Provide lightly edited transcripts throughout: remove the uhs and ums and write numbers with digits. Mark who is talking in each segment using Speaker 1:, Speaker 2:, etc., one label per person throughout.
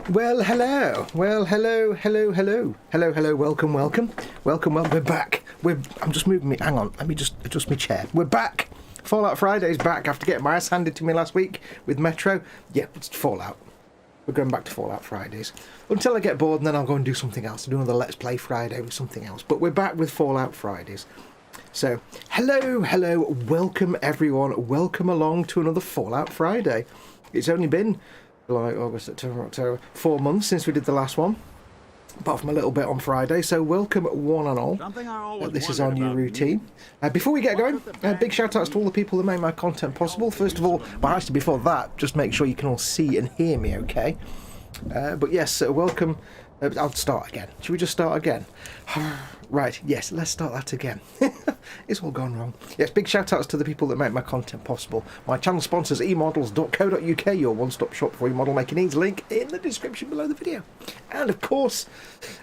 Speaker 1: Well, hello. Well, hello. Welcome. We're back. I'm just moving me. Hang on. Let me just adjust my chair. We're back. Fallout Friday's back after getting my ass handed to me last week with Metro. Yeah, it's Fallout. We're going back to Fallout Fridays until I get bored, and then I'll go and do something else. I'll do another Let's Play Friday with something else. But we're back with Fallout Fridays. So, hello. Welcome everyone. Welcome along to another Fallout Friday. It's only been July, August, September, October, 4 months since we did the last one, apart from a little bit on Friday. So welcome one and all. This is our new routine. Before we get going, big shout outs to all the people that make my content possible. First of all, well actually before that, just make sure you can all see and hear me okay. But yes, welcome. I'll start again. Should we just start again? Right, yes, let's start that again. It's all gone wrong. Yes, big shout outs to the people that make my content possible. My channel sponsors, emodels.co.uk, your one-stop shop for your model making needs. Link in the description below the video. And of course,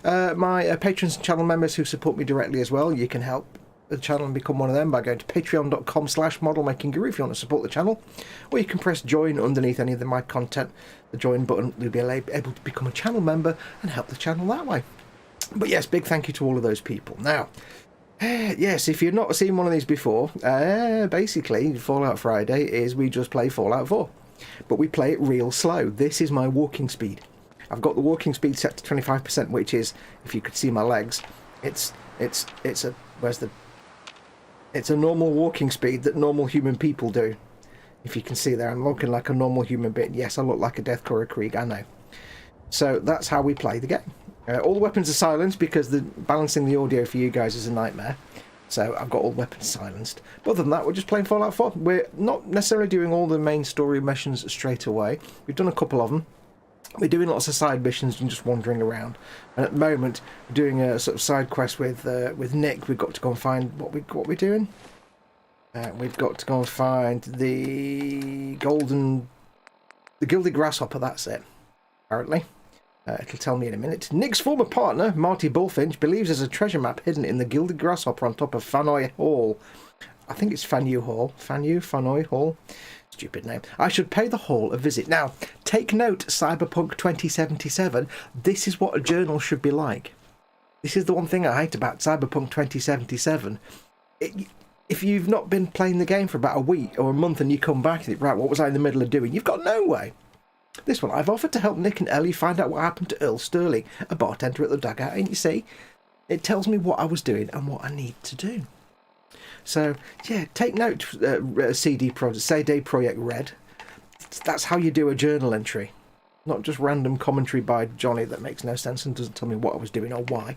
Speaker 1: my patrons and channel members who support me directly as well. You can help the channel and become one of them by going to patreon.com/modelmakingguru if you want to support the channel, or you can press join underneath any of my content. The join button, you'll be able to become a channel member and help the channel that way. But yes, big thank you to all of those people. Now, yes, if you've not seen one of these before, basically Fallout Friday is we just play Fallout 4, but we play it real slow. This is my walking speed. I've got the walking speed set to 25%, which is, if you could see my legs, it's a normal walking speed that normal human people do. If you can see there, I'm looking like a normal human being. Yes, I look like a Deathcore Krieg, I know. So that's how we play the game. All the weapons are silenced because balancing the audio for you guys is a nightmare. So I've got all the weapons silenced. But other than that, we're just playing Fallout 4. We're not necessarily doing all the main story missions straight away. We've done a couple of them. We're doing lots of side missions and just wandering around. And at the moment, we're doing a sort of side quest with Nick. We've got to go and find what we're doing. We've got to go and find the gilded grasshopper. That's it. Apparently, it'll tell me in a minute. Nick's former partner, Marty Bullfinch, believes there's a treasure map hidden in the gilded grasshopper on top of Fanoy Hall. I think it's Fanoy Hall. Stupid name. I should pay the hall a visit. Now, take note, Cyberpunk 2077. This is what a journal should be like. This is the one thing I hate about Cyberpunk 2077. If you've not been playing the game for about a week or a month and you come back and think, right, what was I in the middle of doing? You've got no way. This one, I've offered to help Nick and Ellie find out what happened to Earl Sterling, a bartender at the dugout, and you see, it tells me what I was doing and what I need to do. So, yeah, take note, CD Projekt Red. That's how you do a journal entry. Not just random commentary by Johnny that makes no sense and doesn't tell me what I was doing or why.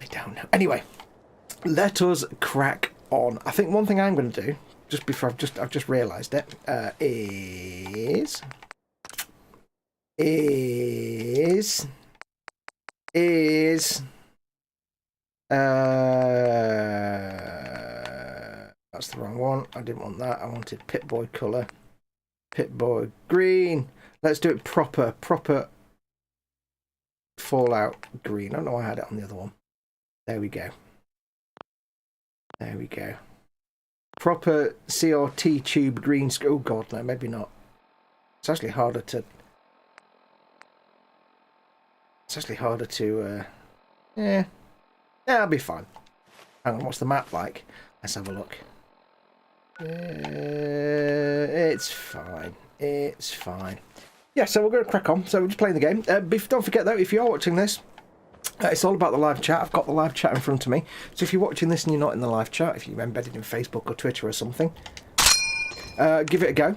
Speaker 1: I don't know. Anyway, let us crack on. I think one thing I'm going to do, just before I've just realised it, is that's the wrong one. I didn't want that. I wanted Pip-Boy colour. Pip-Boy green. Let's do it proper Fallout green. I don't know why I had it on the other one. There we go. Proper CRT tube green. Oh god, no, maybe not. It's actually harder to yeah, I'll be fine. Hang on, what's the map like? Let's have a look. It's fine. Yeah, so we're going to crack on. So we're just playing the game. Don't forget though, if you are watching this, it's all about the live chat. I've got the live chat in front of me. So if you're watching this and you're not in the live chat, if you're embedded in Facebook or Twitter or something, give it a go.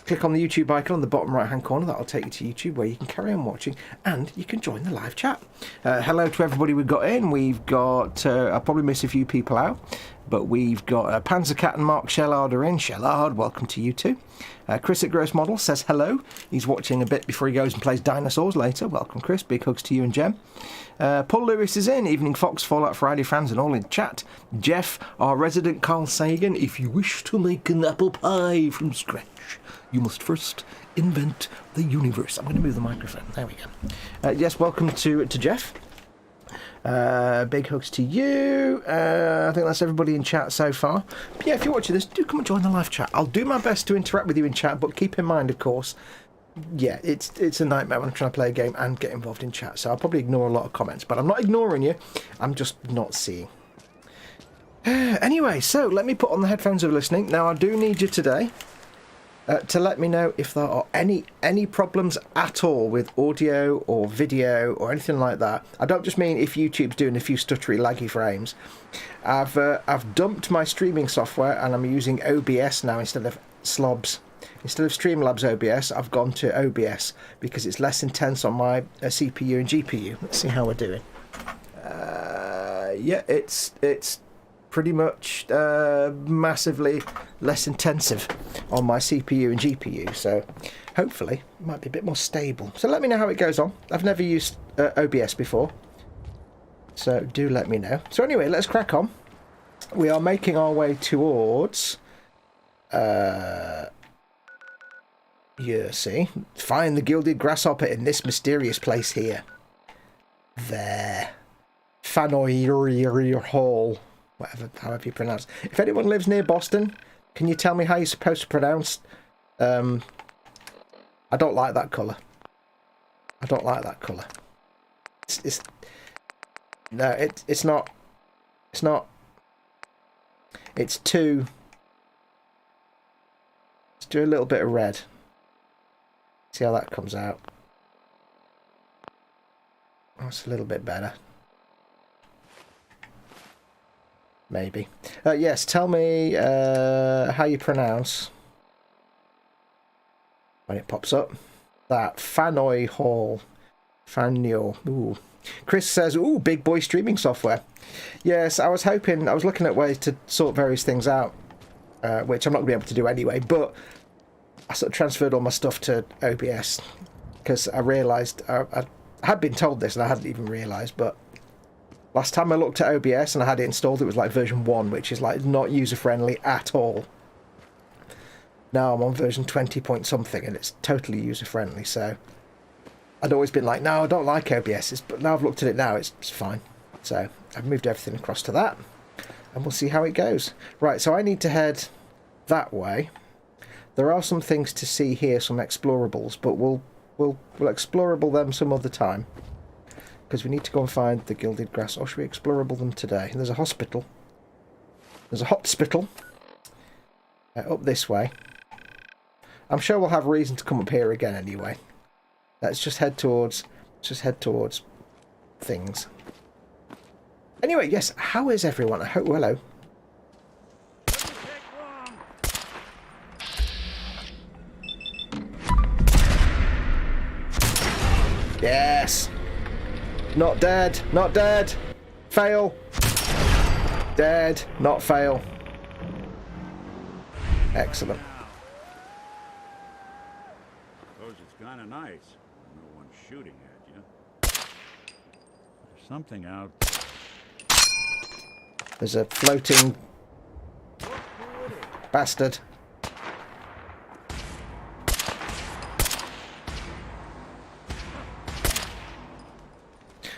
Speaker 1: Click on the YouTube icon on the bottom right hand corner. That'll take you to YouTube where you can carry on watching and you can join the live chat. Hello to everybody we've got in. We've got, I'll probably miss a few people out, but we've got Panzercat and Mark Shellard are in. Shellard, welcome to you too. Chris at Gross Model says hello. He's watching a bit before he goes and plays Dinosaurs later. Welcome, Chris. Big hugs to you and Jem. Paul Lewis is in. Evening Fox, Fallout Friday fans and all in chat. Jeff, our resident Carl Sagan. If you wish to make an apple pie from scratch, you must first invent the universe. I'm going to move the microphone. There we go. Yes, welcome to Jeff. Big hugs to you. I think that's everybody in chat so far. But yeah, if you're watching this, do come and join the live chat. I'll do my best to interact with you in chat, but keep in mind, of course, yeah, it's a nightmare when I'm trying to play a game and get involved in chat. So I'll probably ignore a lot of comments, but I'm not ignoring you. I'm just not seeing. Anyway, so let me put on the headphones of listening. Now, I do need you today to let me know if there are any problems at all with audio or video or anything like that. I don't just mean if YouTube's doing a few stuttery, laggy frames. I've dumped my streaming software and I'm using OBS now instead of Slobs. Instead of Streamlabs OBS, I've gone to OBS because it's less intense on my CPU and GPU. Let's see how we're doing. Yeah, it's pretty much massively less intensive on my CPU and GPU, so hopefully it might be a bit more stable. So let me know how it goes on. I've never used OBS before, so do let me know. So anyway, let's crack on. We are making our way towards you see, find the gilded grasshopper in this mysterious place here. There. Fanoir Hall. Whatever, however you pronounce. If anyone lives near Boston, can you tell me how you're supposed to pronounce? I don't like that colour. I don't like that colour. It's not. It's not. It's too. Let's do a little bit of red. See how that comes out. That's a little bit better. Maybe. Yes, tell me how you pronounce, when it pops up, that Fanoy Hall. Fanyo. Ooh. Chris says, ooh, big boy streaming software. Yes, I was looking at ways to sort various things out, which I'm not going to be able to do anyway, but I sort of transferred all my stuff to OBS because I realised, I had been told this and I hadn't even realised, but last time I looked at OBS and I had it installed, it was like version 1, which is like not user-friendly at all. Now I'm on version 20 point something and it's totally user-friendly, so I'd always been like, no, I don't like OBS, but now I've looked at it now, it's fine. So I've moved everything across to that and we'll see how it goes. Right, so I need to head that way. There are some things to see here, some explorables, but we'll explorable them some other time. Because we need to go and find the gilded grass. Or should we explorable them today? There's a hospital. There's a hospital. Up this way. I'm sure we'll have reason to come up here again anyway. Let's just head towards things. Anyway, yes, how is everyone? I hope, hello. Yes. Not dead. Not dead. Fail. Dead. Not fail. Excellent.
Speaker 2: Suppose it's kind of nice. No one's shooting at you. There's something out.
Speaker 1: There's a floating bastard.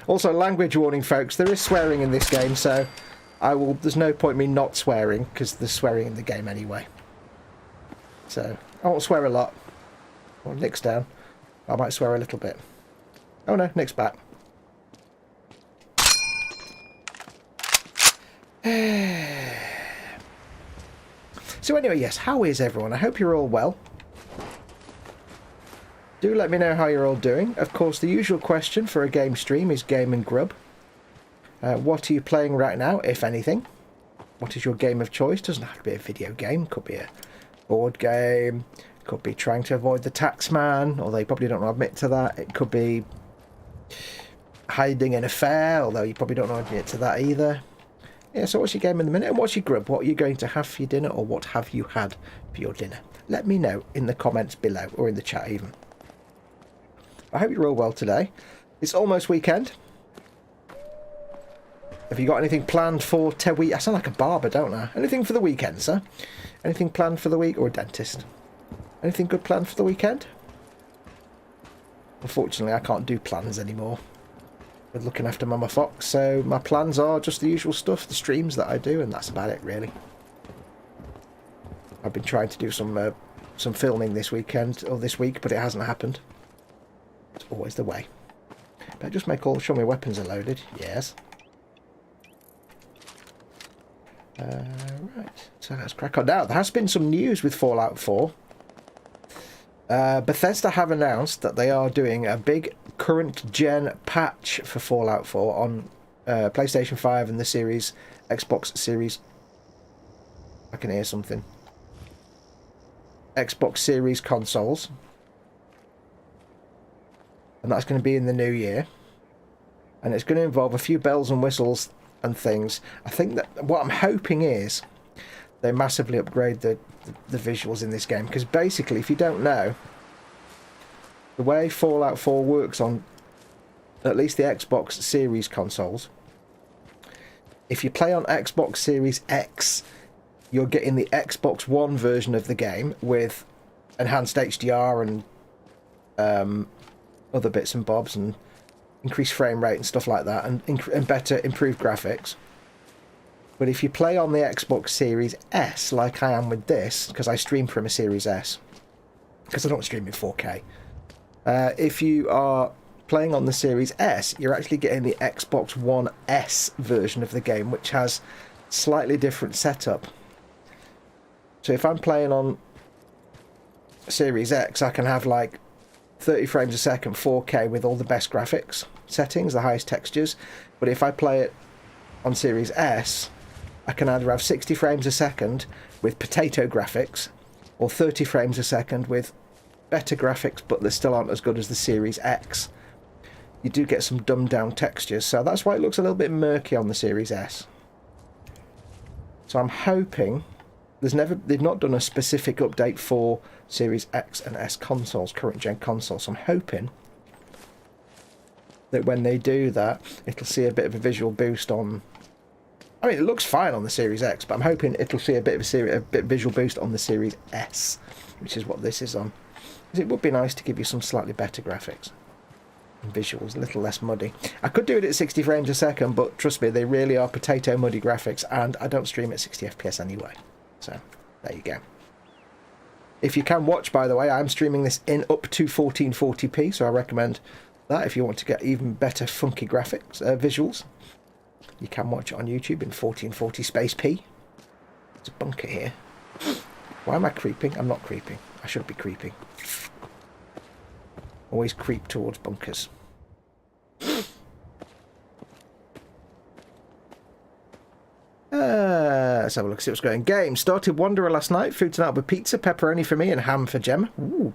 Speaker 1: Also, language warning, folks. There is swearing in this game, so there's no point me not swearing, because there's swearing in the game anyway. So, I won't swear a lot. Well, Nick's down. I might swear a little bit. Oh no, Nick's back. So anyway, yes, how is everyone? I hope you're all well. Do let me know how you're all doing. Of course, the usual question for a game stream is game and grub. What are you playing right now, if anything? What is your game of choice? Doesn't have to be a video game. Could be a board game. Could be trying to avoid the tax man, although you probably don't want to admit to that. It could be hiding an affair, although you probably don't want to admit to that either. Yeah, so what's your game in the minute? And what's your grub? What are you going to have for your dinner, or what have you had for your dinner? Let me know in the comments below, or in the chat even. I hope you're all well today. It's almost weekend. Have you got anything planned for I sound like a barber, don't I? Anything for the weekend, sir? Anything planned for the week? Or a dentist? Anything good planned for the weekend? Unfortunately, I can't do plans anymore with looking after Mama Fox, so my plans are just the usual stuff, the streams that I do, and that's about it, really. I've been trying to do some some filming this weekend or this week, but it hasn't happened. It's always the way. But just make all show me weapons are loaded. Yes. Right. So let's crack on. Now there has been some news with Fallout 4. Bethesda have announced that they are doing a big current gen patch for Fallout 4 on PlayStation 5 and the Series, Xbox Series. I can hear something. Xbox Series consoles. And that's going to be in the new year. And it's going to involve a few bells and whistles and things. I think that what I'm hoping is they massively upgrade the visuals in this game. Because basically, if you don't know, the way Fallout 4 works on at least the Xbox Series consoles, if you play on Xbox Series X, you're getting the Xbox One version of the game with enhanced HDR and other bits and bobs and increased frame rate and stuff like that, and better improved graphics. But if you play on the Xbox Series S, like I am with this, because I stream from a Series S, because I don't stream in 4K, if you are playing on the Series S, you're actually getting the Xbox One S version of the game, which has slightly different setup. So if I'm playing on Series X, I can have like 30 frames a second, 4K with all the best graphics settings, the highest textures. But if I play it on Series S, I can either have 60 frames a second with potato graphics or 30 frames a second with better graphics, but they still aren't as good as the Series X. You do get some dumbed down textures, so that's why it looks a little bit murky on the Series S. So I'm hoping they've not done a specific update for Series X and S consoles, current gen consoles. So I'm hoping that when they do that, it'll see a bit of a visual boost on. I mean, it looks fine on the Series X, but I'm hoping it'll see a bit of visual boost on the Series S, which is what this is on. Because it would be nice to give you some slightly better graphics and visuals, a little less muddy. I could do it at 60 frames a second, but trust me, they really are potato muddy graphics, and I don't stream at 60 FPS anyway. So, there you go. If you can watch, by the way, I'm streaming this in up to 1440p, so I recommend that if you want to get even better funky graphics, visuals. You can watch it on YouTube in 1440 space P. There's a bunker here. Why am I creeping? I'm not creeping. I should be creeping. Always creep towards bunkers. Let's have a look, see what's going. Game. Started Wanderer last night. Food tonight with pizza, pepperoni for me, and ham for Gemma. Ooh.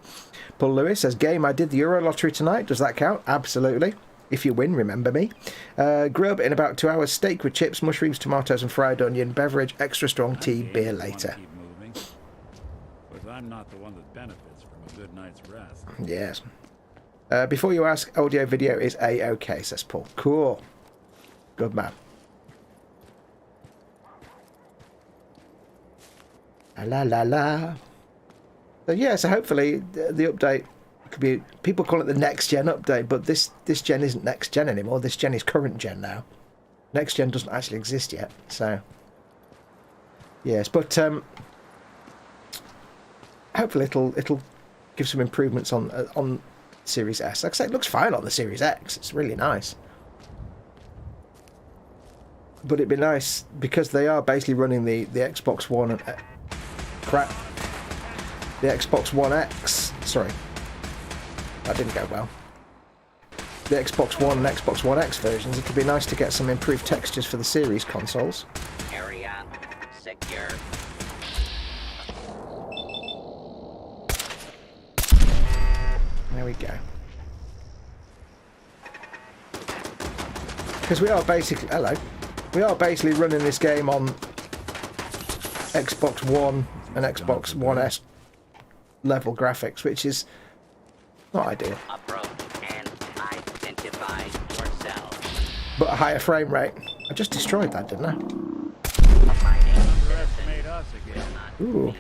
Speaker 1: Paul Lewis says, game, I did the Euro Lottery tonight. Does that count? Absolutely. If you win, remember me. Grub in about 2 hours. Steak with chips, mushrooms, tomatoes, and fried onion. Beverage, extra strong tea, beer later.
Speaker 2: But I'm not the one that benefits from a good night's rest.
Speaker 1: Yes. Before you ask, audio video is A-OK, says Paul. Cool. Good man. La la la. So yeah, so hopefully the update could be, people call it the next gen update, but this gen isn't next gen anymore. This gen is current gen now. Next gen doesn't actually exist yet. So yes, but hopefully it'll give some improvements on Series S. Like I say, it looks fine on the Series X. It's really nice. But it'd be nice because they are basically running the Xbox One and crap. The Xbox One X. Sorry. That didn't go well. The Xbox One and Xbox One X versions. It could be nice to get some improved textures for the Series consoles.
Speaker 3: Area secure.
Speaker 1: There we go. Because we are basically... Hello. We are basically running this game on Xbox One and Xbox One S level graphics, which is not ideal.
Speaker 3: Approach and identify yourself.
Speaker 1: But a higher frame rate. I just destroyed that, didn't I?
Speaker 2: Underestimate us again.
Speaker 1: Ooh.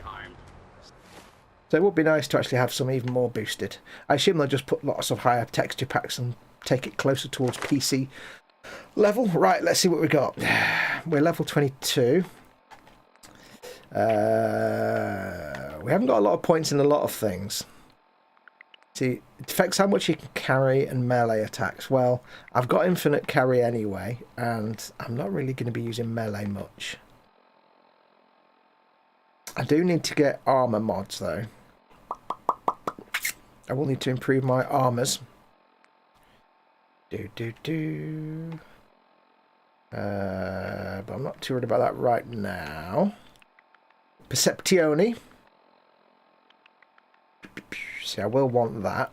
Speaker 1: So it would be nice to actually have some even more boosted. I assume they'll just put lots of higher texture packs and take it closer towards PC level. Right, let's see what we got. We're level 22. We we haven't got a lot of points in a lot of things. See, it affects how much you can carry and melee attacks. Well, I've got infinite carry anyway, and I'm not really going to be using melee much. I do need to get armor mods, though. I will need to improve my armors. But I'm not too worried about that right now. Perceptione. See, I will want that.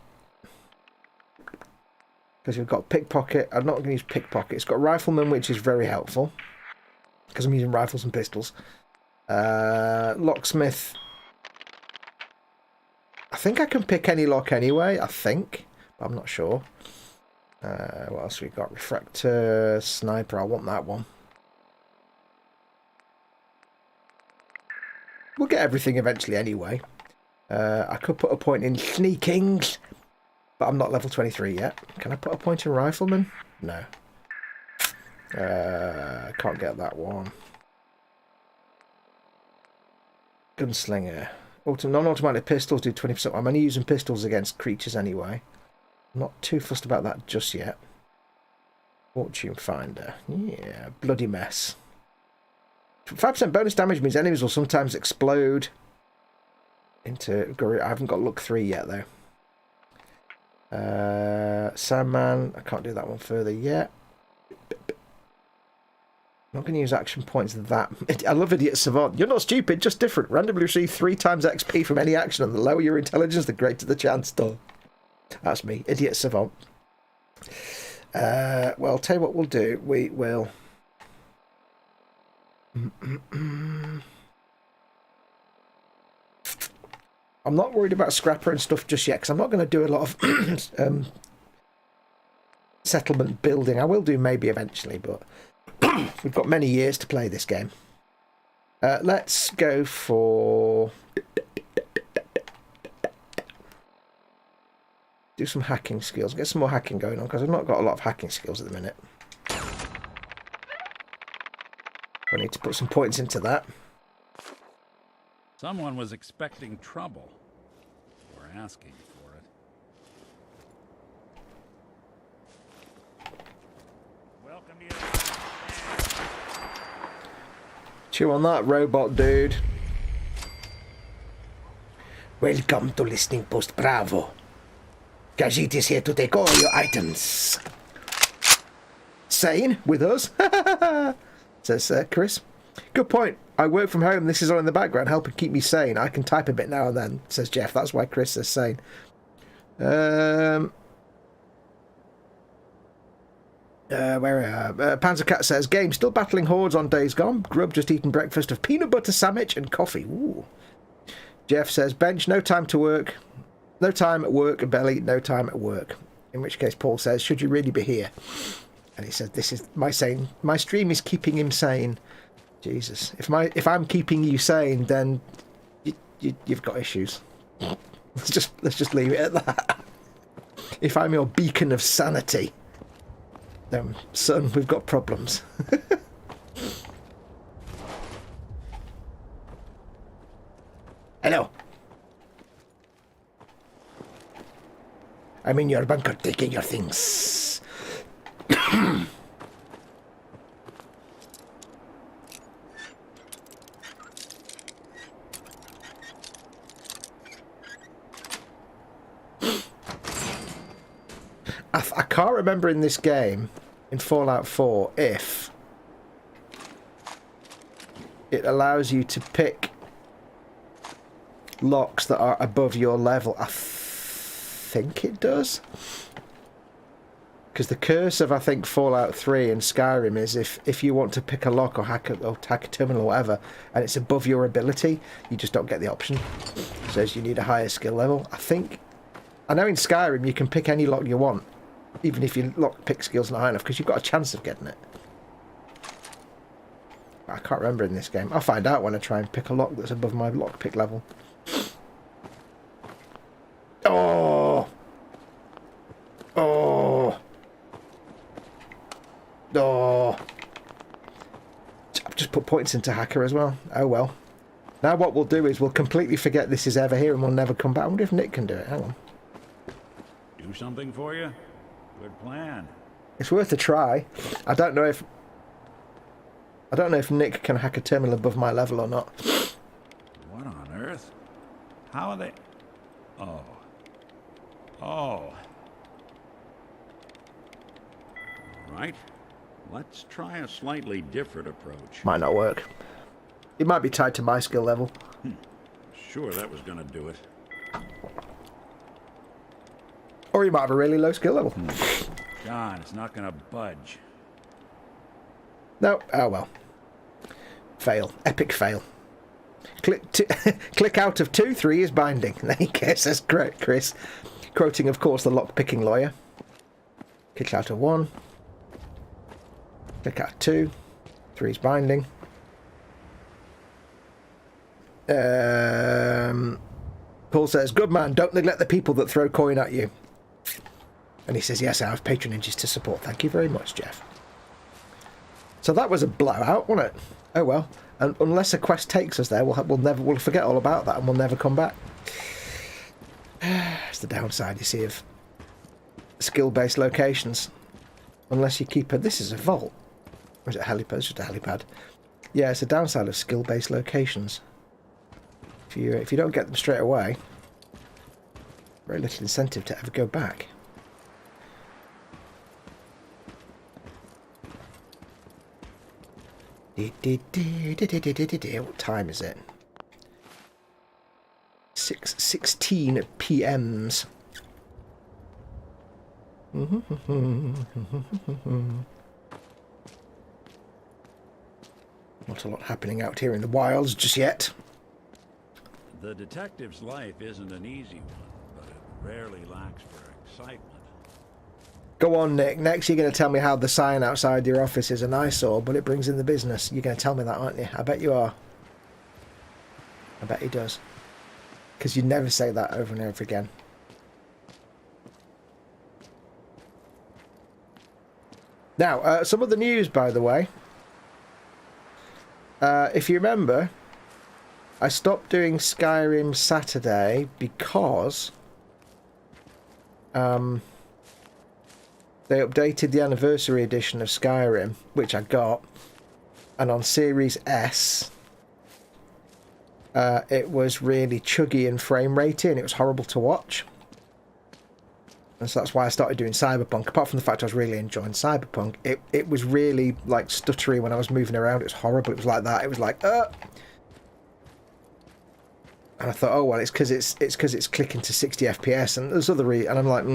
Speaker 1: Because we've got pickpocket. I'm not going to use pickpocket. It's got rifleman, which is very helpful. Because I'm using rifles and pistols. Locksmith. I think I can pick any lock anyway. I think. But I'm not sure. What else we got? Refractor, sniper. I want that one. We'll get everything eventually anyway. I could put a point in sneakings, but I'm not level 23 yet. Can I put a point in rifleman? No. Can't get that one. Gunslinger. Non-automatic pistols do 20%. I'm only using pistols against creatures anyway. I'm not too fussed about that just yet. Fortune finder. Yeah, bloody mess. 5% bonus damage means enemies will sometimes explode into... I haven't got look 3 yet, though. Sandman. I can't do that one further yet. I'm not going to use action points that... I love Idiot Savant. You're not stupid, just different. Randomly receive 3 times XP from any action, and the lower your intelligence, the greater the chance. That's me, Idiot Savant. Well, tell you what we'll do. We will... I'm not worried about Scrapper and stuff just yet, because I'm not going to do a lot of settlement building. I will do maybe eventually, but we've got many years to play this game. Let's go for... do some hacking skills. Get some more hacking going on, because I've not got a lot of hacking skills at the minute. I need to put some points into that.
Speaker 2: Someone was expecting trouble. Or asking for it. Welcome to your...
Speaker 1: Chew on that, robot dude. Welcome to Listening Post Bravo. Khajiit is here to take all your items. Sane with us, says Chris. Good point. I work from home. This is on in the background, helping keep me sane. I can type a bit now and then, says Jeff. That's why Chris says sane. Panzer Cat says, game still battling hordes on days gone. Grub just eating breakfast of peanut butter sandwich and coffee. Ooh. Jeff says, bench, no time to work. No time at work, belly, no time at work. In which case Paul says, should you really be here? And he says, this is my sane. My stream is keeping him sane. Jesus. If I'm keeping you sane, then you've got issues. Let's just leave it at that. If I'm your beacon of sanity, then son, we've got problems. Hello. I'm in your bunker taking your things. I can't remember in this game, in Fallout 4, if it allows you to pick locks that are above your level. I think it does. Because the curse of, I think, Fallout 3 and Skyrim is if you want to pick a lock or hack a terminal or whatever, and it's above your ability, you just don't get the option. It says you need a higher skill level. I know in Skyrim you can pick any lock you want, even if your lock pick skill's not high enough, because you've got a chance of getting it. I can't remember in this game. I'll find out when I try and pick a lock that's above my lock pick level. Oh! Oh! Oh! I've just put points into hacker as well. Oh well. Now what we'll do is we'll completely forget this is ever here and we'll never come back. I wonder if Nick can do it. Hang on.
Speaker 2: Do something for you? Good plan.
Speaker 1: It's worth a try. I don't know if Nick can hack a terminal above my level or not.
Speaker 2: What on earth? How are they... Oh. Oh. Right. Let's try a slightly different approach.
Speaker 1: Might not work. It might be tied to my skill level.
Speaker 2: Sure, that was gonna do it.
Speaker 1: Or you might have a really low skill level.
Speaker 2: John, it's not gonna budge.
Speaker 1: No. Oh well. Fail. Epic fail. Click out of 2, 3 is binding. There you go, says Chris. Quoting, of course, the lock-picking lawyer. Click out of 1. Click out of 2. 3 is binding. Paul says, good man, don't neglect the people that throw coin at you. And he says, yes, I have patronages to support. Thank you very much, Jeff. So that was a blowout, wasn't it? Oh well. And unless a quest takes us there, we'll forget all about that and we'll never come back. It's the downside, you see, of skill-based locations. Unless you keep this is a vault. Or is it a helipad? It's just a helipad. Yeah, it's a downside of skill-based locations. If you don't get them straight away, very little incentive to ever go back. What time is it? 6:16 PMs. Not a lot happening out here in the wilds just yet.
Speaker 2: The detective's life isn't an easy one, but it rarely lacks for excitement.
Speaker 1: Go on, Nick. Next you're going to tell me how the sign outside your office is an eyesore, but it brings in the business. You're going to tell me that, aren't you? I bet you are. I bet he does. Because you never say that over and over again. Now, some of the news, by the way. If you remember, I stopped doing Skyrim Saturday because they updated the anniversary edition of Skyrim, which I got, and on Series S, it was really chuggy and frame ratey, and it was horrible to watch. And so that's why I started doing Cyberpunk. Apart from the fact I was really enjoying Cyberpunk, it was really like stuttery when I was moving around. It was horrible. It was like that. It was like, And I thought, oh well, it's because it's clicking to 60 FPS, and there's other and I'm like,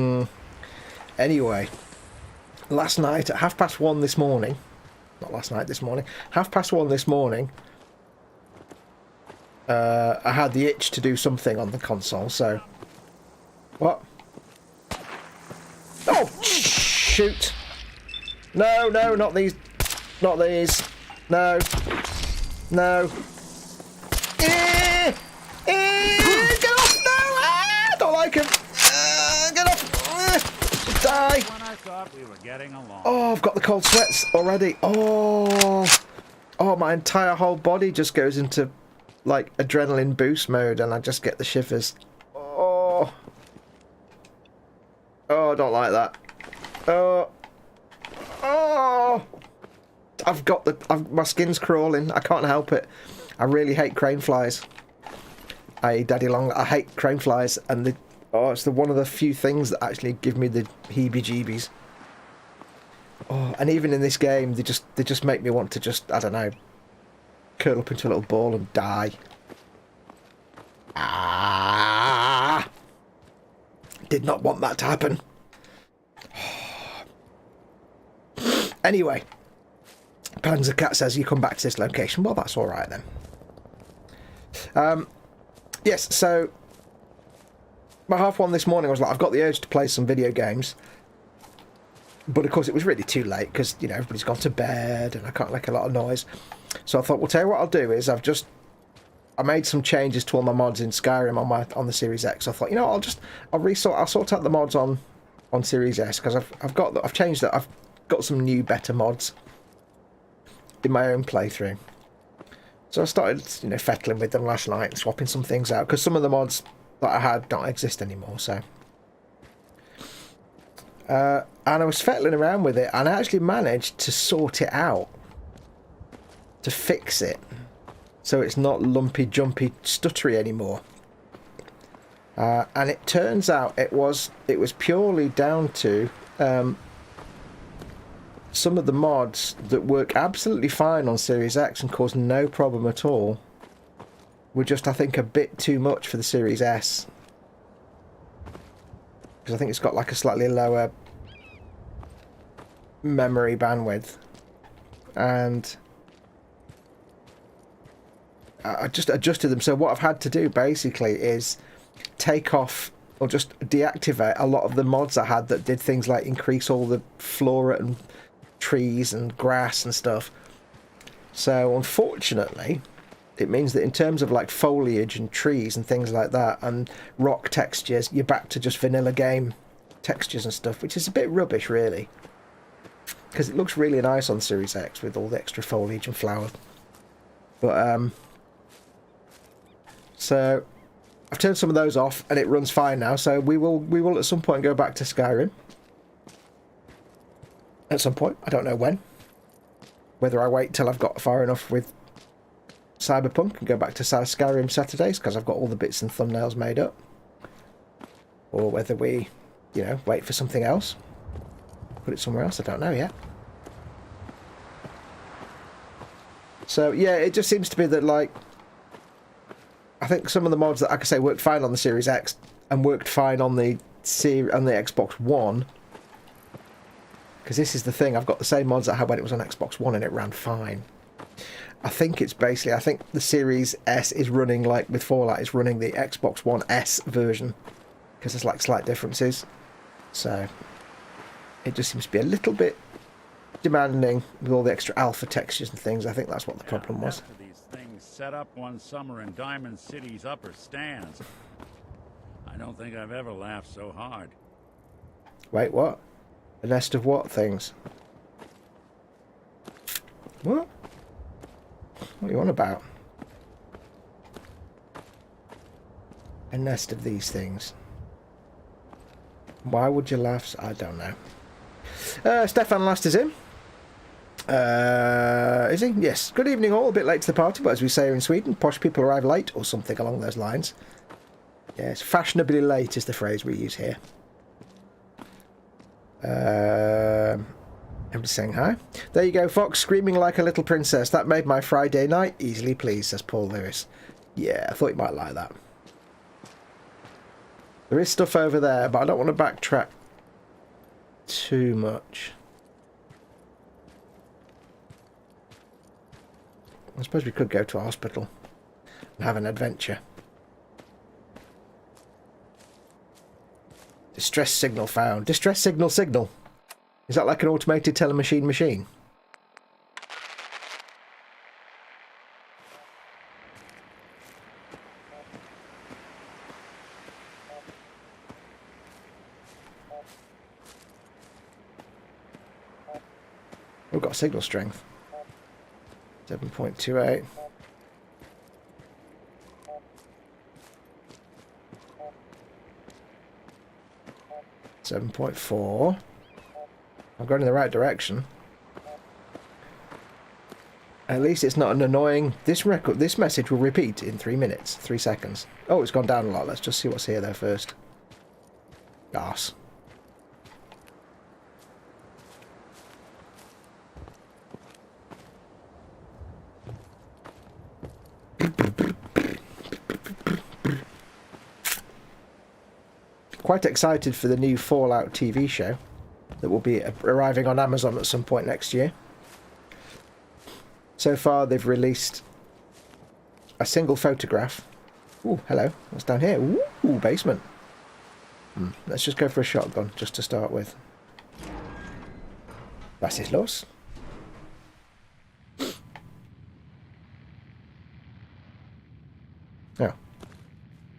Speaker 1: Anyway, last night at 1:30 this morning, not last night, this morning, 1:30 this morning, I had the itch to do something on the console. So, what? Oh, shoot! No, not these, not these. No. Get off! No! I don't like him. Get off! Die!
Speaker 2: When I thought we were getting along.
Speaker 1: Oh, I've got the cold sweats already. Oh, my entire whole body just goes into like adrenaline boost mode, and I just get the shivers. Oh, I don't like that. My skin's crawling. I can't help it. I really hate crane flies. I hate crane flies, and it's one of the few things that actually give me the heebie-jeebies. Oh, and even in this game, they just make me want to just, I don't know, curl up into a little ball and die. Did not want that to happen. Anyway, Panzer Cat says you come back to this location. Well, that's all right then. Yes, so by 1:30 this morning, I was like, I've got the urge to play some video games, but of course it was really too late because everybody's gone to bed and I can't make a lot of noise. So I thought, well, tell you what I'll do is I made some changes to all my mods in Skyrim on the Series X. I thought, I'll sort out the mods on Series S because I've changed that. I've got some new better mods in my own playthrough. So I started, you know, fettling with them last night and swapping some things out because some of the mods that I had don't exist anymore. So, and I was fettling around with it, and I actually managed to sort it out, to fix it, so it's not lumpy, jumpy, stuttery anymore. And it turns out it was purely down to some of the mods that work absolutely fine on Series X and cause no problem at all were just, I think, a bit too much for the Series S. Because I think it's got like a slightly lower memory bandwidth. And I just adjusted them. So what I've had to do basically is take off or just deactivate a lot of the mods I had that did things like increase all the flora and trees and grass and stuff. So unfortunately it means that in terms of like foliage and trees and things like that and rock textures, you're back to just vanilla game textures and stuff, which is a bit rubbish really, because it looks really nice on Series X with all the extra foliage and flowers. But so I've turned some of those off and it runs fine now, so we will at some point go back to Skyrim. At some point, I don't know when. Whether I wait till I've got far enough with Cyberpunk and go back to Skyrim Saturdays because I've got all the bits and thumbnails made up, or whether we, you know, wait for something else, put it somewhere else, I don't know yet. So yeah, it just seems to be that, like, I think some of the mods that, like I say, worked fine on the Series X and worked fine on the Xbox One. Because this is the thing, I've got the same mods I had when it was on Xbox One and it ran fine. I think it's basically, I think the Series S is running, like with Fallout, it's running the Xbox One S version. Because there's like slight differences. So it just seems to be a little bit demanding with all the extra alpha textures and things. I think that's what the problem was.
Speaker 2: After these things set up one summer in Diamond City's upper stands, I don't think I've ever laughed so hard.
Speaker 1: Wait, what? A nest of what things? What? What are you on about? A nest of these things. Why would you laugh? I don't know. Stefan Last is in. Is he? Yes. Good evening all. A bit late to the party, but as we say here in Sweden, posh people arrive late or something along those lines. Yes, fashionably late is the phrase we use here. I'm just saying hi. There you go, Fox, screaming like a little princess. That made my Friday night easily pleased, says Paul Lewis. Yeah, I thought you might like that. There is stuff over there, but I don't want to backtrack too much. I suppose we could go to a hospital and have an adventure. Distress signal found. Distress signal signal. Is that like an automated telemachine machine? We've got signal strength. 7.28. .4. I'm going in the right direction. At least it's not an annoying... This message will repeat in 3 minutes, 3 seconds. Oh, it's gone down a lot. Let's just see what's here there first. Arse. Quite excited for the new Fallout TV show that will be arriving on Amazon at some point next year. So far they've released a single photograph. Ooh, hello. What's down here? Ooh, basement. Let's just go for a shotgun just to start with. Was ist los? Oh.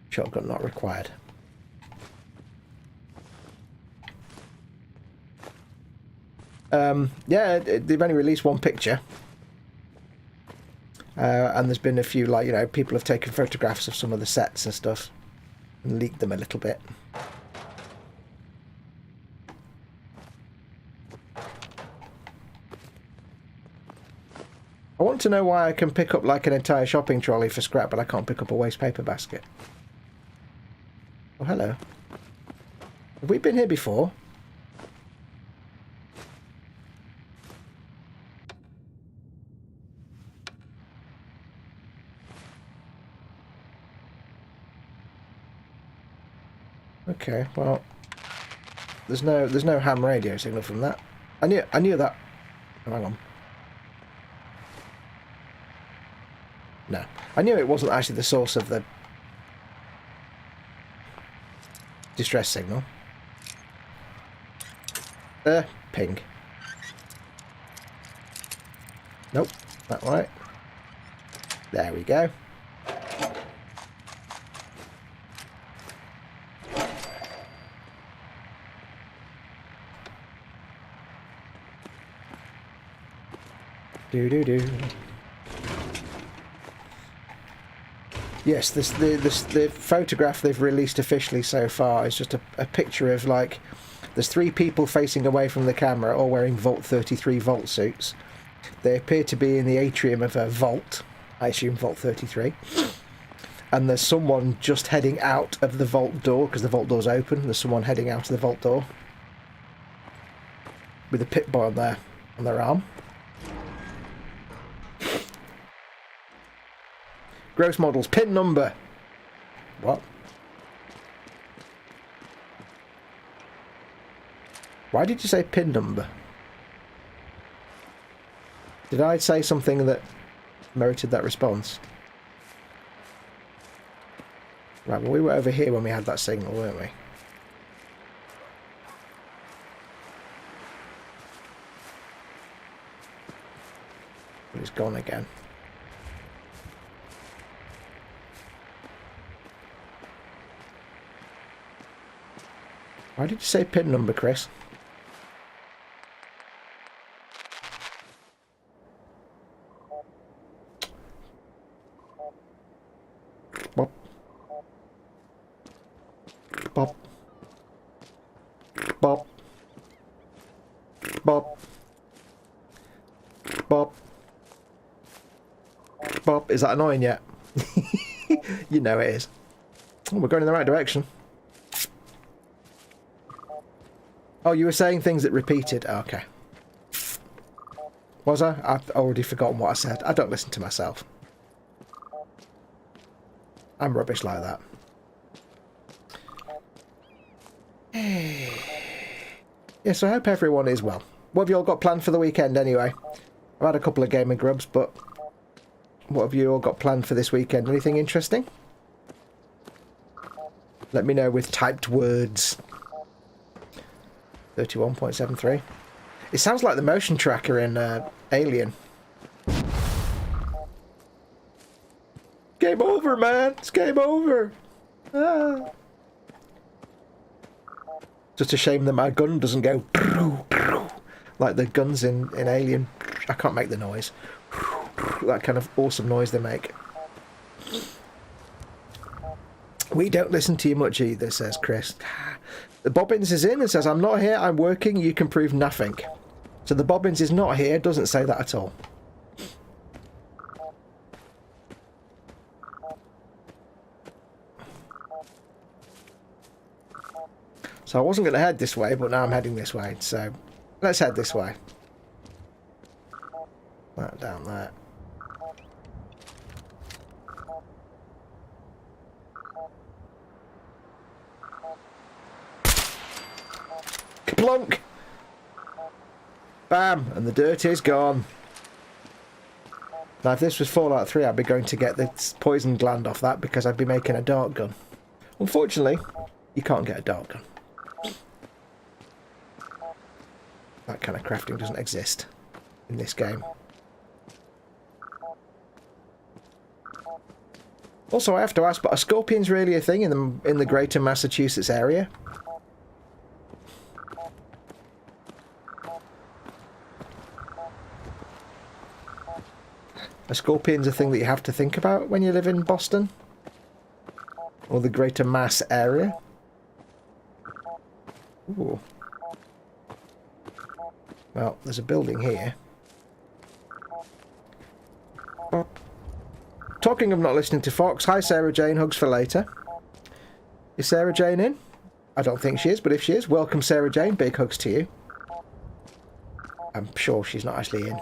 Speaker 1: Shotgun not required. Yeah, they've only released one picture. And there's been a few, like, you know, people have taken photographs of some of the sets and stuff and leaked them a little bit. I want to know why I can pick up like an entire shopping trolley for scrap, but I can't pick up a waste paper basket. Oh, hello. Have we been here before? Okay, well, there's no ham radio signal from that. I knew that. Oh, hang on. No, I knew it wasn't actually the source of the distress signal. Ping. Nope, not right. There we go. Do. Yes, the photograph they've released officially so far is just a picture of, like, there's 3 people facing away from the camera, all wearing Vault 33 vault suits. They appear to be in the atrium of a vault, I assume Vault 33. And there's someone just heading out of the vault door, because the vault door's open. There's someone heading out of the vault door with a Pip-Boy on their arm. Gross models, pin number. What? Why did you say pin number? Did I say something that merited that response? Right, well, we were over here when we had that signal, weren't we? But it's gone again. Why did you say pin number, Chris? Bop. Bop. Bop. Bop. Bop. Bop. Is that annoying yet? You know it is. Oh, we're going in the right direction. Oh, you were saying things that repeated. Oh, okay. Was I? I've already forgotten what I said. I don't listen to myself. I'm rubbish like that. Yeah, so I hope everyone is well. What have you all got planned for the weekend anyway? I've had a couple of gaming grubs, but what have you all got planned for this weekend? Anything interesting? Let me know with typed words. 31.73. It sounds like the motion tracker in Alien. Game over, man! It's game over! Ah. Just a shame that my gun doesn't go like the guns in Alien. I can't make the noise. That kind of awesome noise they make. We don't listen to you much either, says Chris. The Bobbins is in and says, I'm not here, I'm working, you can prove nothing. So the Bobbins is not here, doesn't say that at all. So I wasn't going to head this way, but now I'm heading this way. So let's head this way. That down there. Plunk! Bam! And the dirt is gone. Now if this was Fallout 3, I'd be going to get the poison gland off that because I'd be making a dart gun. Unfortunately, you can't get a dart gun. That kind of crafting doesn't exist in this game. Also, I have to ask, but are scorpions really a thing in the greater Massachusetts area? A scorpion's a thing that you have to think about when you live in Boston. Or the greater Mass area. Ooh. Well, there's a building here. Oh. Talking of not listening to Fox, hi Sarah Jane, hugs for later. Is Sarah Jane in? I don't think she is, but if she is, welcome Sarah Jane, big hugs to you. I'm sure she's not actually in.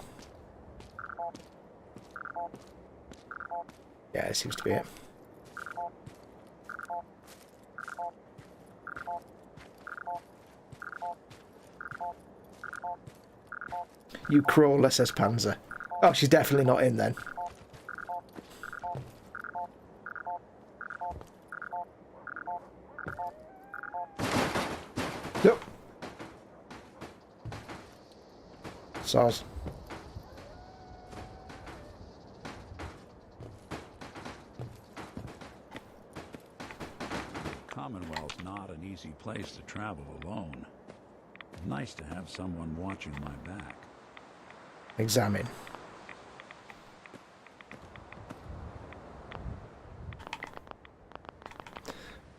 Speaker 1: Yeah, it seems to be it. You crawler, says Panzer. Oh, she's definitely not in then. Nope. Soz.
Speaker 2: Commonwealth's not an easy place to travel alone. Nice to have someone watching my back.
Speaker 1: Examine.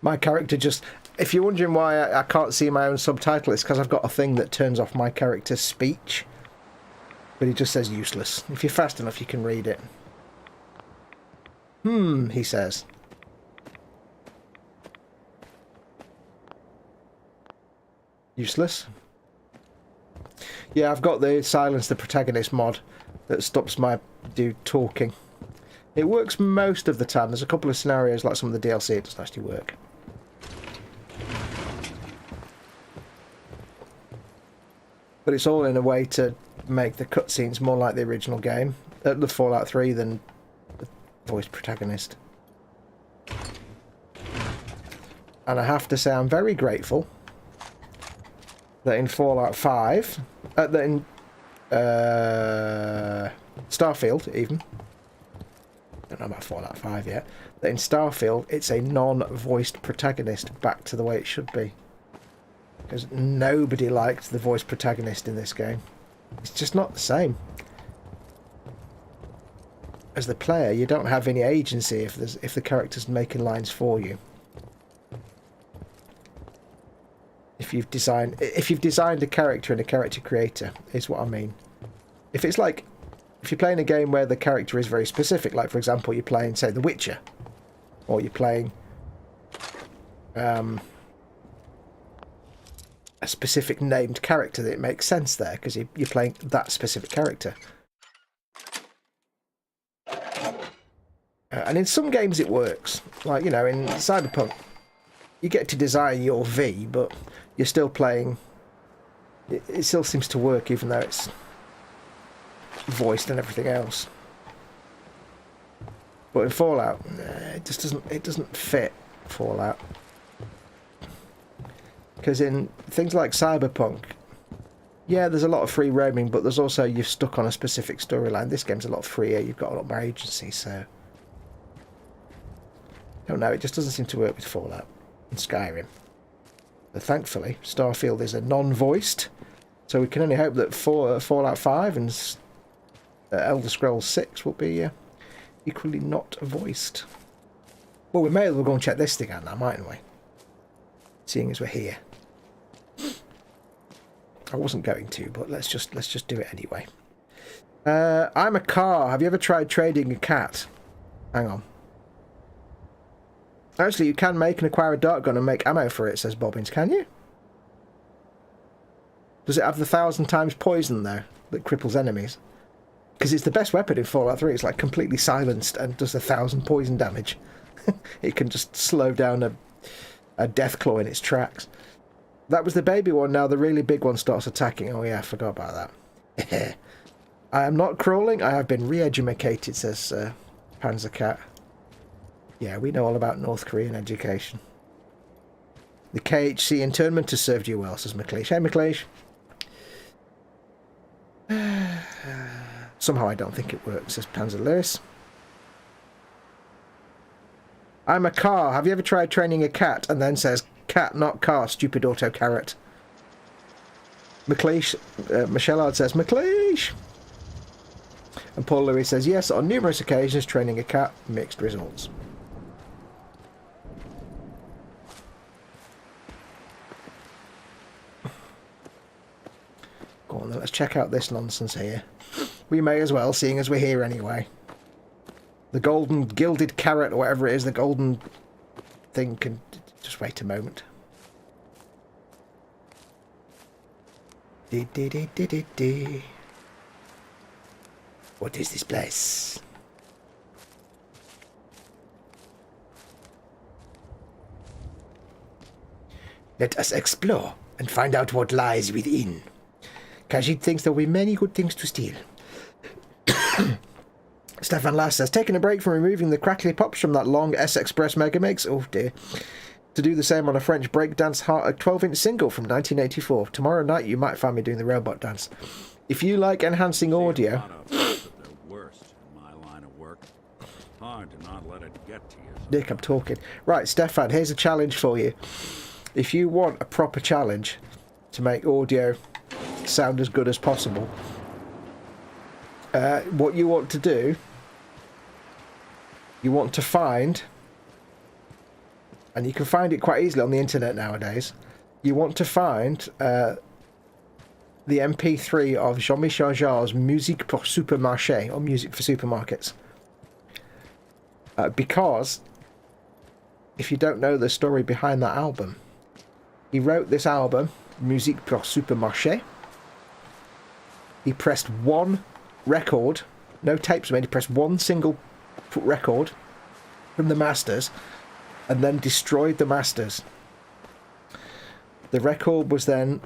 Speaker 1: My character just... If you're wondering why I can't see my own subtitle, it's because I've got a thing that turns off my character's speech. But it just says useless. If you're fast enough, you can read it. He says. Useless. Yeah, I've got the silence the protagonist mod that stops my dude talking. It works most of the time. There's a couple of scenarios, like some of the DLC, it doesn't actually work. But it's all in a way to make the cutscenes more like the original game, the Fallout 3, than the voiced protagonist. And I have to say I'm very grateful that in Fallout 5, that in Starfield even, I don't know about Fallout 5 yet, that in Starfield it's a non-voiced protagonist back to the way it should be. Because nobody liked the voiced protagonist in this game. It's just not the same. As the player, you don't have any agency if the character's making lines for you. If you've designed a character and a character creator, is what I mean. If it's like, if you're playing a game where the character is very specific, like for example you're playing, say, The Witcher, or you're playing a specific named character, that it makes sense there because you're playing that specific character. And in some games it works, like, you know, in Cyberpunk you get to design your V, but you're still playing, it still seems to work even though it's voiced and everything else. But in Fallout, it just doesn't fit Fallout. Because in things like Cyberpunk, yeah, there's a lot of free roaming, but there's also, you're stuck on a specific storyline. This game's a lot freer, you've got a lot more agency, so I don't know, it just doesn't seem to work with Fallout and Skyrim. But thankfully, Starfield is a non-voiced, so we can only hope that Fallout 5 and Elder Scrolls 6 will be equally not voiced. Well, we may as well go and check this thing out now, mightn't we? Seeing as we're here. I wasn't going to, but let's just do it anyway. I'm a car. Have you ever tried trading a cat? Hang on. Actually, you can make and acquire a dart gun and make ammo for it, says Bobbins. Can you? Does it have the 1,000 times poison, though, that cripples enemies? Because it's the best weapon in Fallout 3. It's like completely silenced and does 1,000 poison damage. It can just slow down a death claw in its tracks. That was the baby one. Now the really big one starts attacking. Oh yeah, I forgot about that. I am not crawling. I have been re-educated, says Panzer Cat. Yeah, we know all about North Korean education. The KHC internment has served you well, says McLeish. Hey, McLeish. Somehow I don't think it works, says Panzer Lewis. I'm a car. Have you ever tried training a cat? And then says, cat, not car, stupid auto carrot. McLeish, Michelard says, McLeish. And Paul Lewis says, yes, on numerous occasions, training a cat, mixed results. Go on then, let's check out this nonsense here. We may as well, seeing as we're here anyway. The golden gilded carrot, or whatever it is, the golden thing can... Just wait a moment. What is this place? Let us explore and find out what lies within. Kajit thinks there will be many good things to steal. Stefan Lass says, taking a break from removing the crackly pops from that long S-Express Mega Mix. Oh dear. To do the same on a French breakdance 12-inch single from 1984. Tomorrow night you might find me doing the robot dance. If you like enhancing audio...
Speaker 2: Hard to not let it get to you.
Speaker 1: Nick, I'm talking. Right, Stefan, here's a challenge for you. If you want a proper challenge to make audio sound as good as possible, what you want to do, you want to find... And you can find it quite easily on the internet nowadays. You want to find the MP3 of Jean-Michel Jarre's Musique pour Supermarché, or Music for Supermarkets. Because, if you don't know the story behind that album, he wrote this album, Musique pour Supermarché. He pressed one record, no tapes made, he pressed one single record from the masters, and then destroyed the masters. The record was then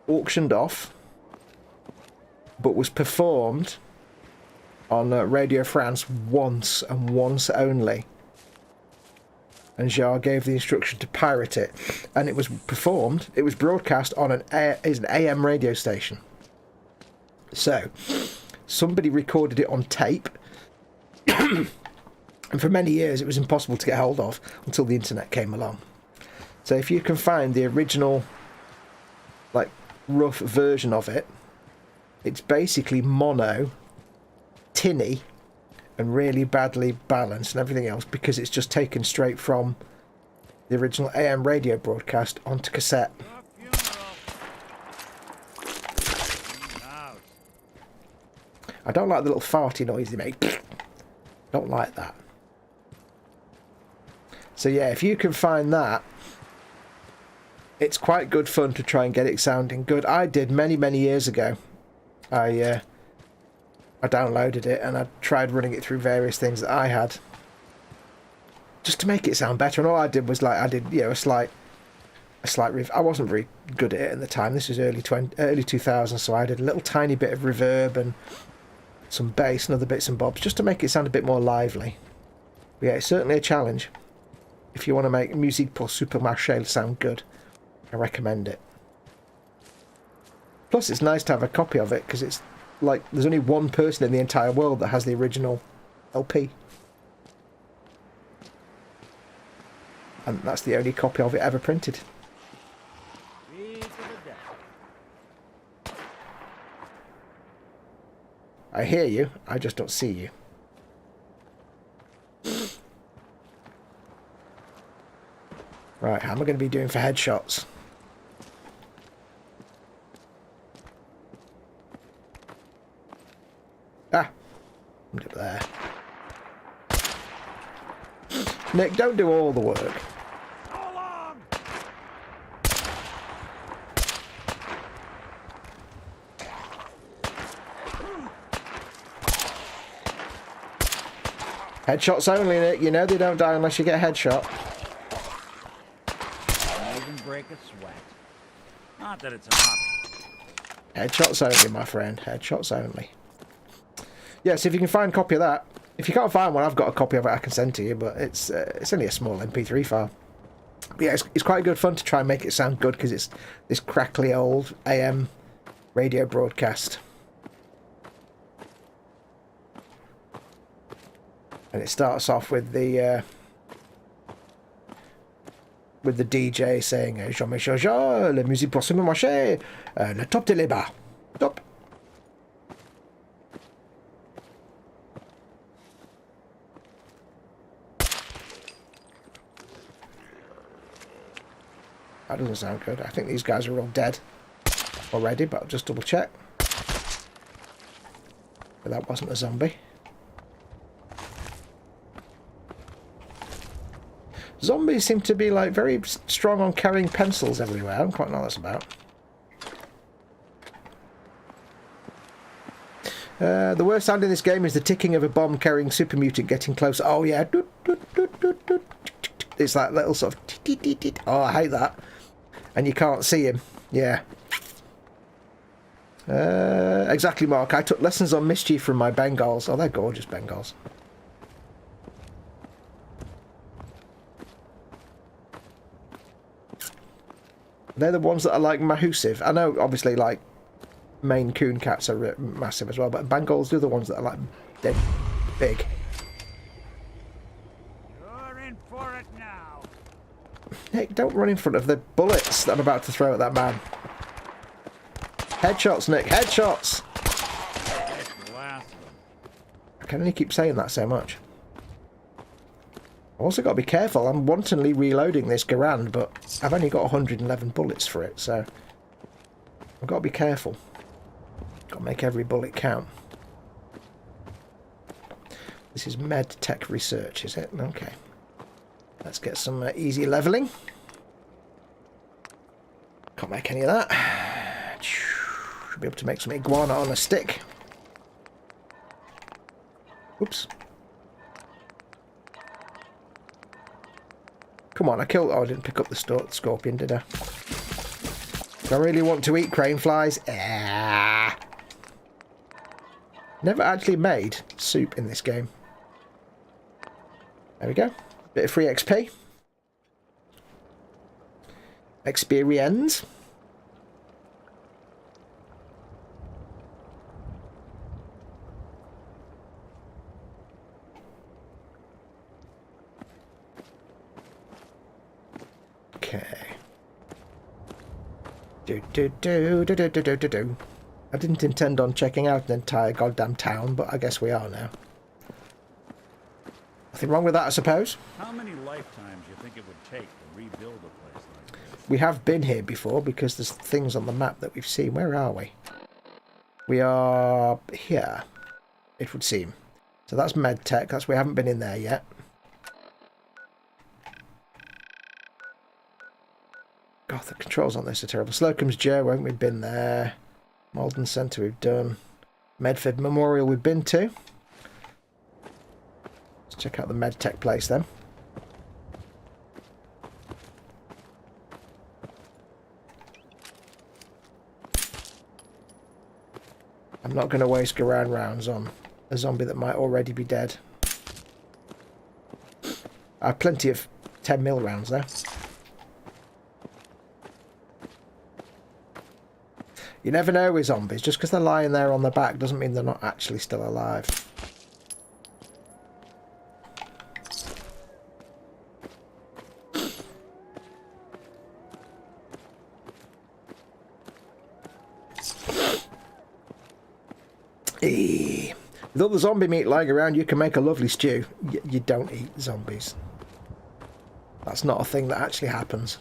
Speaker 1: auctioned off, but was performed on Radio France once and once only. And Jarre gave the instruction to pirate it, and it was performed. It was broadcast on an AM radio station. So somebody recorded it on tape. And for many years it was impossible to get hold of until the internet came along. So if you can find the original, like, rough version of it, it's basically mono, tinny, and really badly balanced and everything else, because it's just taken straight from the original AM radio broadcast onto cassette. I don't like the little farty noise they make. Don't like that. So yeah, if you can find that, it's quite good fun to try and get it sounding good. I did many years ago. I downloaded it and I tried running it through various things that I had, just to make it sound better. And all I did was, like, I did, you know, a slight I wasn't very good at it at the time. This was early 2000s, so I did a little tiny bit of reverb and some bass and other bits and bobs, just to make it sound a bit more lively. But yeah, it's certainly a challenge. If you want to make Musique pour Supermarché sound good, I recommend it. Plus, it's nice to have a copy of it, because it's like there's only one person in the entire world that has the original LP. And that's the only copy of it ever printed. I hear you, I just don't see you. Right, how am I going to be doing for headshots? Ah! Up there. Nick, don't do all the work. Headshots only, Nick. You know they don't die unless you get a headshot.
Speaker 2: Break a sweat. Not that it's a hobby.
Speaker 1: Headshots only, my friend. Headshots only. Yes, if you can find a copy of that. If you can't find one, I've got a copy of it I can send to you, but it's only a small MP3 file. But yeah, it's quite good fun to try and make it sound good, because it's this crackly old AM radio broadcast. And it starts off with the DJ saying Jean-Michel Jarre, la musique pour supermarché, le top de les bas. Top. That doesn't sound good. I think these guys are all dead already, but I'll just double check. But that wasn't a zombie. Zombies seem to be like very strong on carrying pencils everywhere. I don't quite know what that's about. The worst sound in this game is the ticking of a bomb carrying super mutant getting close. Oh yeah. It's that little sort of... Oh, I hate that. And you can't see him. Yeah. Exactly, Mark. I took lessons on mischief from my Bengals. Oh, they're gorgeous Bengals. They're the ones that are like massive. I know, obviously, like Maine Coon cats are massive as well, but Bengals are the ones that are like dead big.
Speaker 2: You're in for it now.
Speaker 1: Nick, don't run in front of the bullets that I'm about to throw at that man. Headshots, Nick, headshots!
Speaker 2: That's the last of them.
Speaker 1: I can only keep saying that so much. I've also got to be careful. I'm wantonly reloading this Garand, but I've only got 111 bullets for it, so I've got to be careful. Got to make every bullet count. This is med tech research, is it? Okay. Let's get some easy leveling. Can't make any of that. Should be able to make some iguana on a stick. Oops. Come on, I killed... Oh, I didn't pick up the scorpion, did I? Do I really want to eat crane flies? Ah. Never actually made soup in this game. There we go. Bit of free XP. Experience. Okay. Do. I didn't intend on checking out an entire goddamn town, but I guess we are now. Nothing wrong with that, I suppose.
Speaker 2: How many lifetimes do you think it would take to rebuild a place like this?
Speaker 1: We have been here before because there's things on the map that we've seen. Where are we? We are here, it would seem. So that's medtech. That's we haven't been in there yet. God, the controls on this are terrible. Slocum's Joe, haven't we been there? Malden Centre we've done. Medford Memorial we've been to. Let's check out the medtech place then. I'm not going to waste around rounds on a zombie that might already be dead. I have plenty of 10mm rounds there. You never know with zombies. Just because they're lying there on their back doesn't mean they're not actually still alive. With all the zombie meat lying around, you can make a lovely stew. You don't eat zombies. That's not a thing that actually happens.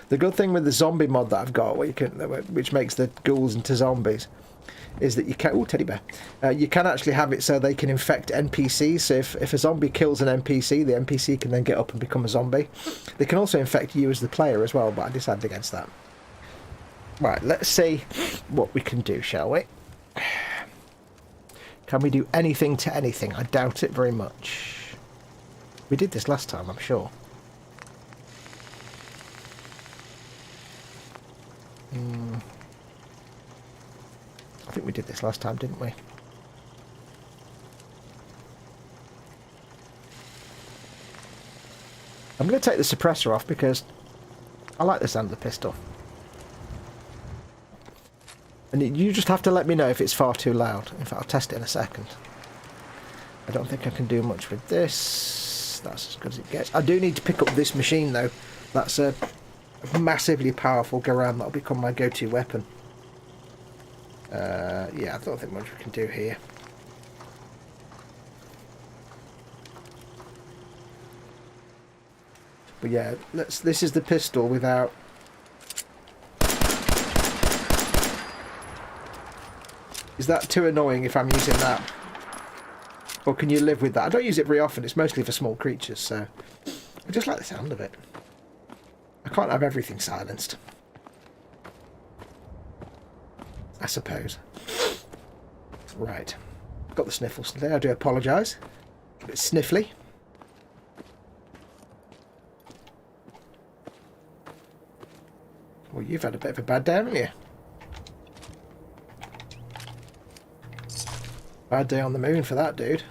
Speaker 1: The good thing with the zombie mod that I've got, which makes the ghouls into zombies, is that you can... Oh, teddy bear. You can actually have it so they can infect NPCs. So if a zombie kills an NPC, the NPC can then get up and become a zombie. They can also infect you as the player as well, but I decided against that. Right, let's see what we can do, shall we? Can we do anything to anything? I doubt it very much. We did this last time, I'm sure. I think we did this last time, didn't we? I'm going to take the suppressor off because I like the sound of the pistol. And you just have to let me know if it's far too loud. In fact, I'll test it in a second. I don't think I can do much with this. That's as good as it gets. I do need to pick up this machine though. That's massively powerful Garan that'll become my go-to weapon. Yeah, I don't think much we can do here. But yeah, this is the pistol without... Is that too annoying if I'm using that? Or can you live with that? I don't use it very often, it's mostly for small creatures, so... I just like the sound of it. I can't have everything silenced. I suppose. Right. Got the sniffles today, I do apologise. A bit sniffly. Well, you've had a bit of a bad day, haven't you? Bad day on the moon for that, dude.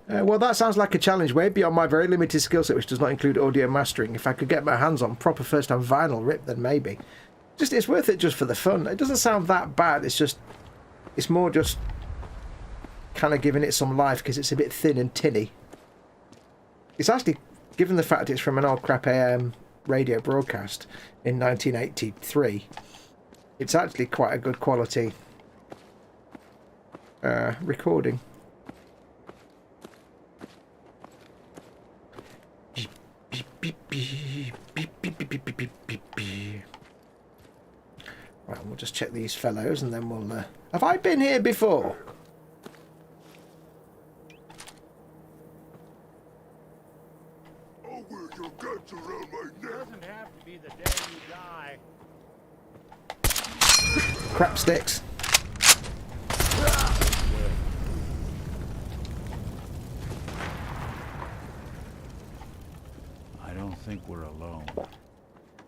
Speaker 1: Well, that sounds like a challenge way beyond my very limited skill set, which does not include audio mastering. If I could get my hands on proper first-time vinyl rip, then maybe. Just, it's worth it just for the fun. It doesn't sound that bad. It's just, it's more just kind of giving it some life because it's a bit thin and tinny. It's actually, given the fact it's from an old crap AM radio broadcast in 1983, it's actually quite a good quality recording. Right, we'll just check these fellows and then we'll... Have I been here before?
Speaker 2: Doesn't have to be the day you die.
Speaker 1: Crap sticks.
Speaker 2: I don't think we're alone.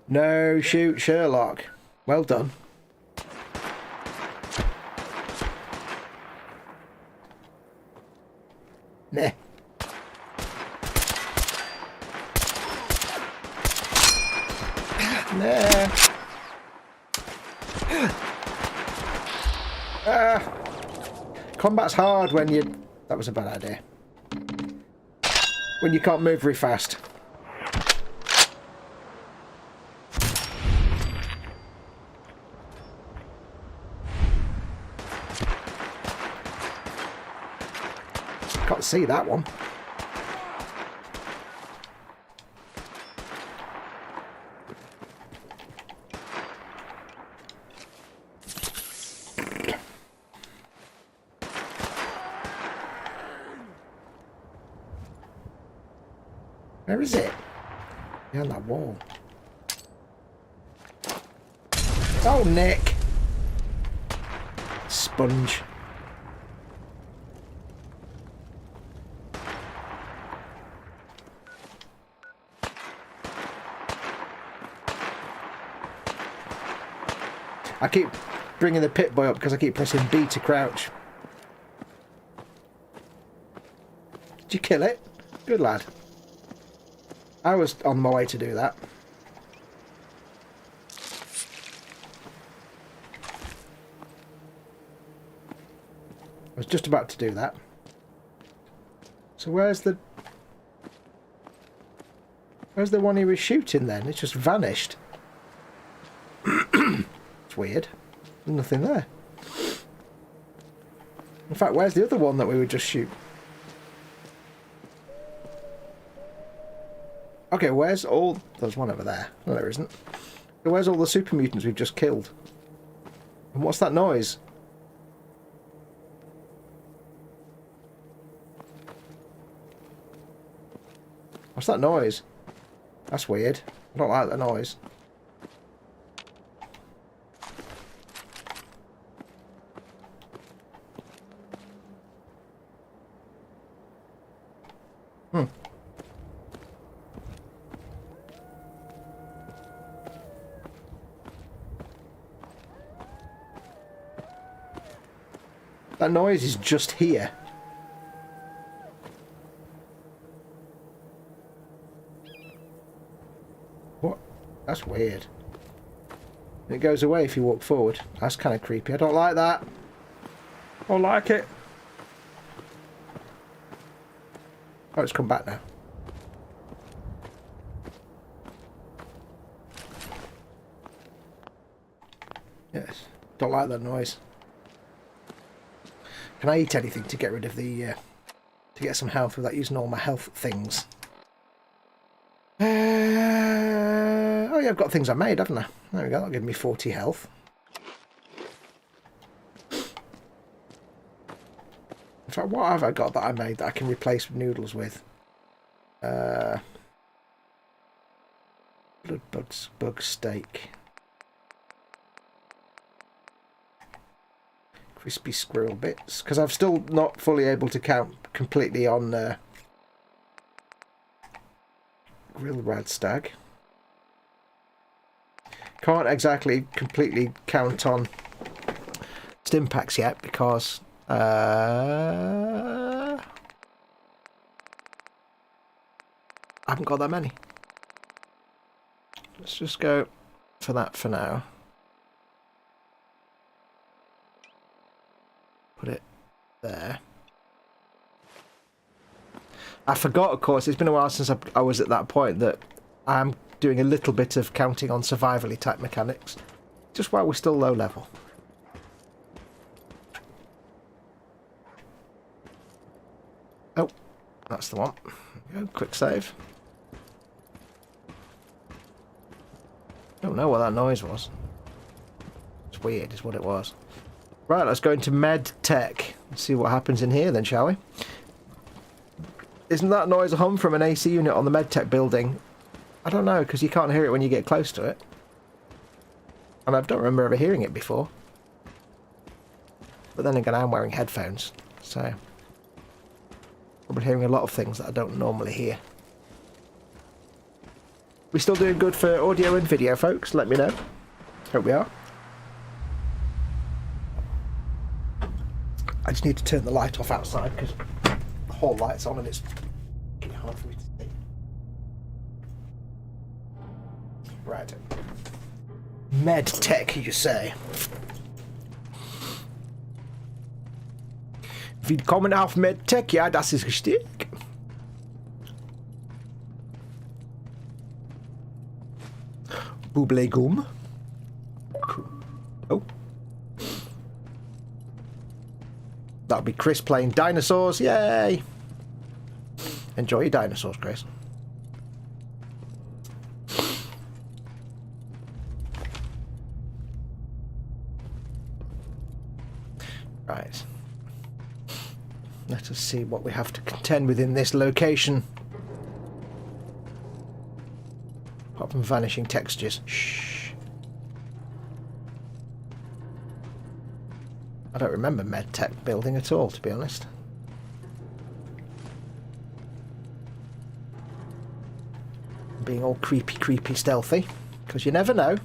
Speaker 1: No shoot, Sherlock. Well done. Nah. Nah. Combat's hard when you... That was a bad idea. When you can't move very fast. Can't see that one. Where is it? Behind that wall. Oh, Nick! Sponge. I keep bringing the pit boy up because I keep pressing B to crouch. Did you kill it? Good lad. I was on my way to do that. I was just about to do that. So where's the one he was shooting then? It's just vanished. It's weird. There's nothing there. In fact, where's the other one that we would just shoot? Okay, where's all... There's one over there. No, there isn't. Where's all the super mutants we've just killed? And what's that noise? What's that noise? That's weird. I don't like that noise. That noise is just here. What? That's weird. It goes away if you walk forward. That's kind of creepy. I don't like that. I don't like it. Oh, it's come back now. Yes. Don't like that noise. Can I eat anything to get rid of the... to get some health without using all my health things? Oh yeah, I've got things I made, haven't I? There we go, that'll give me 40 health. In fact, what have I got that I made that I can replace noodles with? Blood bug steak. Crispy squirrel bits. Because I'm still not fully able to count completely on grilled rad stag. Can't exactly completely count on stim packs yet because I haven't got that many. Let's just go for that for now. Put it there. I forgot, of course, it's been a while since I was at that point, that I'm doing a little bit of counting on survivally type mechanics, just while we're still low level. Oh, that's the one. There we go. Quick save. Don't know what that noise was. It's weird, is what it was. Right, let's go into med tech and see what happens in here then, shall we? Isn't that noise a hum from an AC unit on the med tech building? I don't know, because you can't hear it when you get close to it. And I don't remember ever hearing it before. But then again, I'm wearing headphones, so probably hearing a lot of things that I don't normally hear. We still doing good for audio and video, folks? Let me know. Hope we are. I just need to turn the light off outside because the hall light's on and it's getting hard for me to see. Right. Med tech, you say? Willkommen auf Med Tech, ja, das ist richtig. Booblegum. Oh. That'll be Chris playing dinosaurs. Yay! Enjoy your dinosaurs, Chris. Right. Let us see what we have to contend with in this location. Apart from vanishing textures. Shh. I don't remember MedTech building at all, to be honest. Being all creepy, stealthy. Because you never know.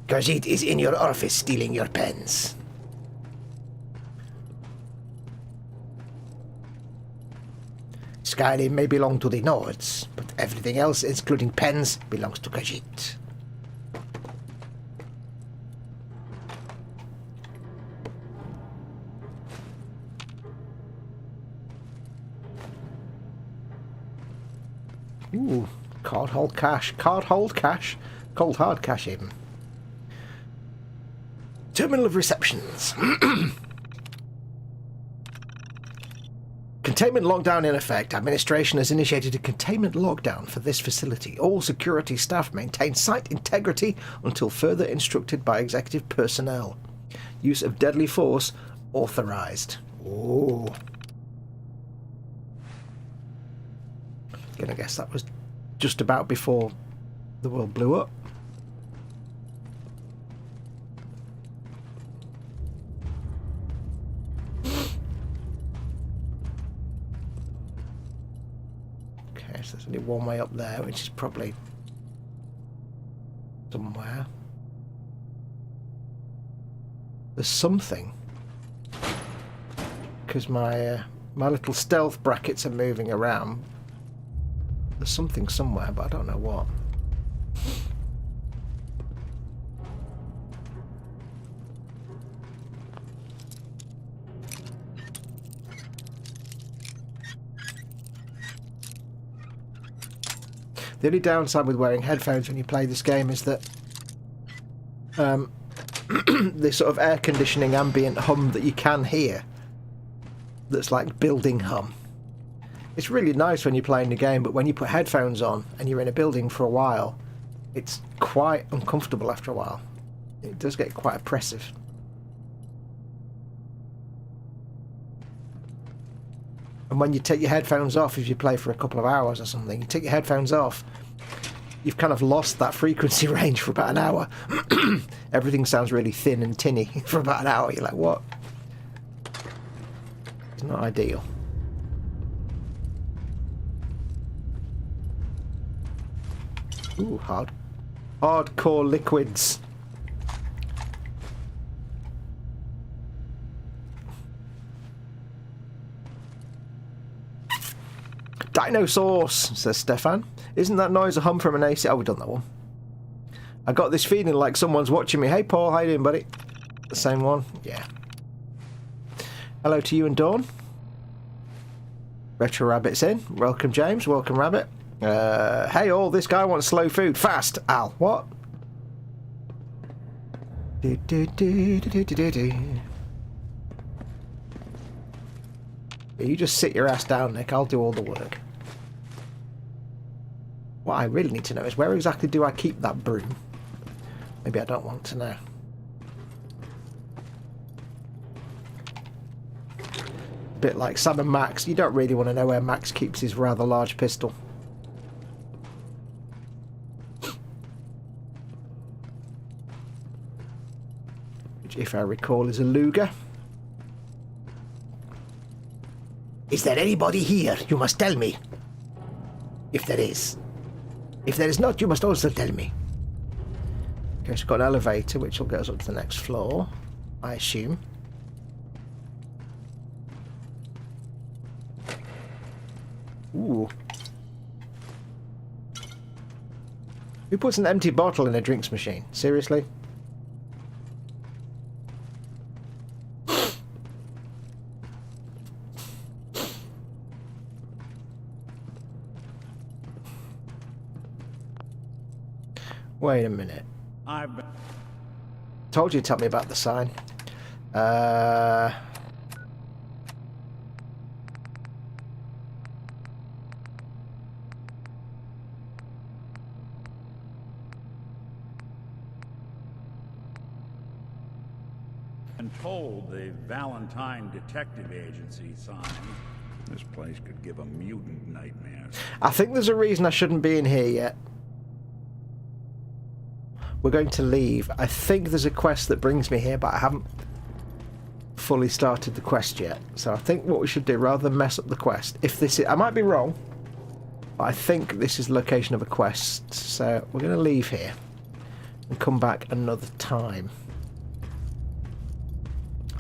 Speaker 1: Gajit is in your office stealing your pens. Skyrim may belong to the Nords, but everything else, including pens, belongs to Gajit. Ooh, card hold cash. Card hold cash. Cold hard cash even. Terminal of receptions. Containment lockdown in effect. Administration has initiated a containment lockdown for this facility. All security staff maintain site integrity until further instructed by executive personnel. Use of deadly force authorized. Ooh. I guess that was just about before the world blew up. Okay, so there's only one way up there, which is probably somewhere. There's something. Because my little stealth brackets are moving around. There's something somewhere, but I don't know what. The only downside with wearing headphones when you play this game is that the sort of air conditioning ambient hum that you can hear, that's like building hum. It's really nice when you're playing the game, but when you put headphones on and you're in a building for a while, it's quite uncomfortable after a while. It does get quite oppressive. And when you take your headphones off, if you play for a couple of hours or something, you take your headphones off, you've kind of lost that frequency range for about an hour. Everything sounds really thin and tinny for about an hour. You're like, what? It's not ideal. Ooh, hardcore liquids. Dinosaurs, says Stefan. Isn't that noise a hum from an AC? Oh, we've done that one. I got this feeling like someone's watching me. Hey, Paul, how you doing, buddy? The same one? Yeah. Hello to you and Dawn. Retro Rabbit's in. Welcome, James. Welcome, Rabbit. Hey, all, this guy wants slow food. Fast, Al. What? You just sit your ass down, Nick. I'll do all the work. What I really need to know is where exactly do I keep that broom? Maybe I don't want to know. A bit like Sam and Max. You don't really want to know where Max keeps his rather large pistol. Which, if I recall, is a Luger. Is there anybody here? You must tell me. If there is. If there is not, you must also tell me. Okay, so we've got an elevator which will get us up to the next floor, I assume. Ooh. Who puts an empty bottle in a drinks machine? Seriously? Wait a minute. Told you to tell me about the sign.
Speaker 2: And told the Valentine Detective Agency sign. This place could give a mutant nightmares.
Speaker 1: I think there's a reason I shouldn't be in here yet. We're going to leave. I think there's a quest that brings me here, but I haven't fully started the quest yet. So I think what we should do, rather than mess up the quest, if this is, I might be wrong, but I think this is the location of a quest. So we're going to leave here and come back another time.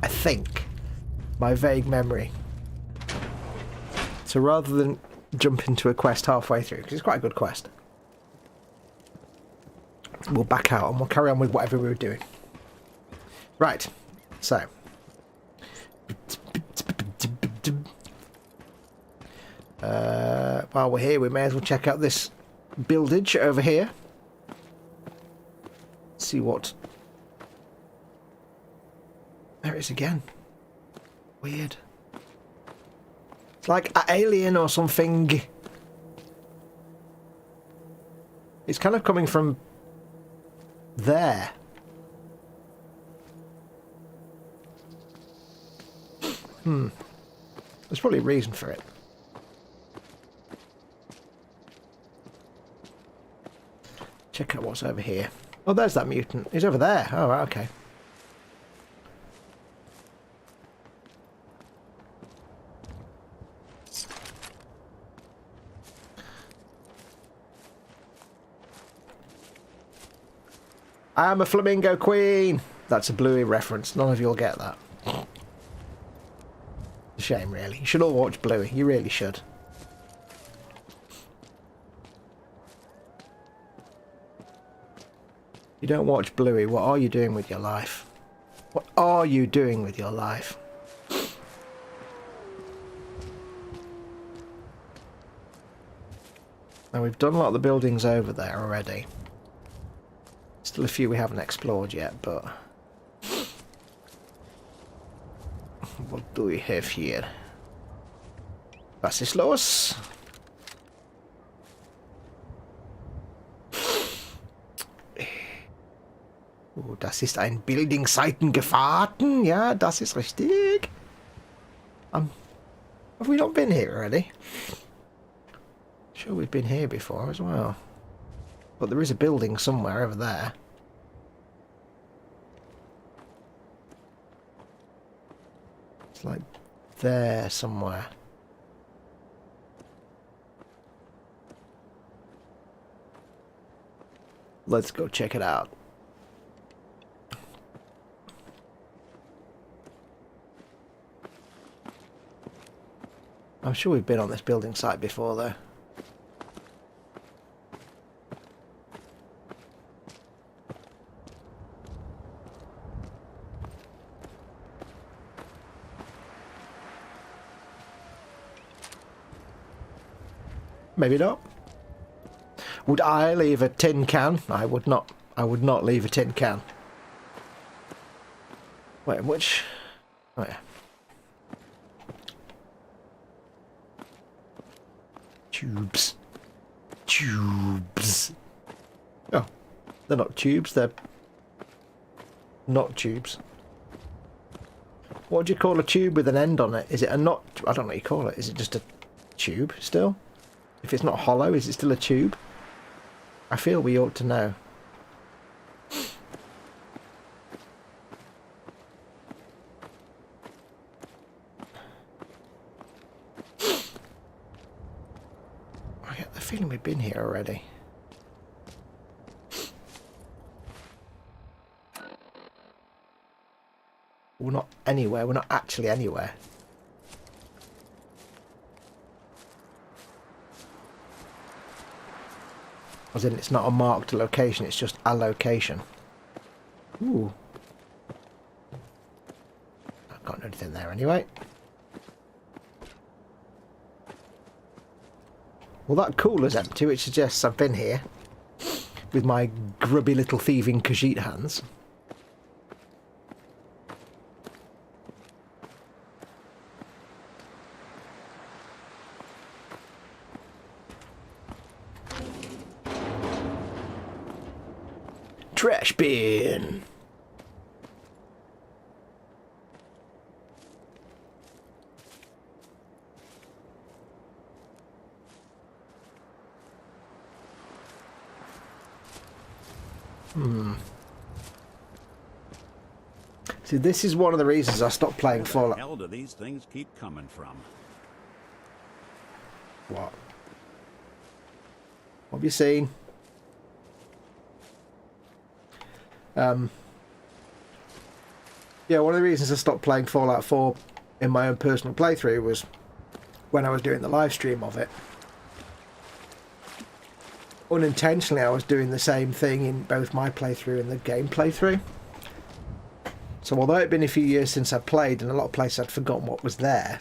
Speaker 1: I think, by vague memory. So rather than jump into a quest halfway through, because it's quite a good quest, we'll back out and we'll carry on with whatever we were doing. Right, so. While we're here, we may as well check out this buildage over here. See what... There it is again. Weird. It's like an alien or something. It's kind of coming from there. There's probably a reason for it. Check out what's over here. Oh, there's that mutant. He's over there. Oh, right, okay. I'm a flamingo queen. That's a Bluey reference. None of you'll get that. A shame, really. You should all watch Bluey. You really should. You don't watch Bluey. What are you doing with your life? What are you doing with your life? Now we've done a lot of the buildings over there already. Still a few we haven't explored yet, but... What do we have here? Was ist los? Oh, das ist ein Bildungsseitengefahrten. Ja, das ist richtig. Have we not been here already? Sure we've been here before as well. But there is a building somewhere over there. It's like there somewhere. Let's go check it out. I'm sure we've been on this building site before though. Maybe not. Would I leave a tin can? I would not. I would not leave a tin can. Wait, which? Oh yeah. Tubes. Tubes. Oh, they're not tubes. They're not tubes. What do you call a tube with an end on it? Is it a not? I don't know what you call it. Is it just a tube still? If it's not hollow, is it still a tube? I feel we ought to know. I get the feeling we've been here already. We're not anywhere. We're not actually anywhere. As in, it's not a marked location, it's just a location. Ooh. I've got anything there anyway. Well, that cooler's empty, which suggests I've been here with my grubby little thieving Khajiit hands. Trash bin. See, this is one of the reasons I stopped playing Fallout.
Speaker 2: Where the hell do these things keep coming from?
Speaker 1: What? What have you seen? Yeah, one of the reasons I stopped playing Fallout 4 in my own personal playthrough was when I was doing the live stream of it. Unintentionally, I was doing the same thing in both my playthrough and the game playthrough. So although it'd been a few years since I played and a lot of places I'd forgotten what was there,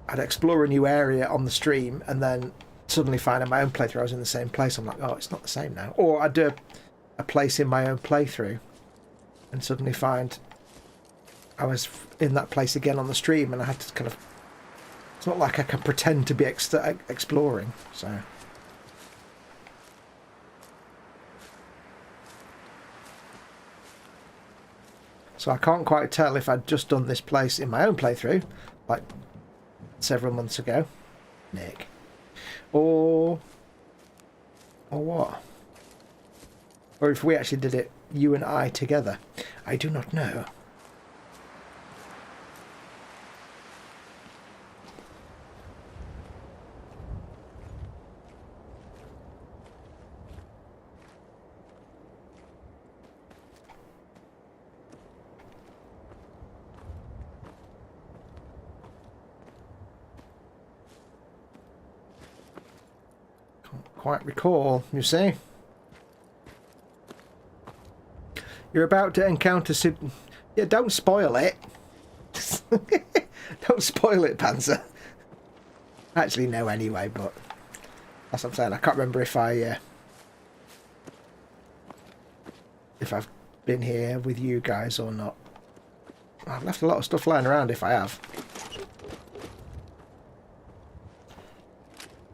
Speaker 1: I'd explore a new area on the stream and then suddenly find in my own playthrough I was in the same place. I'm like, oh, it's not the same now. Or I'd do a place in my own playthrough and suddenly find I was in that place again on the stream, and I had to kind of... It's not like I can pretend to be exploring, so... So I can't quite tell if I'd just done this place in my own playthrough, like several months ago, Nick, or what? Or if we actually did it, you and I together. I do not know. Can't quite recall, you see. You're about to encounter... Yeah, don't spoil it. Don't spoil it, Panzer. I actually know anyway, but That's what I'm saying. I can't remember if I've been here with you guys or not. I've left a lot of stuff lying around if I have.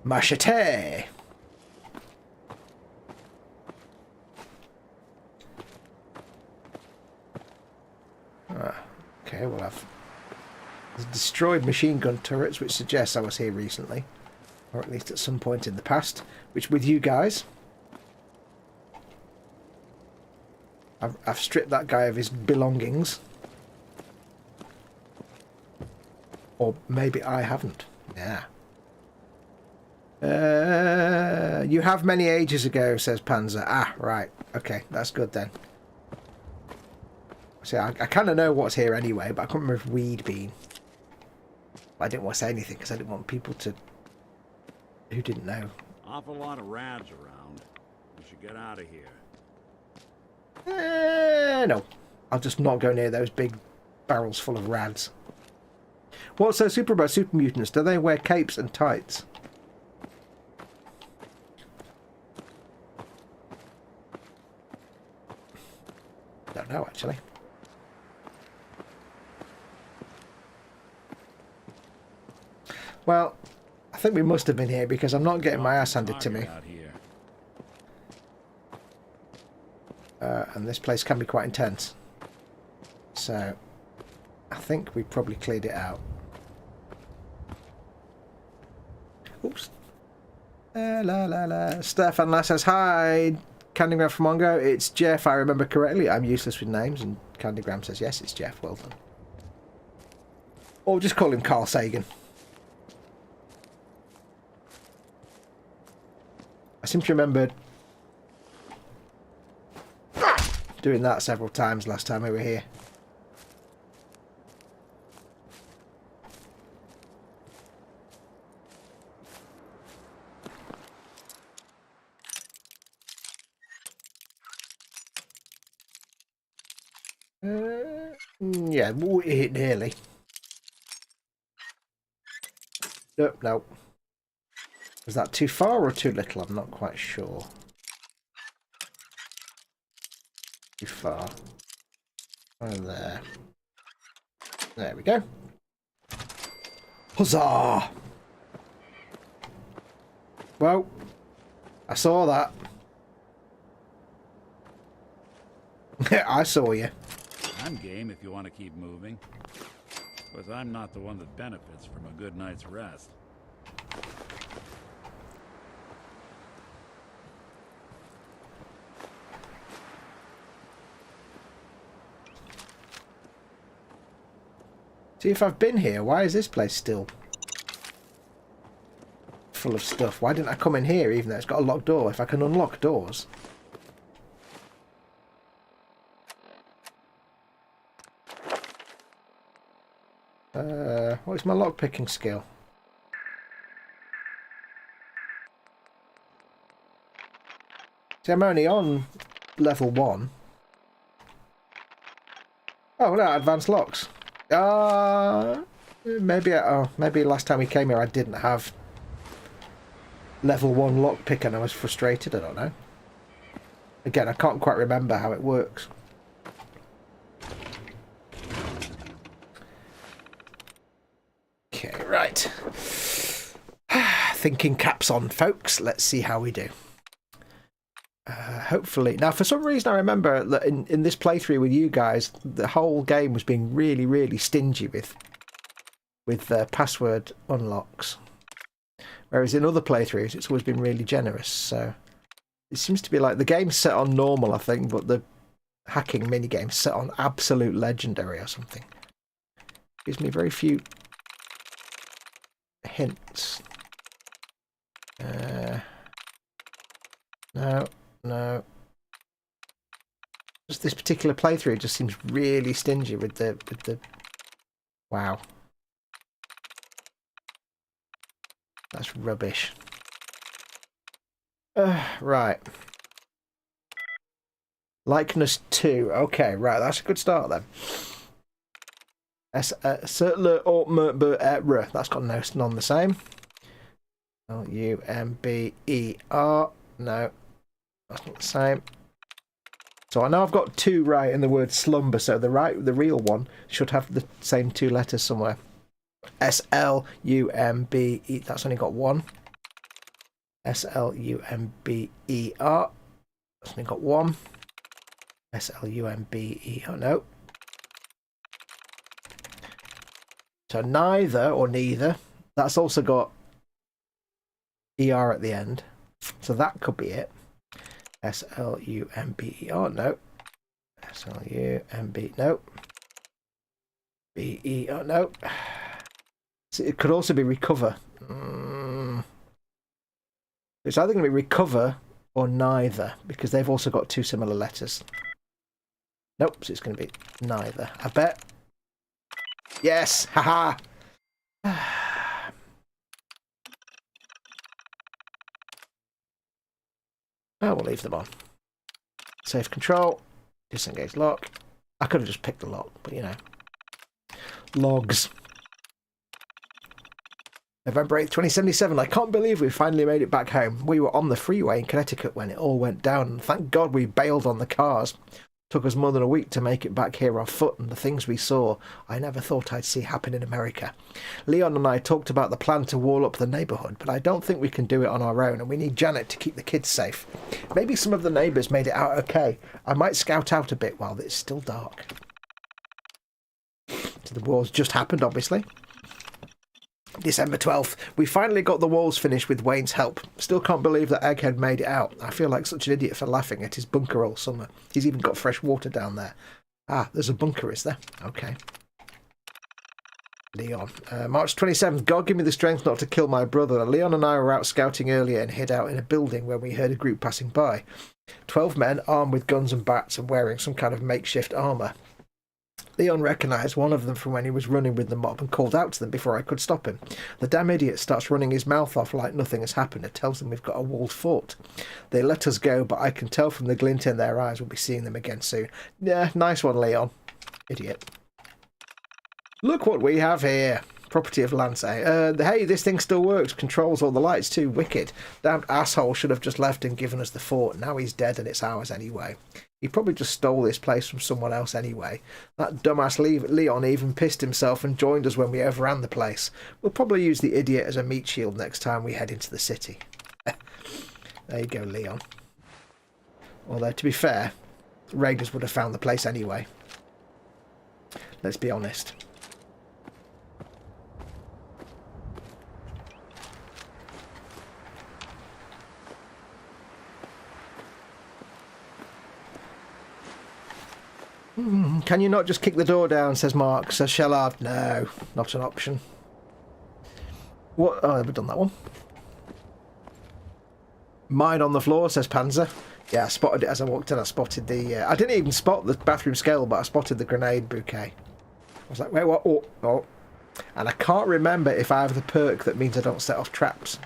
Speaker 1: Machete! Okay, well I've destroyed machine gun turrets, which suggests I was here recently. Or at least at some point in the past. Which with you guys. I've stripped that guy of his belongings. Or maybe I haven't. Yeah. You have many ages ago, says Panzer. Ah, right. Okay, that's good then. See, I kind of know what's here anyway, but I can't remember if we'd been. I didn't want to say anything because I didn't want people to... who didn't know.
Speaker 2: Awful lot of rads around. We should get out of here.
Speaker 1: No. I'll just not go near those big barrels full of rads. What's so super about super mutants? Do they wear capes and tights? Don't know, actually. Well, I think we must have been here because I'm not getting my ass handed to me. And this place can be quite intense. So, I think we probably cleared it out. Oops. Stefan Lass says, hi, Candygram from Mongo. It's Jeff, I remember correctly. I'm useless with names. And Candygram says, yes, it's Jeff. Well done. Or just call him Carl Sagan. I seem to remember doing that several times last time we were here. Yeah, nearly. Nope, nope. Was that too far or too little? I'm not quite sure. Too far. Oh, there. There we go. Huzzah! Well, I saw that. I saw you.
Speaker 2: I'm game if you want to keep moving. But I'm not the one that benefits from a good night's rest.
Speaker 1: See, if I've been here, why is this place still full of stuff? Why didn't I come in here even though it's got a locked door? If I can unlock doors. What is my lockpicking skill? See, I'm only on level 1. Oh no, advanced locks. Maybe last time we came here I didn't have level 1 lockpick and I was frustrated. I don't know. Again, I can't quite remember how it works. Okay, right. Thinking caps on, folks. Let's see how we do. Hopefully. Now, for some reason, I remember that in this playthrough with you guys, the whole game was being really, really stingy with password unlocks. Whereas in other playthroughs, it's always been really generous. So it seems to be like the game's set on normal, I think, but the hacking minigame's set on absolute legendary or something. Gives me very few hints. No. Just this particular playthrough just seems really stingy with the wow. That's rubbish. Right. Likeness 2. Okay, right, that's a good start then. That's got none the same. Lumber. No, that's not the same. So I know I've got 2 right in the word slumber, so the real one should have the same 2 letters somewhere. Slumber. That's only got 1. Slumber. That's only got 1. Slumber. No. So neither or neither. That's also got ER at the end. So that could be it. Slumber. No. Slumb. No. Ber. No. So it could also be recover. It's either going to be recover or neither, because they've also got 2 similar letters. Nope, so it's going to be neither. I bet. Yes! Haha! Oh, we'll leave them on. Save control. Disengage lock. I could have just picked the lock, but you know. Logs. November 8th, 2077. I can't believe we finally made it back home. We were on the freeway in Connecticut when it all went down, and thank God we bailed on the cars. Took us more than a week to make it back here on foot, and the things we saw I never thought I'd see happen in America. Leon and I talked about the plan to wall up the neighbourhood, but I don't think we can do it on our own, and we need Janet to keep the kids safe. Maybe some of the neighbours made it out okay. I might scout out a bit while it's still dark. So the war's just happened, obviously. December 12th. We finally got the walls finished with Wayne's help. Still can't believe that Egghead made it out. I feel like such an idiot for laughing at his bunker all summer. He's even got fresh water down there. Ah, there's a bunker, is there? Okay. Leon. March 27th. God give me the strength not to kill my brother. Leon and I were out scouting earlier and hid out in a building when we heard a group passing by. 12 men armed with guns and bats and wearing some kind of makeshift armour. Leon recognised one of them from when he was running with the mob and called out to them before I could stop him. The damn idiot starts running his mouth off like nothing has happened and tells them we've got a walled fort. They let us go, but I can tell from the glint in their eyes we'll be seeing them again soon. Yeah, nice one, Leon. Idiot. Look what we have here. Property of Lance. Hey, this thing still works. Controls all the lights too. Wicked. Damned asshole should have just left and given us the fort. Now he's dead and it's ours anyway. He probably just stole this place from someone else anyway. That dumbass Leon even pissed himself and joined us when we overran the place. We'll probably use the idiot as a meat shield next time we head into the city. There you go, Leon. Although, to be fair, Raiders would have found the place anyway. Let's be honest. Can you not just kick the door down, says Mark. Says Shellard. No, not an option. What? Oh, have we done that one? Mine on the floor, says Panzer. Yeah, I spotted it as I walked in. I spotted the... I didn't even spot the bathroom scale, but I spotted the grenade bouquet. I was like, wait, what? Oh. And I can't remember if I have the perk that means I don't set off traps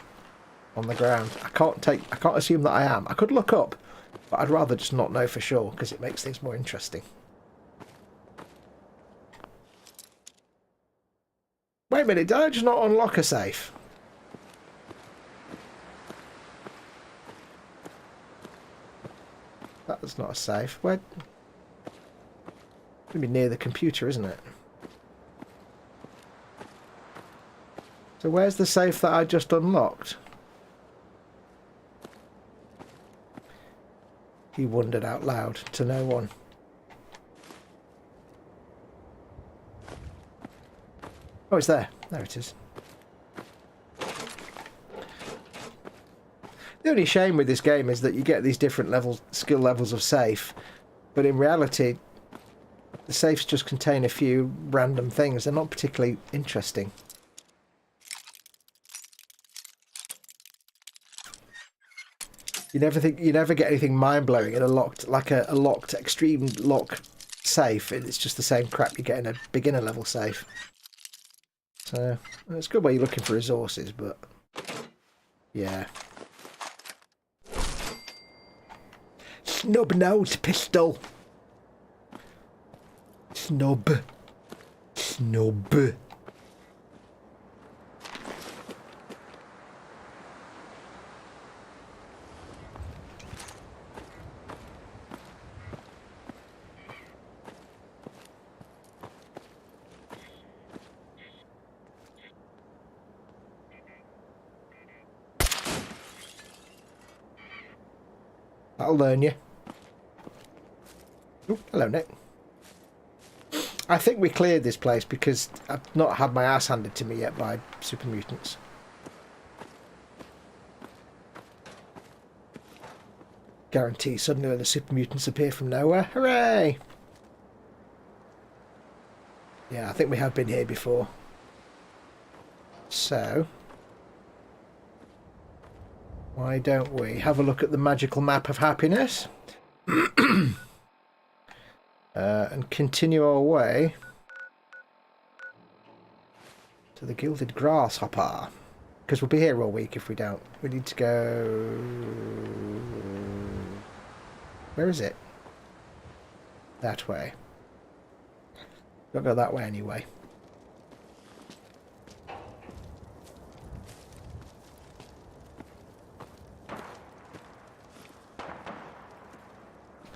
Speaker 1: on the ground. I can't assume that I am. I could look up, but I'd rather just not know for sure because it makes things more interesting. Wait a minute, did I just not unlock a safe? That's not a safe. Where? It's going to be near the computer, isn't it? So where's the safe that I just unlocked? He wondered out loud to no one. Oh, it's there. There it is. The only shame with this game is that you get these different skill levels of safe, but in reality, the safes just contain a few random things. They're not particularly interesting. You never get anything mind-blowing in a locked, extreme lock safe. It's just the same crap you get in a beginner level safe. So it's good when you're looking for resources, but yeah. Snub-nosed pistol. Snub. That'll learn you. Oh, hello, Nick. I think we cleared this place because I've not had my ass handed to me yet by super mutants. Guarantee suddenly the super mutants appear from nowhere. Hooray! Yeah, I think we have been here before. So, why don't we have a look at the magical map of happiness and continue our way to the Gilded Grasshopper, because we'll be here all week if we don't. We need to go... Where is it? That way. Don't go that way anyway.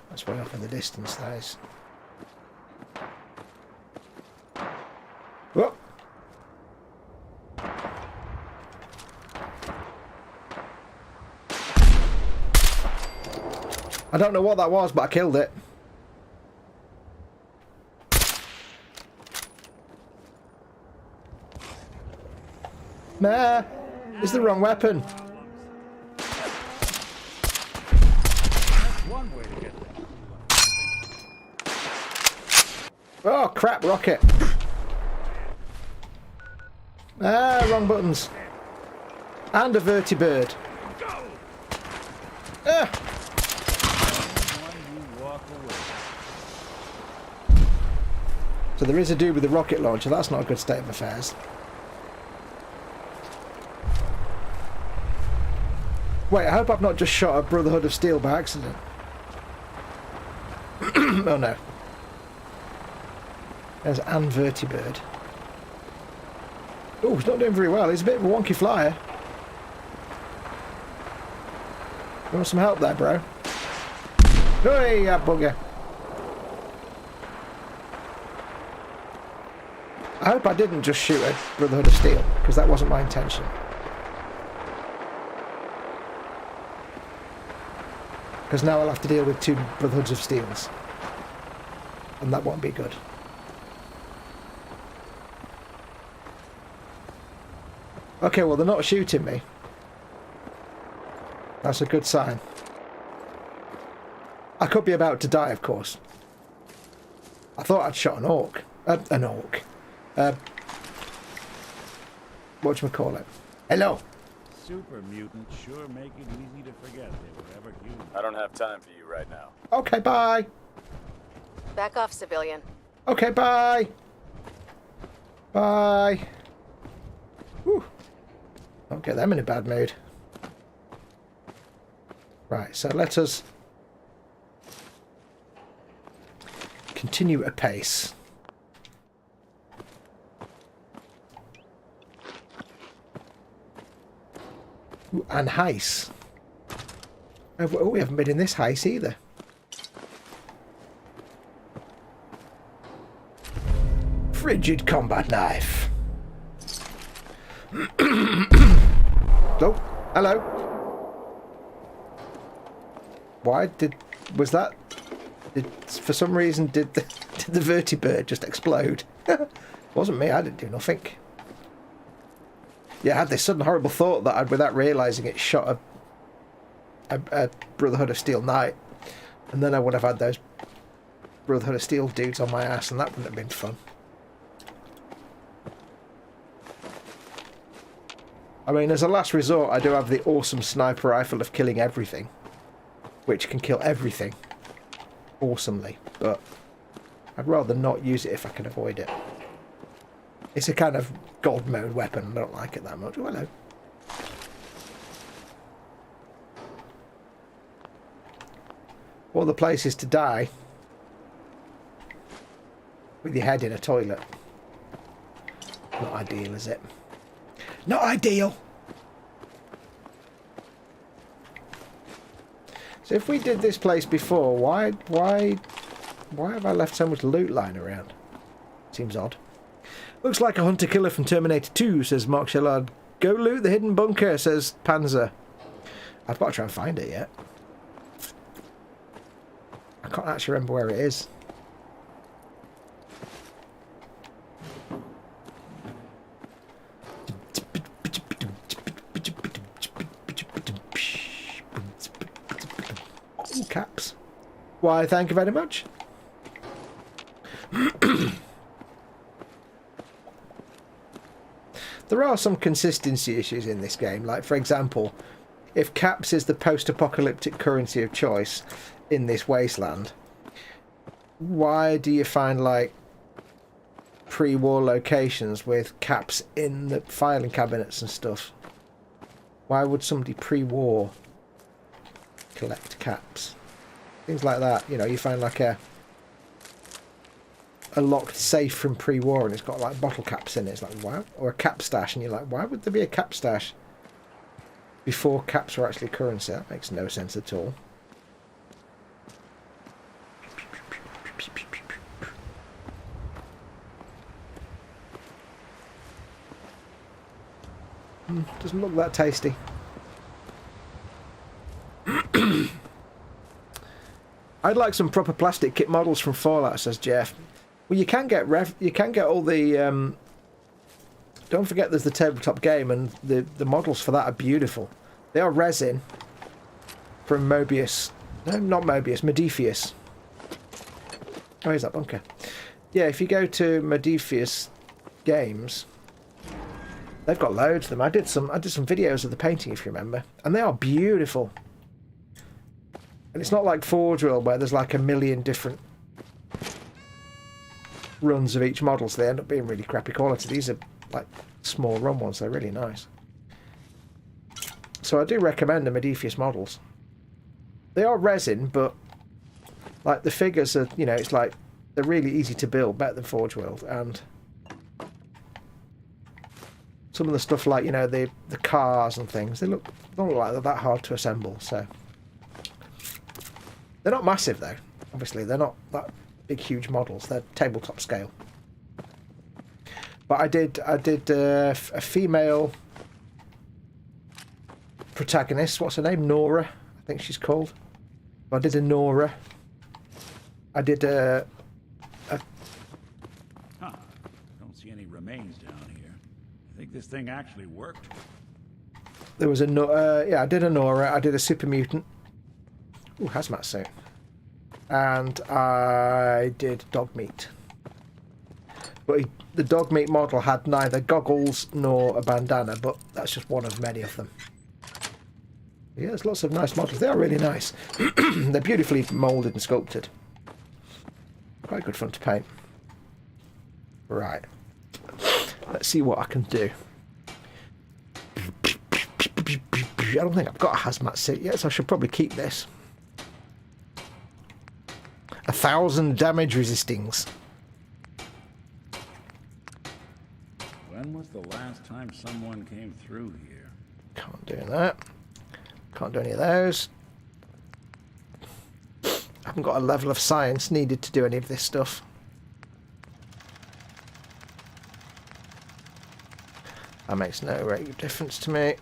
Speaker 1: That's way off in the distance, that is. Whoa! I don't know what that was, but I killed it. Nah, it's the wrong weapon.
Speaker 2: One way to get there.
Speaker 1: Oh crap, rocket. Ah, wrong buttons. And a vertibird. Ah. So there is a dude with a rocket launcher. That's not a good state of affairs. Wait, I hope I've not just shot a Brotherhood of Steel by accident. Oh no. There's an vertibird. Oh, he's not doing very well. He's a bit of a wonky flyer. You want some help there, bro? Hey, that bugger. I hope I didn't just shoot a Brotherhood of Steel, because that wasn't my intention. Because now I'll have to deal with 2 Brotherhoods of Steels. And that won't be good. Okay, well, they're not shooting me. That's a good sign. I could be about to die, of course. I thought I'd shot an orc. An orc. Whatchamacallit? Hello.
Speaker 2: Super mutants sure make it easy to forget they were ever human.
Speaker 4: I don't have time for you right now.
Speaker 1: Okay, bye.
Speaker 5: Back off, civilian.
Speaker 1: Okay, bye. Bye. Whew. Don't get them in a bad mood. Right, so let us continue apace. Ooh, and heist. Oh, we haven't been in this heist either. Frigid combat knife. Oh, hello. Why was that? For some reason, did the vertibird just explode? Wasn't me. I didn't do nothing. Yeah, I had this sudden horrible thought that I'd, without realising it, shot a Brotherhood of Steel knight, and then I would have had those Brotherhood of Steel dudes on my ass, and that wouldn't have been fun. I mean, as a last resort, I do have the awesome sniper rifle of killing everything, which can kill everything awesomely, but I'd rather not use it if I can avoid it. It's a kind of gold mode weapon. I don't like it that much. Oh, hello. All the places to die with your head in a toilet. Not ideal, is it? Not ideal. So if we did this place before, why have I left so much loot lying around? Seems odd. Looks like a hunter-killer from Terminator 2, says Mark Shellard. Go loot the hidden bunker, says Panzer. I've got to try and find it yet. can't actually remember where it is. Ooh, caps. Why, thank you very much. There are some consistency issues in this game. Like, for example, if caps is the post-apocalyptic currency of choice in this wasteland, why do you find, like, pre-war locations with caps in the filing cabinets and stuff? Why would somebody pre-war collect caps? Things like that. You know, you find, like, a locked safe from pre-war and it's got like bottle caps in it. It's like, wow. Or a cap stash, and you're like, why would there be a cap stash before caps were actually currency? That makes no sense at all. Doesn't look that tasty. I'd like some proper plastic kit models from Fallout, says Jeff. Well, you can get all the. Don't forget, there's the tabletop game, and the models for that are beautiful. They are resin from Mobius. No, not Mobius. Modiphius. Oh, here's that bunker. Yeah, if you go to Modiphius Games, they've got loads of them. I did some videos of the painting, if you remember, and they are beautiful. And it's not like Forge World where there's like a million different runs of each model, so they end up being really crappy quality. These are like small run ones. They're really nice. So I do recommend the Modiphius models. They are resin, but like the figures are, you know, it's like they're really easy to build, better than Forge World, and some of the stuff like, you know, the cars and things, they don't look like they're that hard to assemble. So they're not massive though. Obviously, they're not that big, huge models. They're tabletop scale. But I did a female protagonist. What's her name? Nora, I think she's called. I did a Nora. I did a.
Speaker 2: Huh. Don't see any remains down here. I think this thing actually worked.
Speaker 1: There was a yeah. I did a Nora. I did a super mutant. Ooh, hazmat suit. And I did dog meat. But the dog meat model had neither goggles nor a bandana, but that's just one of many of them. Yeah, there's lots of nice models. They are really nice. They're beautifully moulded and sculpted. Quite good fun to paint. Right. Let's see what I can do. I don't think I've got a hazmat suit yet, so I should probably keep this. 1,000 damage resistings.
Speaker 2: When was the last time someone came through here?
Speaker 1: Can't do that. Can't do any of those. I haven't got a level of science needed to do any of this stuff. That makes no great difference to me.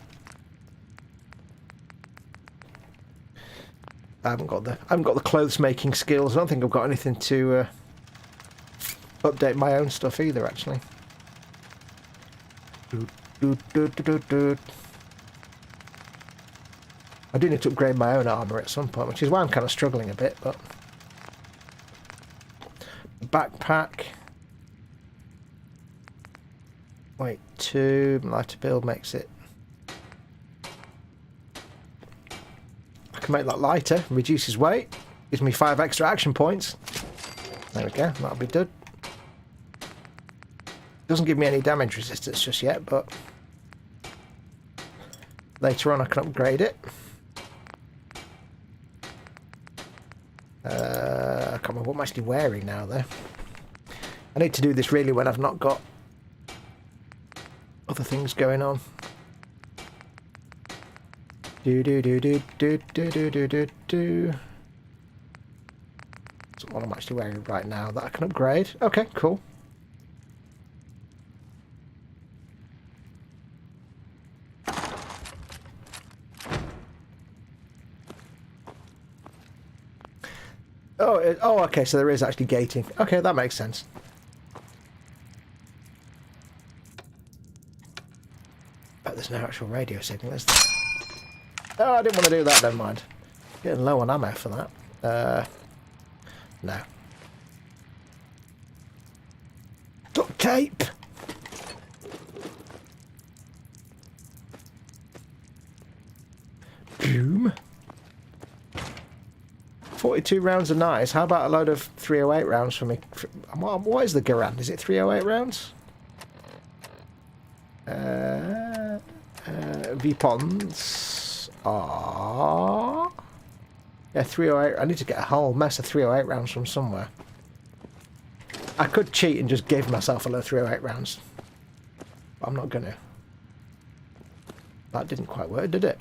Speaker 1: I haven't got the clothes making skills. I don't think I've got anything to update my own stuff either, actually. I do need to upgrade my own armour at some point, which is why I'm kind of struggling a bit, but... Backpack. Weight 2, lighter build makes it... I can make that lighter, reduces weight, gives me 5 extra action points. There we go, that'll be good. Doesn't give me any damage resistance just yet, but... later on I can upgrade it. I can't remember what I'm actually wearing now, though. I need to do this really when I've not got other things going on. Do. That's what I'm actually wearing right now that I can upgrade. Okay, cool. Oh, okay, so there is actually gating. Okay, that makes sense. But there's no actual radio signal, is there? Oh, I didn't want to do that, never mind. Getting low on ammo for that. No. Duct tape! Boom. 42 rounds are nice. How about a load of 308 rounds for me? What is the Garand? Is it 308 rounds? Vipons are... Yeah, 308. I need to get a whole mess of 308 rounds from somewhere. I could cheat and just give myself a load of 308 rounds. But I'm not going to. That didn't quite work, did it?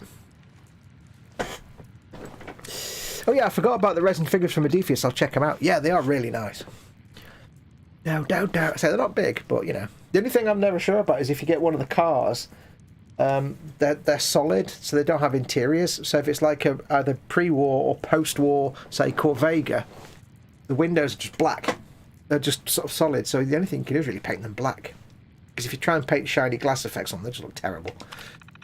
Speaker 1: Oh yeah, I forgot about the resin figures from Adephius. I'll check them out. Yeah, they are really nice. No doubt. I say they're not big, but you know. The only thing I'm never sure about is if you get one of the cars, they're solid, so they don't have interiors. So if it's like either pre-war or post-war, say Corvega, the windows are just black. They're just sort of solid. So the only thing you can do is really paint them black. Because if you try and paint shiny glass effects on them, they just look terrible.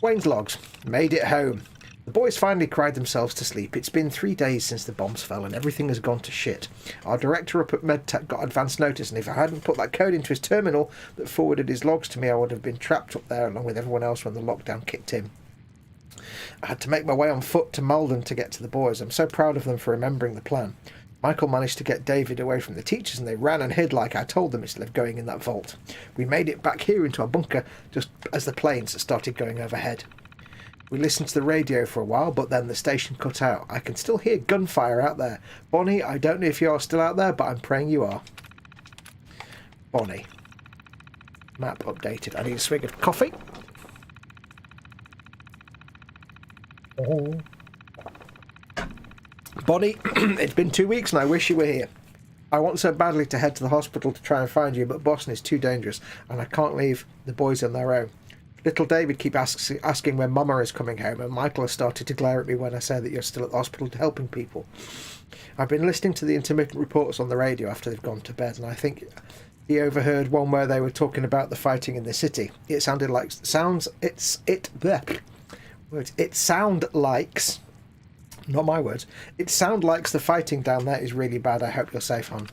Speaker 1: Wayne's logs. Made it home. The boys finally cried themselves to sleep. It's been 3 days since the bombs fell and everything has gone to shit. Our director up at MedTech got advance notice, and if I hadn't put that code into his terminal that forwarded his logs to me, I would have been trapped up there along with everyone else when the lockdown kicked in. I had to make my way on foot to Malden to get to the boys. I'm so proud of them for remembering the plan. Michael managed to get David away from the teachers and they ran and hid like I told them instead of going in that vault. We made it back here into our bunker just as the planes started going overhead. We listened to the radio for a while, but then the station cut out. I can still hear gunfire out there. Bonnie, I don't know if you are still out there, but I'm praying you are. Bonnie. Map updated. I need a swig of coffee. Oh. Bonnie, it's been 2 weeks and I wish you were here. I want so badly to head to the hospital to try and find you, but Boston is too dangerous and I can't leave the boys on their own. Little David keeps asking when Mama is coming home, and Michael has started to glare at me when I say that you're still at the hospital helping people. I've been listening to the intermittent reports on the radio after they've gone to bed, and I think he overheard one where they were talking about the fighting in the city. It sounded like not my words. It sounds like the fighting down there is really bad. I hope you're safe, hon.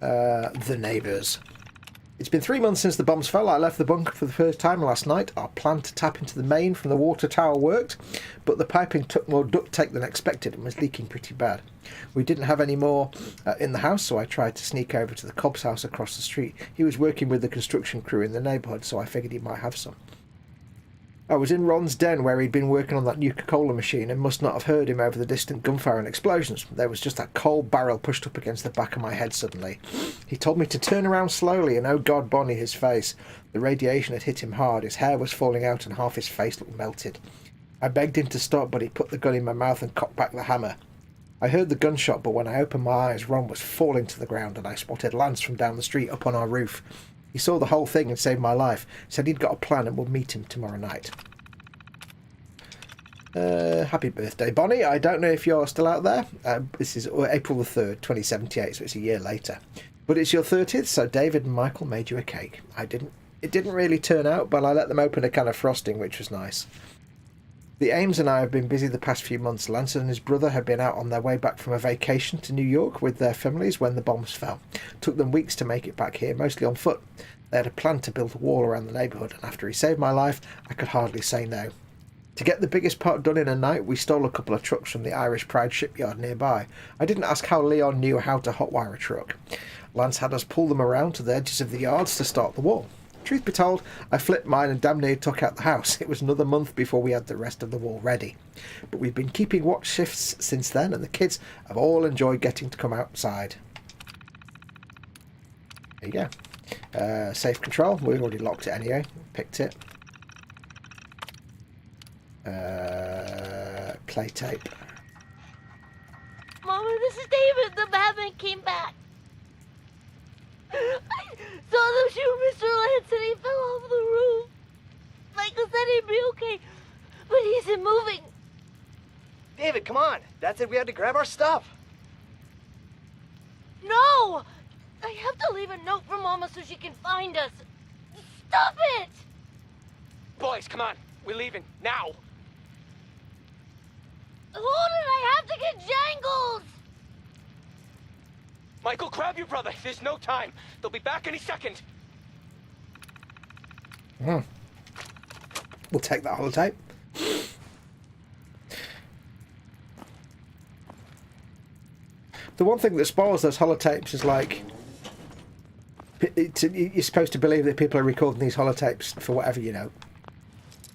Speaker 1: The neighbours. It's been 3 months since the bombs fell. I left the bunker for the first time last night. Our plan to tap into the main from the water tower worked, but the piping took more duct tape than expected and was leaking pretty bad. We didn't have any more in the house, so I tried to sneak over to the Cobb's house across the street. He was working with the construction crew in the neighbourhood, so I figured he might have some. I was in Ron's den where he'd been working on that Nuka-Cola machine and must not have heard him over the distant gunfire and explosions. There was just that cold barrel pushed up against the back of my head suddenly. He told me to turn around slowly and oh God, Bonnie, his face. The radiation had hit him hard, his hair was falling out and half his face looked melted. I begged him to stop, but he put the gun in my mouth and cocked back the hammer. I heard the gunshot, but when I opened my eyes, Ron was falling to the ground and I spotted Lance from down the street up on our roof. He saw the whole thing and saved my life. Said he'd got a plan and would meet him tomorrow night. Happy birthday, Bonnie. I don't know if you're still out there. This is April the 3rd, 2078, so it's a year later. But it's your 30th, so David and Michael made you a cake. It didn't really turn out, but I let them open a can of frosting, which was nice. The Ames and I have been busy the past few months. Lance and his brother had been out on their way back from a vacation to New York with their families when the bombs fell. Took them weeks to make it back here, mostly on foot. They had a plan to build a wall around the neighbourhood, and after he saved my life, I could hardly say no. To get the biggest part done in a night, we stole a couple of trucks from the Irish Pride shipyard nearby. I didn't ask how Leon knew how to hotwire a truck. Lance had us pull them around to the edges of the yards to start the wall. Truth be told, I flipped mine and damn near took out the house. It was another month before we had the rest of the wall ready. But we've been keeping watch shifts since then, and the kids have all enjoyed getting to come outside. There you go. Safe control. We've already locked it anyway. Picked it. Play tape.
Speaker 6: Mama, this is David. The Batman came back. I saw them shoot Mr. Lance and he fell off the roof. Michael said he'd be okay, but he isn't moving.
Speaker 7: David, come on. Dad said we had to grab our stuff.
Speaker 6: No! I have to leave a note for Mama so she can find us. Stop it!
Speaker 7: Boys, come on. We're leaving. Now.
Speaker 6: Hold it, I have to get Jangles!
Speaker 7: Michael, grab your brother. There's no time. They'll be back any second.
Speaker 1: We'll take that holotape. The one thing that spoils those holotapes is like you're supposed to believe that people are recording these holotapes for whatever you know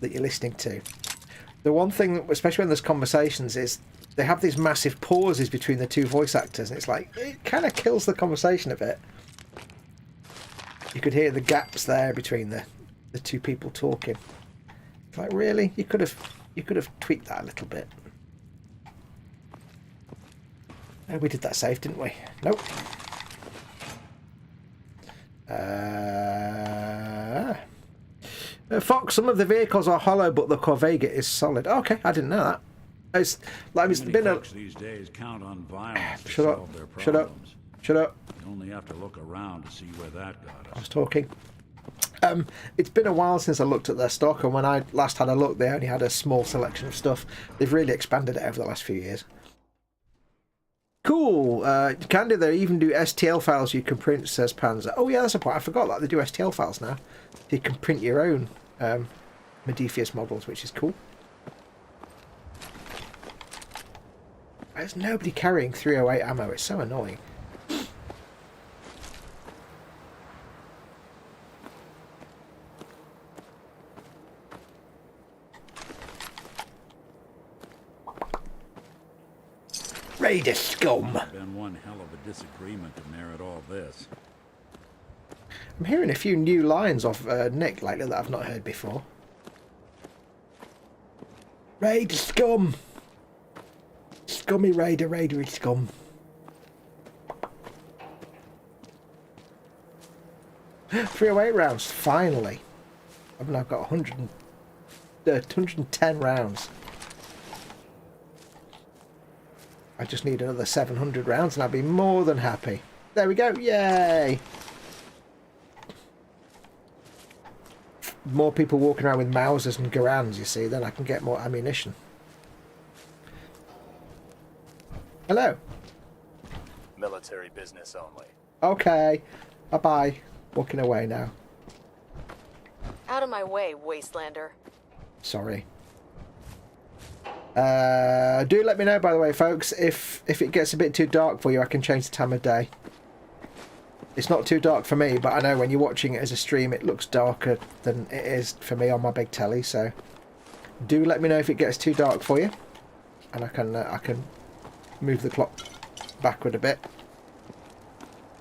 Speaker 1: that you're listening to. The one thing, especially when there's conversations, is they have these massive pauses between the two voice actors, and it's like it kind of kills the conversation a bit. You could hear the gaps there between the two people talking. It's like, really, you could have tweaked that a little bit. Oh, we did that safe, didn't we? Nope. Fox, some of the vehicles are hollow, but the Corvega is solid. Okay, I didn't know that. It's like it's been a.
Speaker 2: Folks these days count on violence to
Speaker 1: Shut up!
Speaker 2: solve their
Speaker 1: Shut up!
Speaker 2: problems.
Speaker 1: Shut up!
Speaker 2: You only have to look around to see where that got
Speaker 1: I
Speaker 2: us.
Speaker 1: was talking. It's been a while since I looked at their stock, and when I last had a look, they only had a small selection of stuff. They've really expanded it over the last few years. Cool. You can do. They even do STL files you can print, says Panzer. Oh yeah, that's a point. I forgot that they do STL files now. You can print your own Modiphius models, which is cool. There's nobody carrying 308 ammo. It's so annoying. Raider scum.
Speaker 2: There's been one hell of a disagreement to merit all this.
Speaker 1: I'm hearing a few new lines off Nick lately that I've not heard before. Raider scum. Scummy Raider, Raider is scum. .308 rounds, finally. I've now got 210 rounds. I just need another 700 rounds and I'll be more than happy. There we go, yay! More people walking around with Mausers and Garans, you see, then I can get more ammunition. Hello.
Speaker 4: Military business only.
Speaker 1: Okay. Bye-bye. Walking away now.
Speaker 5: Out of my way, Wastelander.
Speaker 1: Sorry. Do let me know, by the way, folks, if it gets a bit too dark for you, I can change the time of day. It's not too dark for me, but I know when you're watching it as a stream, it looks darker than it is for me on my big telly, so do let me know if it gets too dark for you, and I can move the clock backward a bit.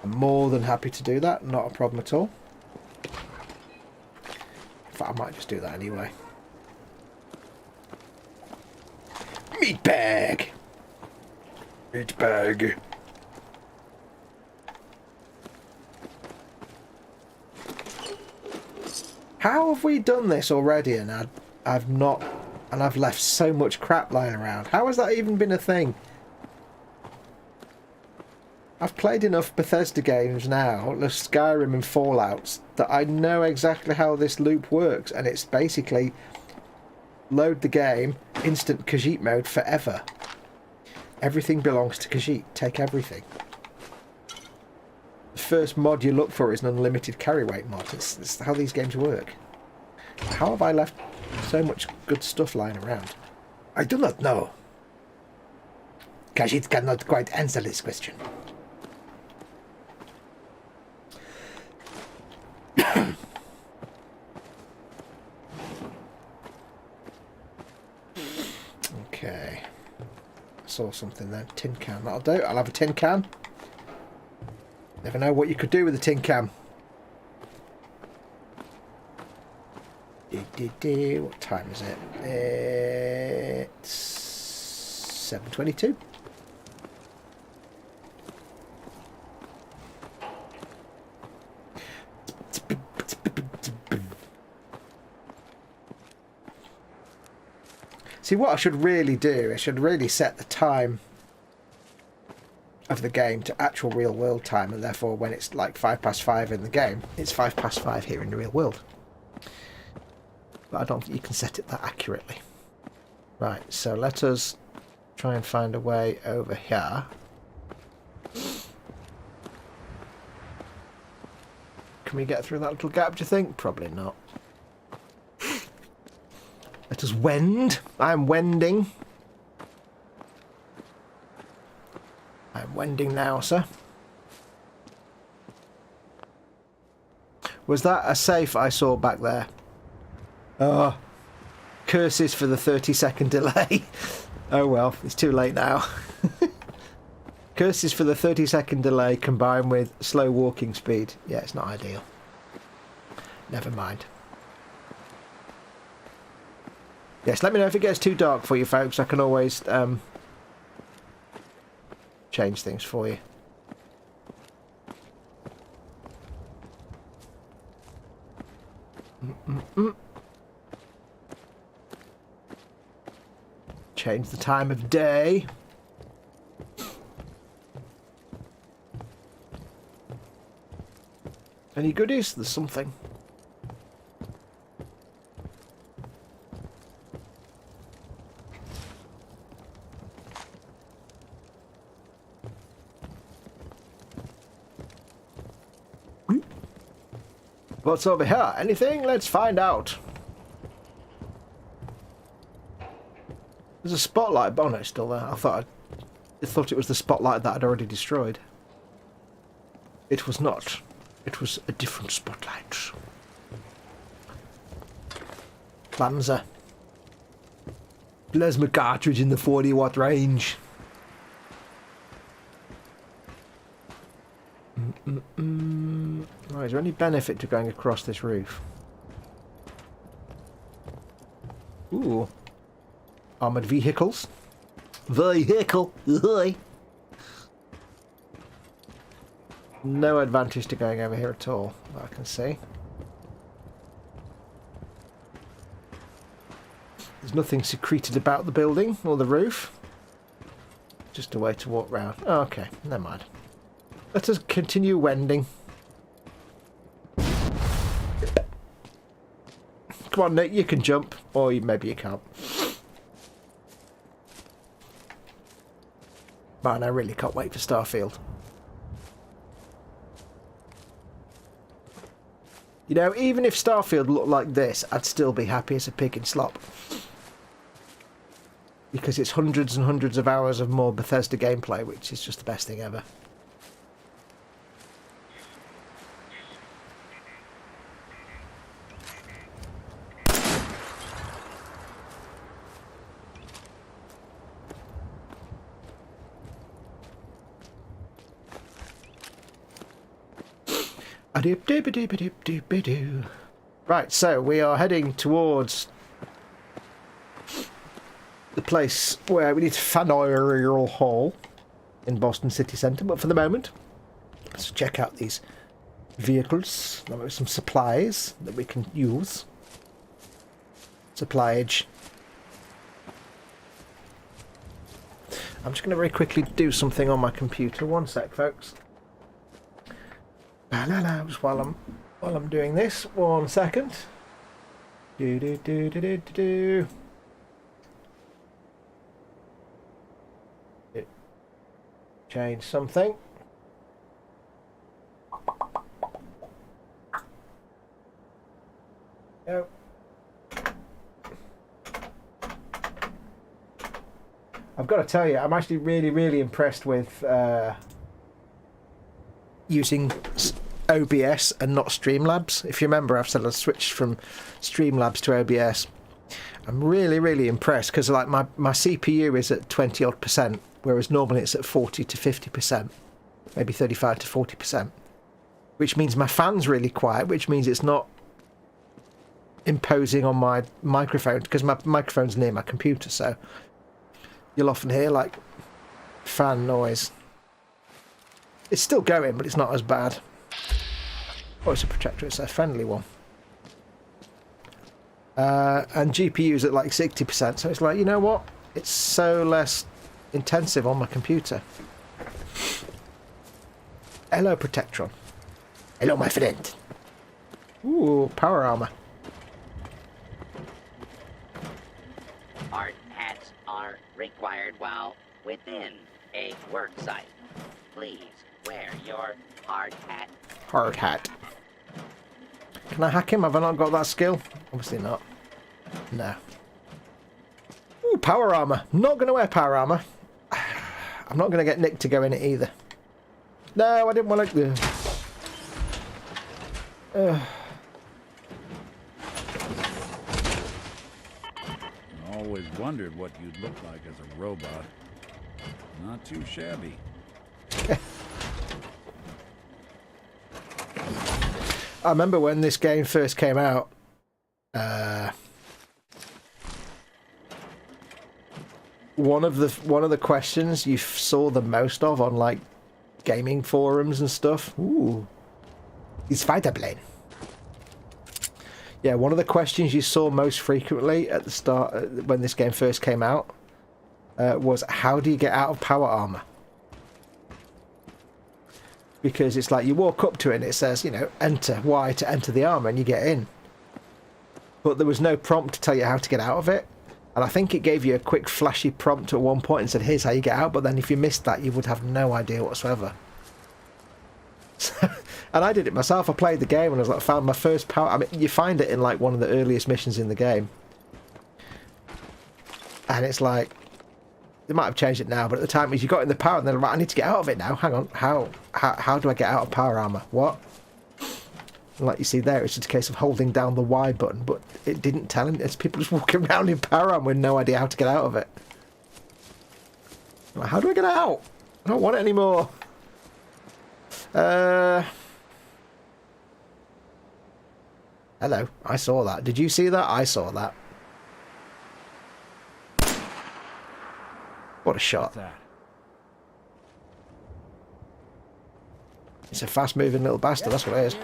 Speaker 1: I'm more than happy to do that, not a problem at all. In fact, I might just do that anyway. Meat bag! Meat bag! How have we done this already and I've not, and I've left so much crap lying around? How has that even been a thing? I've played enough Bethesda games now, the Skyrim and Fallouts, that I know exactly how this loop works, and it's basically load the game, instant Khajiit mode forever. Everything belongs to Khajiit, take everything. The first mod you look for is an unlimited carry weight mod. It's how these games work. How have I left so much good stuff lying around? I do not know. Khajiit cannot quite answer this question. Okay. I saw something there. Tin can. That'll do. I'll have a tin can. Never know what you could do with a tin can. What time is it? It's 7:22. See, what I should really do, I should really set the time of the game to actual real world time, and therefore when it's like 5:05 in the game, it's 5:05 here in the real world. But I don't think you can set it that accurately. Right, so let us try and find a way over here. Can we get through that little gap, do you think? Probably not. Let us wend. I'm wending. I'm wending now, sir. Was that a safe I saw back there? Oh, curses for the 30-second delay. Oh well, it's too late now. Curses for the 30-second delay combined with slow walking speed. Yeah, it's not ideal. Never mind. Yes, let me know if it gets too dark for you folks. I can always change things for you. Change the time of day. Any goodies? There's something. What's over here? Anything? Let's find out. There's a spotlight. Oh no, it's still there. I thought it was the spotlight that I'd already destroyed. It was not. It was a different spotlight. Plasma. Plasma cartridge in the 40-watt range. Right, is there any benefit to going across this roof? Ooh. Armoured vehicles. Vehicle. No advantage to going over here at all, that I can see. There's nothing secreted about the building or the roof. Just a way to walk round. Oh, okay, never mind. Let us continue wending. Come on, Nick, you can jump. Or maybe you can't. Man, I really can't wait for Starfield. You know, even if Starfield looked like this, I'd still be happy as a pig in slop. Because it's hundreds and hundreds of hours of more Bethesda gameplay, which is just the best thing ever. Right, so we are heading towards the place where we need to Faneuil Hall in Boston City Centre, but for the moment, let's check out these vehicles. There are some supplies that we can use. Supplyage. I'm just going to very quickly do something on my computer. One sec, folks. Just while I'm doing this, 1 second. Change something. Go. I've got to tell you, I'm actually really impressed with using OBS and not Streamlabs. If you remember, I've said I switched from Streamlabs to OBS. I'm really impressed because like my CPU is at 20 odd %, whereas normally it's at 40 to 50%, maybe 35 to 40%, which means my fan's really quiet, which means it's not imposing on my microphone because my microphone's near my computer, so you'll often hear like fan noise. It's still going, but it's not as bad. Oh, it's a protector. It's a friendly one. and GPU's at like 60%. So it's like, you know what? It's so less intensive on my computer. Hello, Patron. Hello, my friend. Ooh, power armor.
Speaker 3: Hard hats are required while within a work site. Please wear your hard hat.
Speaker 1: Hard hat. Can I hack him? Have I not got that skill? Obviously not. No. Ooh, power armor. Not going to wear power armor. I'm not going to get Nick to go in it either. No, I didn't want to...
Speaker 2: Always wondered what you'd look like as a robot. Not too shabby.
Speaker 1: I remember when this game first came out, one of the questions you saw the most of on like gaming forums and stuff. Ooh, is fighter plane. Yeah, one of the questions you saw most frequently at the start when this game first came out was, how do you get out of power armor? Because it's like you walk up to it and it says, you know, enter Y to enter the armor, and you get in. But there was no prompt to tell you how to get out of it. And I think it gave you a quick flashy prompt at one point and said, here's how you get out. But then if you missed that, you would have no idea whatsoever. And I did it myself. I played the game and I was like, found my first power. I mean, you find it in like one of the earliest missions in the game. And it's like, they might have changed it now, but at the time, as you got in the power, and they're like, I need to get out of it now. Hang on, how do I get out of power armor? What? And like you see there, it's just a case of holding down the Y button, but it didn't tell him. It's people just walking around in power armor with no idea how to get out of it. Like, how do I get out? I don't want it anymore. Hello, I saw that. Did you see that? I saw that. What a shot. It's a fast-moving little bastard, that's what it is.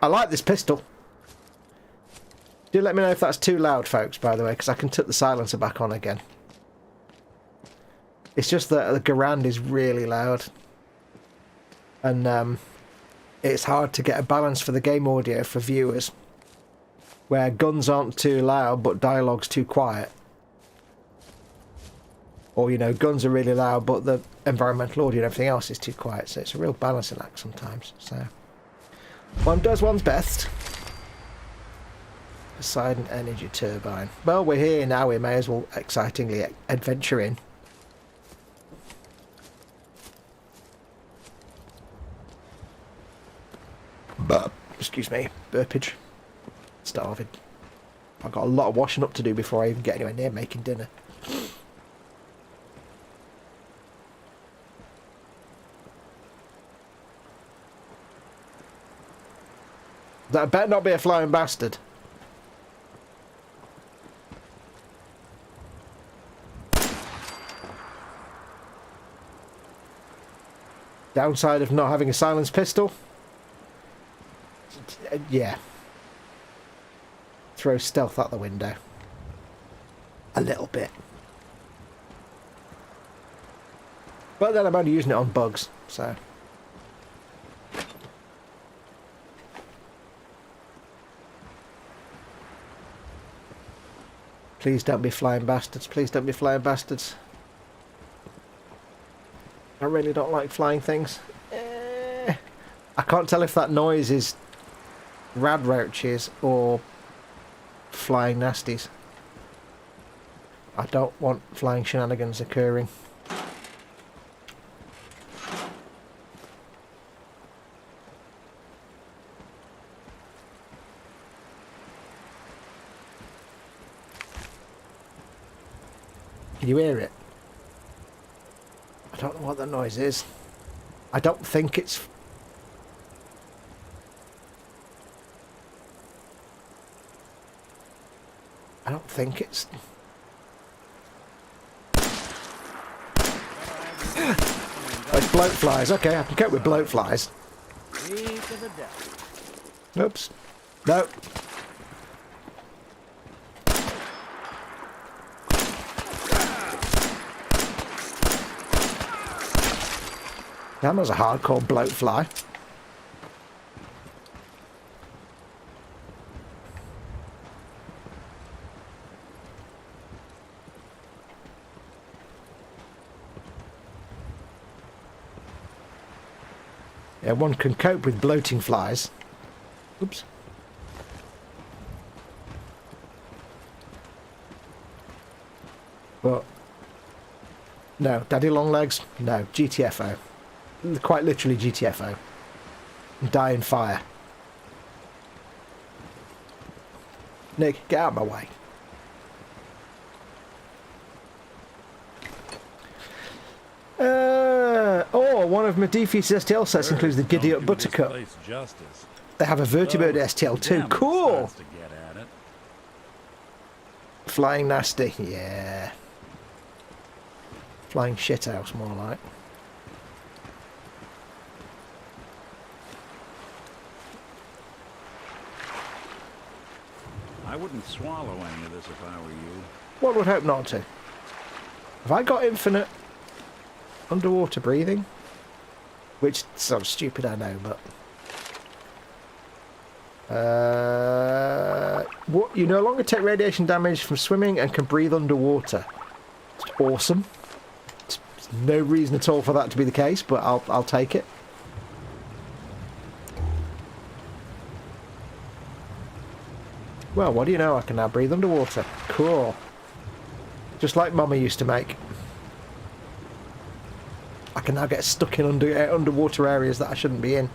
Speaker 1: I like this pistol. Do let me know if that's too loud, folks, by the way, because I can put the silencer back on again. It's just that the Garand is really loud. And it's hard to get a balance for the game audio for viewers, where guns aren't too loud but dialogue's too quiet. Or, you know, guns are really loud but the environmental audio and everything else is too quiet. So it's a real balancing act sometimes. So one does one's best. Poseidon Energy Turbine. Well, we're here now. We may as well excitingly adventure in. Excuse me, burpage. Starving. I've got a lot of washing up to do before I even get anywhere near making dinner. That better not be a flying bastard. Downside of not having a silenced pistol? Yeah. Throw stealth out the window. A little bit. But then I'm only using it on bugs, so... Please don't be flying bastards. Please don't be flying bastards. I really don't like flying things. I can't tell if that noise is rad roaches or flying nasties. I don't want flying shenanigans occurring. Can you hear it? I don't know what that noise is. I don't think it's... I don't think it's... Oh, it's bloat flies. Okay, I can cope with bloat flies. Oops. No. That was a hardcore bloat fly. Yeah, one can cope with bloating flies. Oops. But no, Daddy Longlegs, no, GTFO. Quite literally GTFO. Die in fire. Nick, get out of my way. Oh, one of Medife's STL sets includes the Giddy Up Buttercup. They have a Vertibird STL too. Cool! Flying Nasty, yeah. Flying Shithouse, more like.
Speaker 2: I wouldn't swallow any of this if I were you.
Speaker 1: One would hope not to. Have I got infinite underwater breathing? Which sounds stupid, I know, but... what? You no longer take radiation damage from swimming and can breathe underwater. It's awesome. There's no reason at all for that to be the case, but I'll take it. Well, what do you know? I can now breathe underwater. Cool. Just like Mama used to make. I can now get stuck in underwater areas that I shouldn't be in.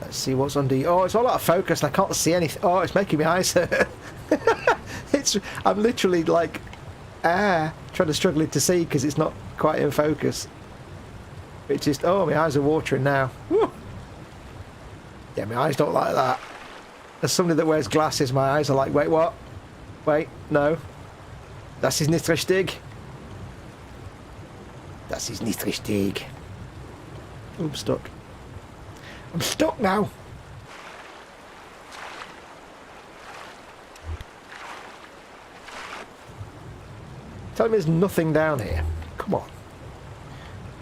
Speaker 1: Let's see what's under... Oh, it's all out of focus and I can't see anything. Oh, it's making my eyes hurt. I'm literally like... trying to struggle to see because it's not quite in focus. It's just... Oh, my eyes are watering now. Woo. Yeah, my eyes don't like that. As somebody that wears glasses, my eyes are like, wait, what? Wait, no. Das ist nicht richtig. Das ist nicht richtig. Oh, I'm stuck. I'm stuck now. Tell me there's nothing down here. Come on.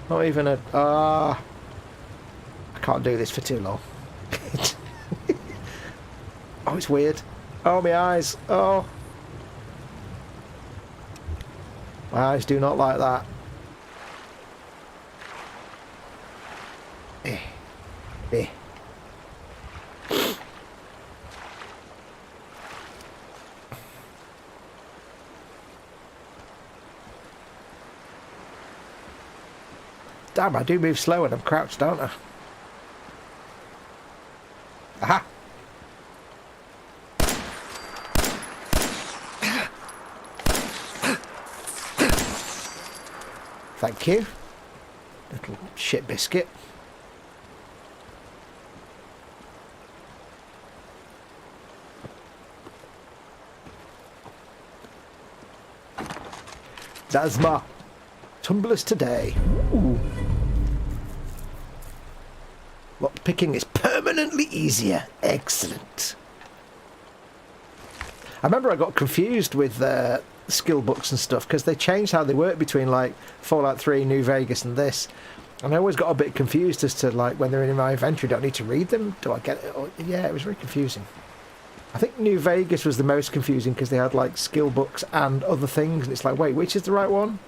Speaker 1: Not even a... I can't do this for too long. Oh, it's weird. Oh, my eyes. Oh. My eyes do not like that. Damn, I do move slow when I'm crouched, don't I? Aha! Thank you. Little shit biscuit. Dasma. Tumblers today. Ooh. Lock picking is permanently easier. Excellent. I remember I got confused with skill books and stuff because they changed how they work between like Fallout 3, New Vegas and this, and I always got a bit confused as to like when they're in my inventory, do I need to read them? Do I get it? Or, yeah, it was very confusing. I think New Vegas was the most confusing because they had like skill books and other things and it's like, wait, which is the right one?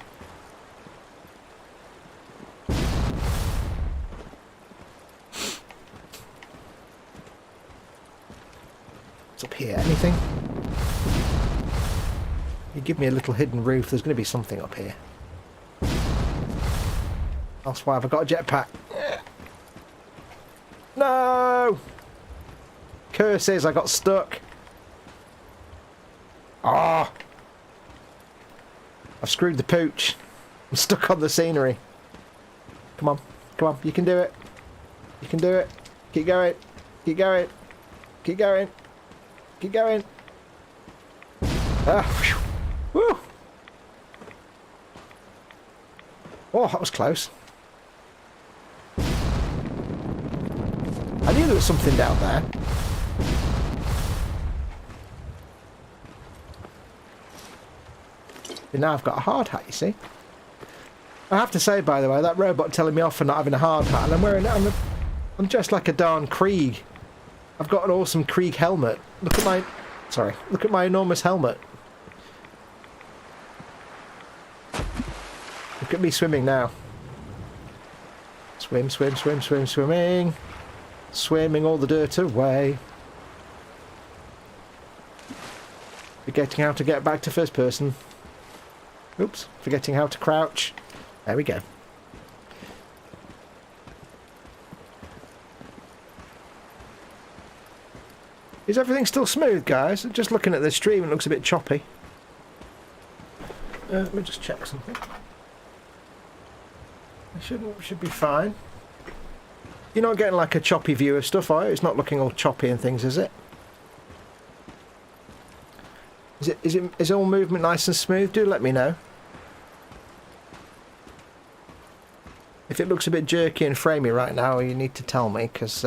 Speaker 1: What's up here? Anything? You give me a little hidden roof, there's going to be something up here. That's why I've got a jetpack. No! Curses, I got stuck. Ah! Oh. I've screwed the pooch. I'm stuck on the scenery. Come on, come on, you can do it. You can do it. Keep going. Keep going. Keep going. Keep going. Ah, whew. Woo! Oh, that was close. I knew there was something down there. But now I've got a hard hat, you see. I have to say, by the way, that robot telling me off for not having a hard hat, and I'm dressed like a darn Krieg. I've got an awesome Krieg helmet. Look at my... Sorry. Look at my enormous helmet. Look at me swimming now. Swim, swim, swim, swim, swimming. Swimming all the dirt away. Forgetting how to get back to first person. Oops. Forgetting how to crouch. There we go. Is everything still smooth, guys? Just looking at the stream, it looks a bit choppy. Let me just check something. It should be fine. You're not getting like a choppy view of stuff, are you? It's not looking all choppy and things, is it? Is all movement nice and smooth? Do let me know. If it looks a bit jerky and framey right now, you need to tell me, because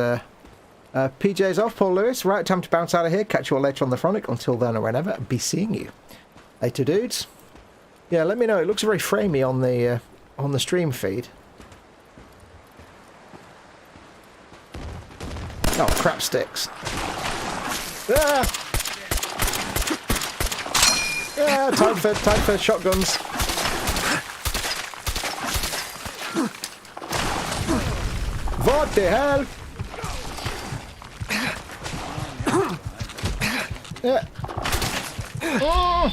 Speaker 1: PJ's off, Paul Lewis. Right, time to bounce out of here. Catch you all later on the Chronic. Until then or whenever, be seeing you later, dudes. Yeah, let me know. It looks very framey on the stream feed. Oh, crap sticks. Ah! Yeah, time for shotguns. What the hell? Yeah. Oh.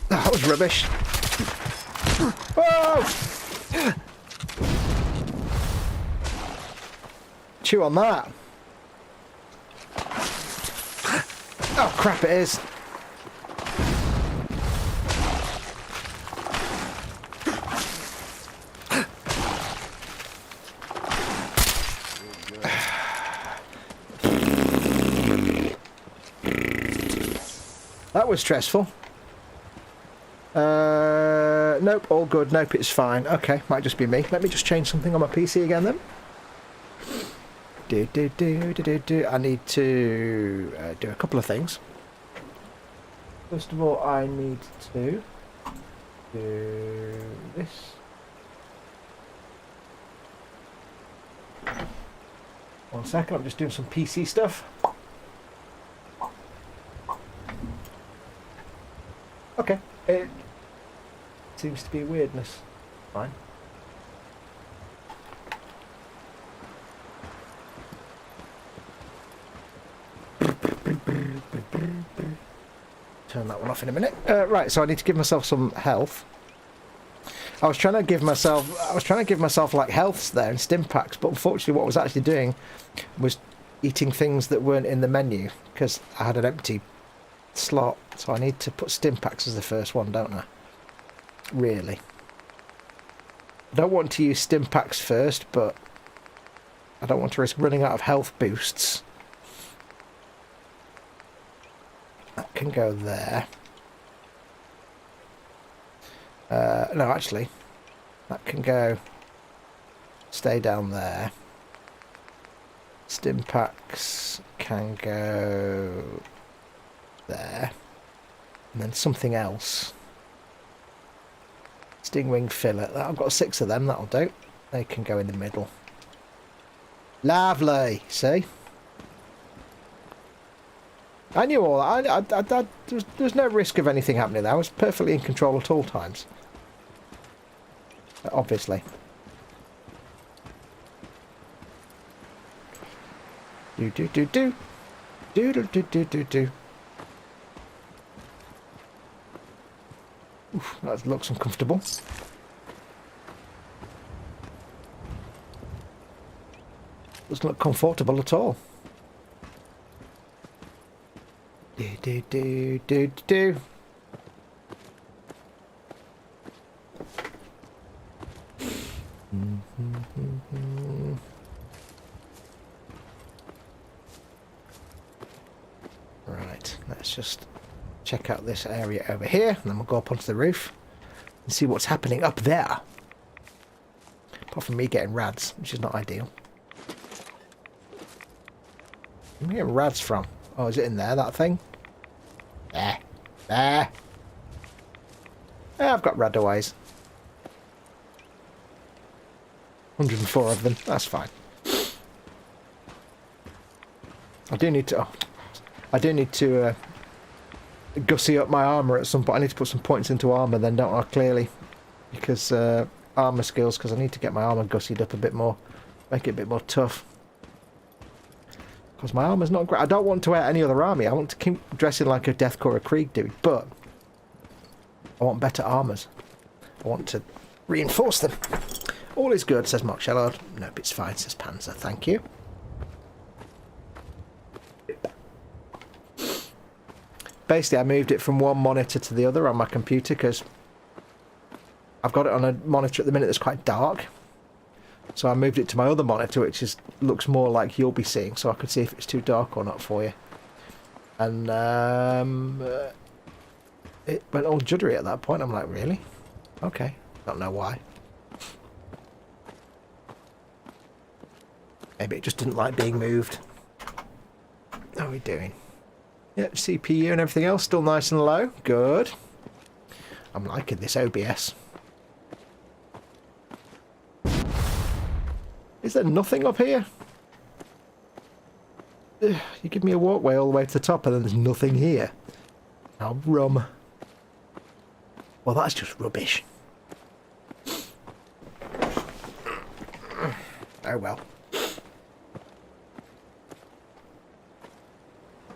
Speaker 1: That was rubbish. Whoa! Chew on that. Oh crap, it is. That was stressful. Nope, all good. Nope, it's fine. Okay, might just be me. Let me just change something on my PC again then. I need to do a couple of things. First of all, I need to do this. One second, I'm just doing some PC stuff. Okay, it seems to be a weirdness. Fine. Turn that one off in a minute. Right, so I need to give myself some health. I was trying to give myself like healths there and stim packs, but unfortunately what I was actually doing was eating things that weren't in the menu because I had an empty slot, so I need to put stim packs as the first one, don't I? Really. I don't want to use stim packs first, but I don't want to risk running out of health boosts. That can go there. No, actually, that can go. Stay down there. Stim packs can go there, and then something else. Stingwing fillet. I've got 6 of them. That'll do. They can go in the middle. Lovely. See. I knew all that. There was no risk of anything happening there. I was perfectly in control at all times. Obviously. Do. Oof, that looks uncomfortable. Doesn't look comfortable at all. Do. Right, let's just check out this area over here, and then we'll go up onto the roof and see what's happening up there. Apart from me getting rads, which is not ideal. Where am I getting rads from? Oh, is it in there, that thing? There. There. Yeah, I've got radaways. 104 of them. That's fine. I do need to... Oh, I do need to gussy up my armour at some point. I need to put some points into armour then, don't I? Clearly. Because armour skills, because I need to get my armour gussied up a bit more. Make it a bit more tough. Because my armour's not great. I don't want to wear any other army. I want to keep dressing like a Deathcore or Krieg do. But I want better armours. I want to reinforce them. All is good, says Mark Shellard. Nope, it's fine, says Panzer. Thank you. Basically, I moved it from one monitor to the other on my computer because I've got it on a monitor at the minute that's quite dark. So I moved it to my other monitor, which looks more like you'll be seeing, so I could see if it's too dark or not for you. And it went all juddery at that point. I'm like, really? Okay. Don't know why. Maybe it just didn't like being moved. How are we doing? Yep, CPU and everything else still nice and low. Good. I'm liking this OBS. Is there nothing up here? Ugh, you give me a walkway all the way to the top and then there's nothing here. How rum. Well, that's just rubbish. Oh well.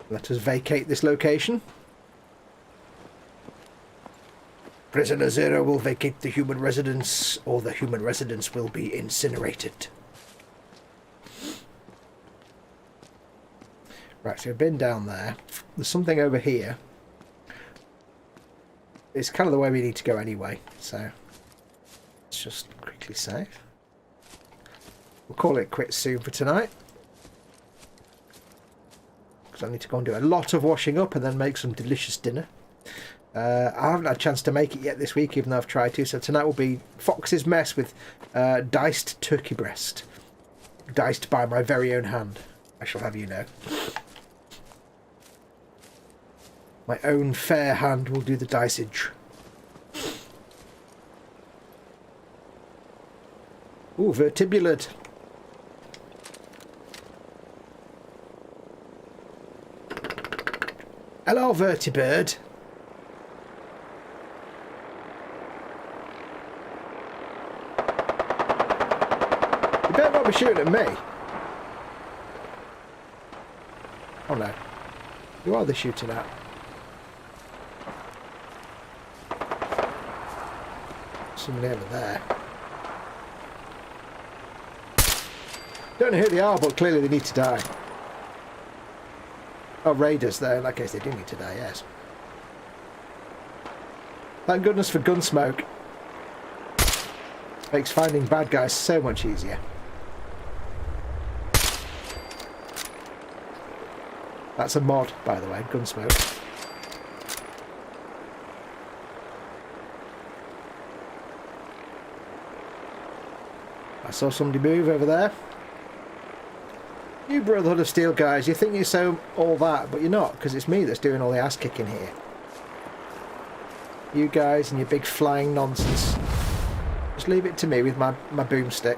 Speaker 1: Let us vacate this location. Prisoner Zero will vacate the human residence, or the human residence will be incinerated. Right, so we've been down there. There's something over here. It's kind of the way we need to go anyway, so let's just quickly save. We'll call it quits soon for tonight. Because I need to go and do a lot of washing up and then make some delicious dinner. I haven't had a chance to make it yet this week, even though I've tried to. So tonight will be Fox's Mess with diced turkey breast. Diced by my very own hand, I shall have you know. My own fair hand will do the dicage. Ooh, vertibulid. Hello, vertibird. You better not be shooting at me. Oh no. Who are they shooting at? Somebody over there. Don't know who they are, but clearly they need to die. Oh, raiders there. In that case, they do need to die, yes. Thank goodness for Gunsmoke. Makes finding bad guys so much easier. That's a mod, by the way, Gunsmoke. I saw somebody move over there. You Brotherhood of Steel guys, you think you're so all that, but you're not, because it's me that's doing all the ass kicking here. You guys and your big flying nonsense. Just leave it to me with my boomstick.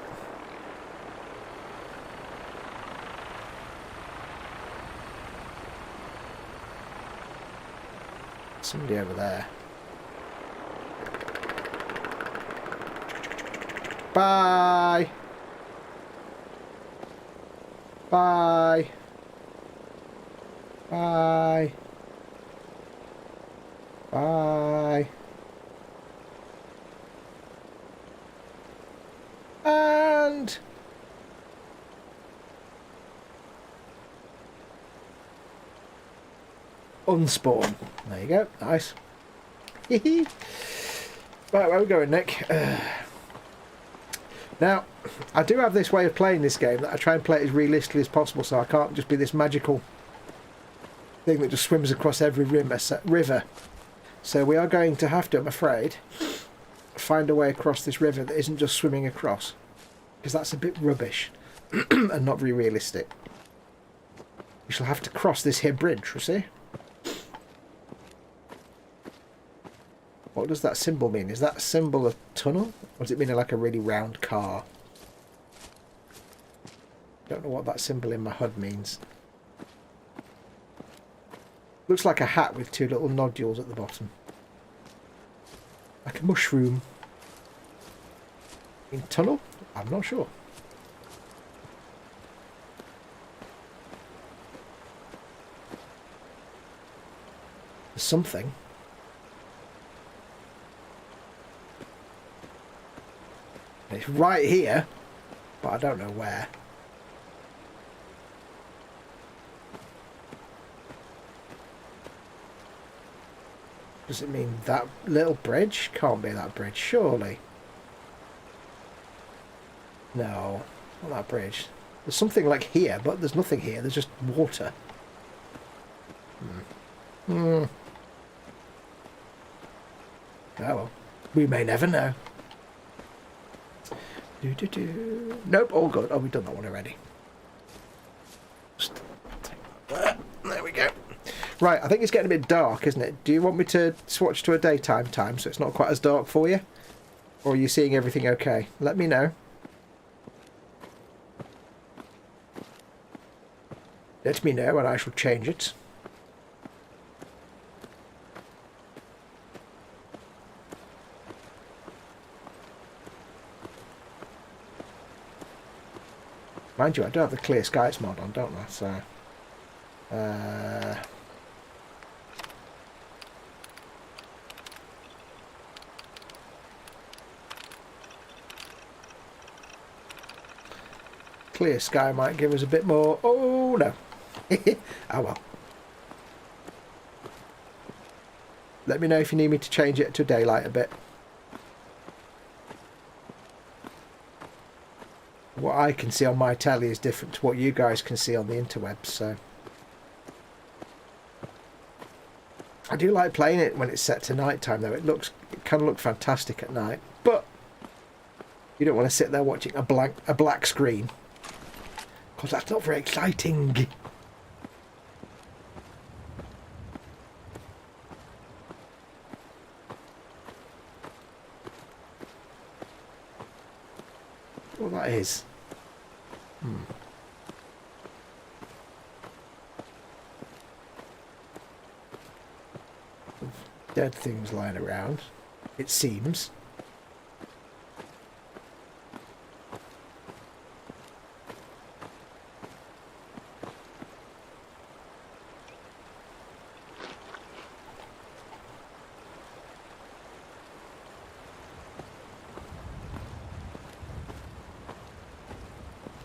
Speaker 1: Somebody over there. Bye! Bye! Bye! Bye! And... unspawn. There you go. Nice. Right, where are we going, Nick? Now, I do have this way of playing this game that I try and play it as realistically as possible, so I can't just be this magical thing that just swims across every river. So we are going to have to, I'm afraid, find a way across this river that isn't just swimming across, because that's a bit rubbish and not very realistic. We shall have to cross this here bridge, you see? What does that symbol mean? Is that a symbol of tunnel? Or does it mean like a really round car? Don't know what that symbol in my HUD means. Looks like a hat with two little nodules at the bottom. Like a mushroom. In tunnel? I'm not sure. There's something. It's right here, but I don't know where. Does it mean that little bridge? Can't be that bridge, surely. No, not that bridge. There's something like here, but there's nothing here. There's just water. Oh well, we may never know. Nope, all good. Oh, we've done that one already. Just take that there. There we go. Right, I think it's getting a bit dark, isn't it? Do you want me to switch to a daytime time so it's not quite as dark for you? Or are you seeing everything okay? Let me know. Let me know and I shall change it. Mind you, I do have the clear skies mod on, don't I? So, clear sky might give us a bit more. Oh no! Oh well. Let me know if you need me to change it to daylight a bit. What I can see on my telly is different to what you guys can see on the interwebs, so I do like playing it when it's set to night time though. It can look fantastic at night, but you don't want to sit there watching a black screen because that's not very exciting. What that is. Dead things lying around, it seems.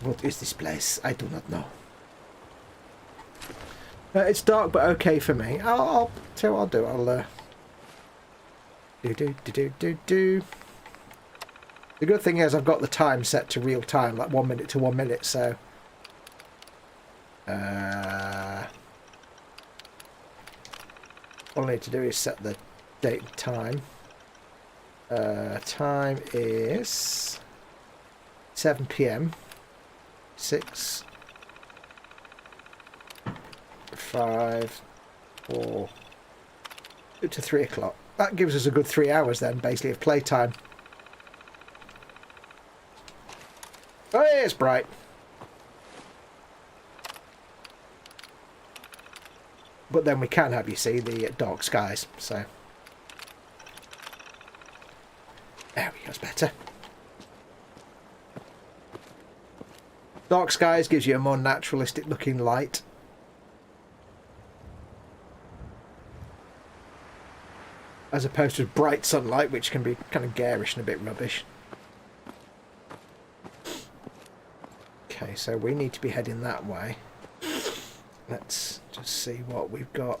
Speaker 1: What is this place? I do not know. It's dark, but okay for me. I'll tell you what I'll do. I'll do. The good thing is I've got the time set to real time, like 1 minute to 1 minute. So, all I need to do is set the date and time. Time is 7 PM. 6, 5, 4 to 3 o'clock. That gives us a good 3 hours then, basically, of playtime. Oh, yeah, it's bright. But then we can have, you see, the dark skies, so. There we go, it's better. Dark skies gives you a more naturalistic looking light. As opposed to bright sunlight, which can be kind of garish and a bit rubbish. Okay, so we need to be heading that way. Let's just see what we've got.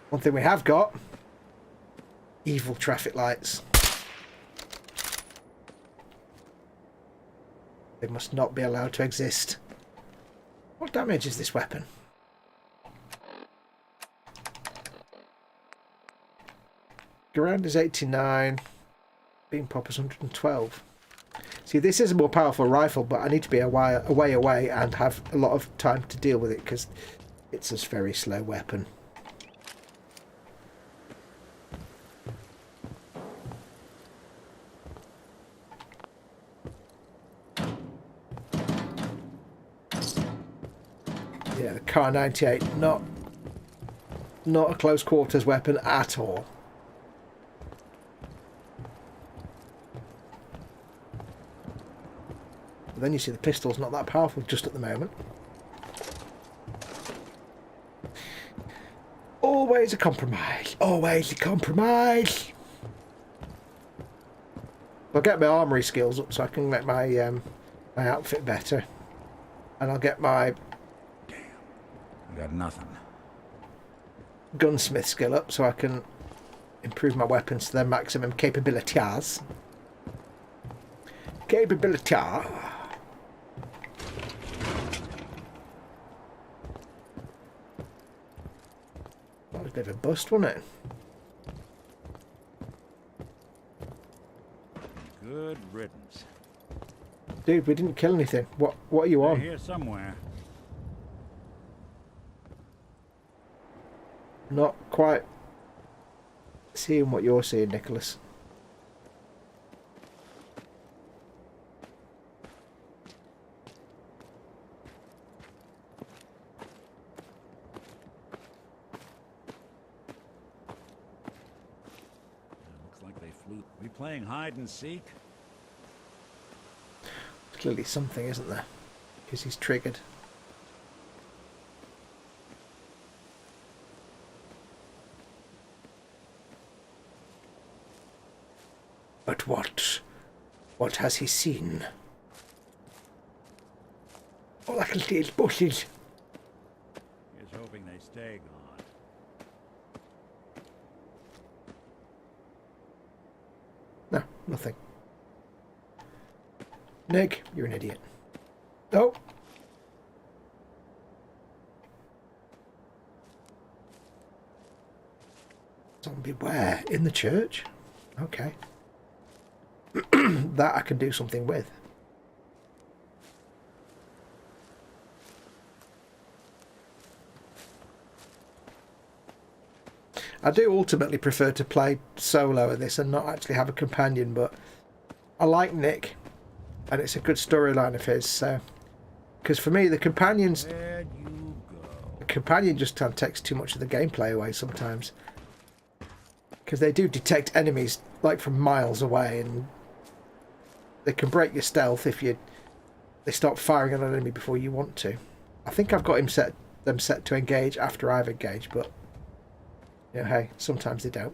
Speaker 1: One thing we have got, evil traffic lights. They must not be allowed to exist. What damage is this weapon? Garand is 89. Beam Popper's 112. See, this is a more powerful rifle, but I need to be away and have a lot of time to deal with it because it's a very slow weapon. Yeah, the Kar 98, not a close quarters weapon at all. But then you see the pistol's not that powerful just at the moment. Always a compromise. Always a compromise. I'll get my armory skills up so I can make my my outfit better, and I'll get my
Speaker 2: I got nothing.
Speaker 1: gunsmith skill up so I can improve my weapons to their maximum capabilities. Capability. That was a bit of a bust, wasn't it?
Speaker 2: Good riddance.
Speaker 1: Dude, we didn't kill anything. What are you
Speaker 2: They're
Speaker 1: on?
Speaker 2: here somewhere.
Speaker 1: Not quite seeing what you're seeing, Nicholas.
Speaker 2: Looks like they flew. We playing hide and seek?
Speaker 1: Clearly something, isn't there? Because he's triggered. But what? What has he seen? Oh, like a little bushes.
Speaker 2: Here's hoping they stay gone.
Speaker 1: No, nothing. Nick, you're an idiot. Oh. Zombie where? In the church? Okay. That I can do something with. I do ultimately prefer to play solo at this and not actually have a companion, but I like Nick, and it's a good storyline of his. So, because for me, the companion just takes too much of the gameplay away sometimes, because they do detect enemies like from miles away, and they can break your stealth if they start firing at an enemy before you want to. I think I've got them set to engage after I've engaged, but you know, hey, sometimes they don't.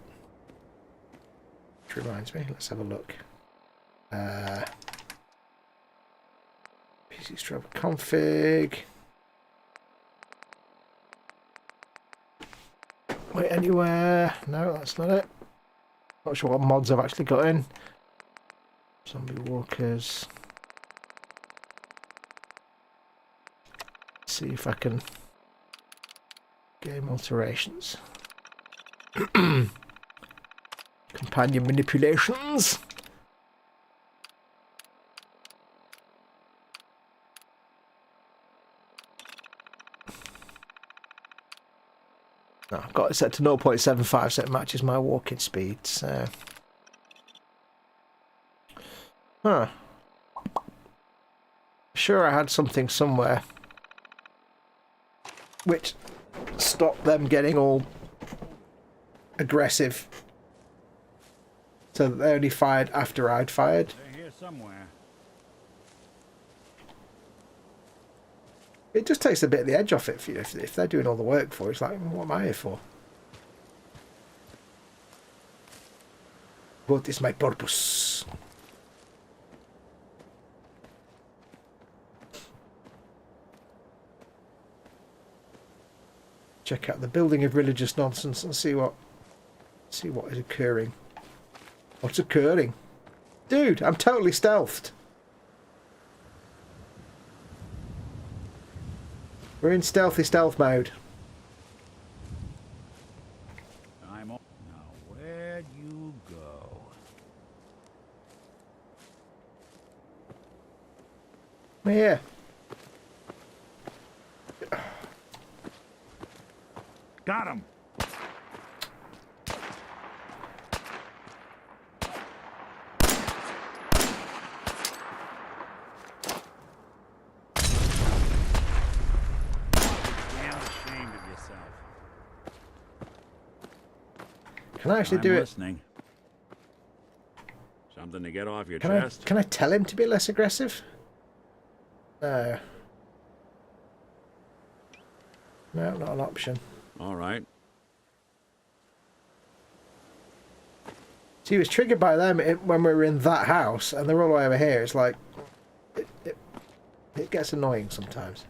Speaker 1: Which reminds me, let's have a look. PC stroke config. Wait, anywhere? No, that's not it. Not sure what mods I've actually got in. Zombie walkers. See if I can. Game alterations. Companion manipulations. No, I've got it set to 0.75 so it matches my walking speed, so. Huh. Sure, I had something somewhere which stopped them getting all aggressive, so that they only fired after I'd fired.
Speaker 2: They're here somewhere.
Speaker 1: It just takes a bit of the edge off it for you if they're doing all the work for you. It's like, what am I here for? What is my purpose? Check out the building of religious nonsense and see what is occurring. What's occurring? Dude, I'm totally stealthed. We're in stealthy stealth mode.
Speaker 2: I'm on. Now, where'd you go?
Speaker 1: We're here.
Speaker 2: Got him.
Speaker 1: Can I actually do it?
Speaker 2: Listening. Something to get off your
Speaker 1: Can
Speaker 2: chest?
Speaker 1: I tell him to be less aggressive? No. No, not an option.
Speaker 2: All right.
Speaker 1: See, he was triggered by them when we were in that house, and they're all the way over here. It's like... It gets annoying sometimes.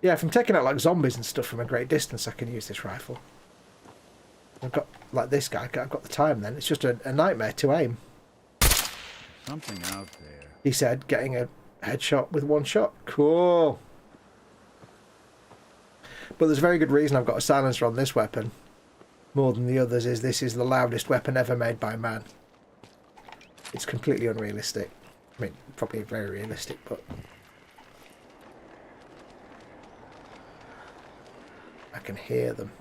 Speaker 1: Yeah, if I'm taking out like zombies and stuff from a great distance, I can use this rifle. I've got, like this guy, I've got the time then. It's just a nightmare to aim.
Speaker 2: Something out there.
Speaker 1: He said, getting a headshot with one shot. Cool. But there's a very good reason I've got a silencer on this weapon. More than the others is this is the loudest weapon ever made by man. It's completely unrealistic. I mean, probably very realistic, but... I can hear them.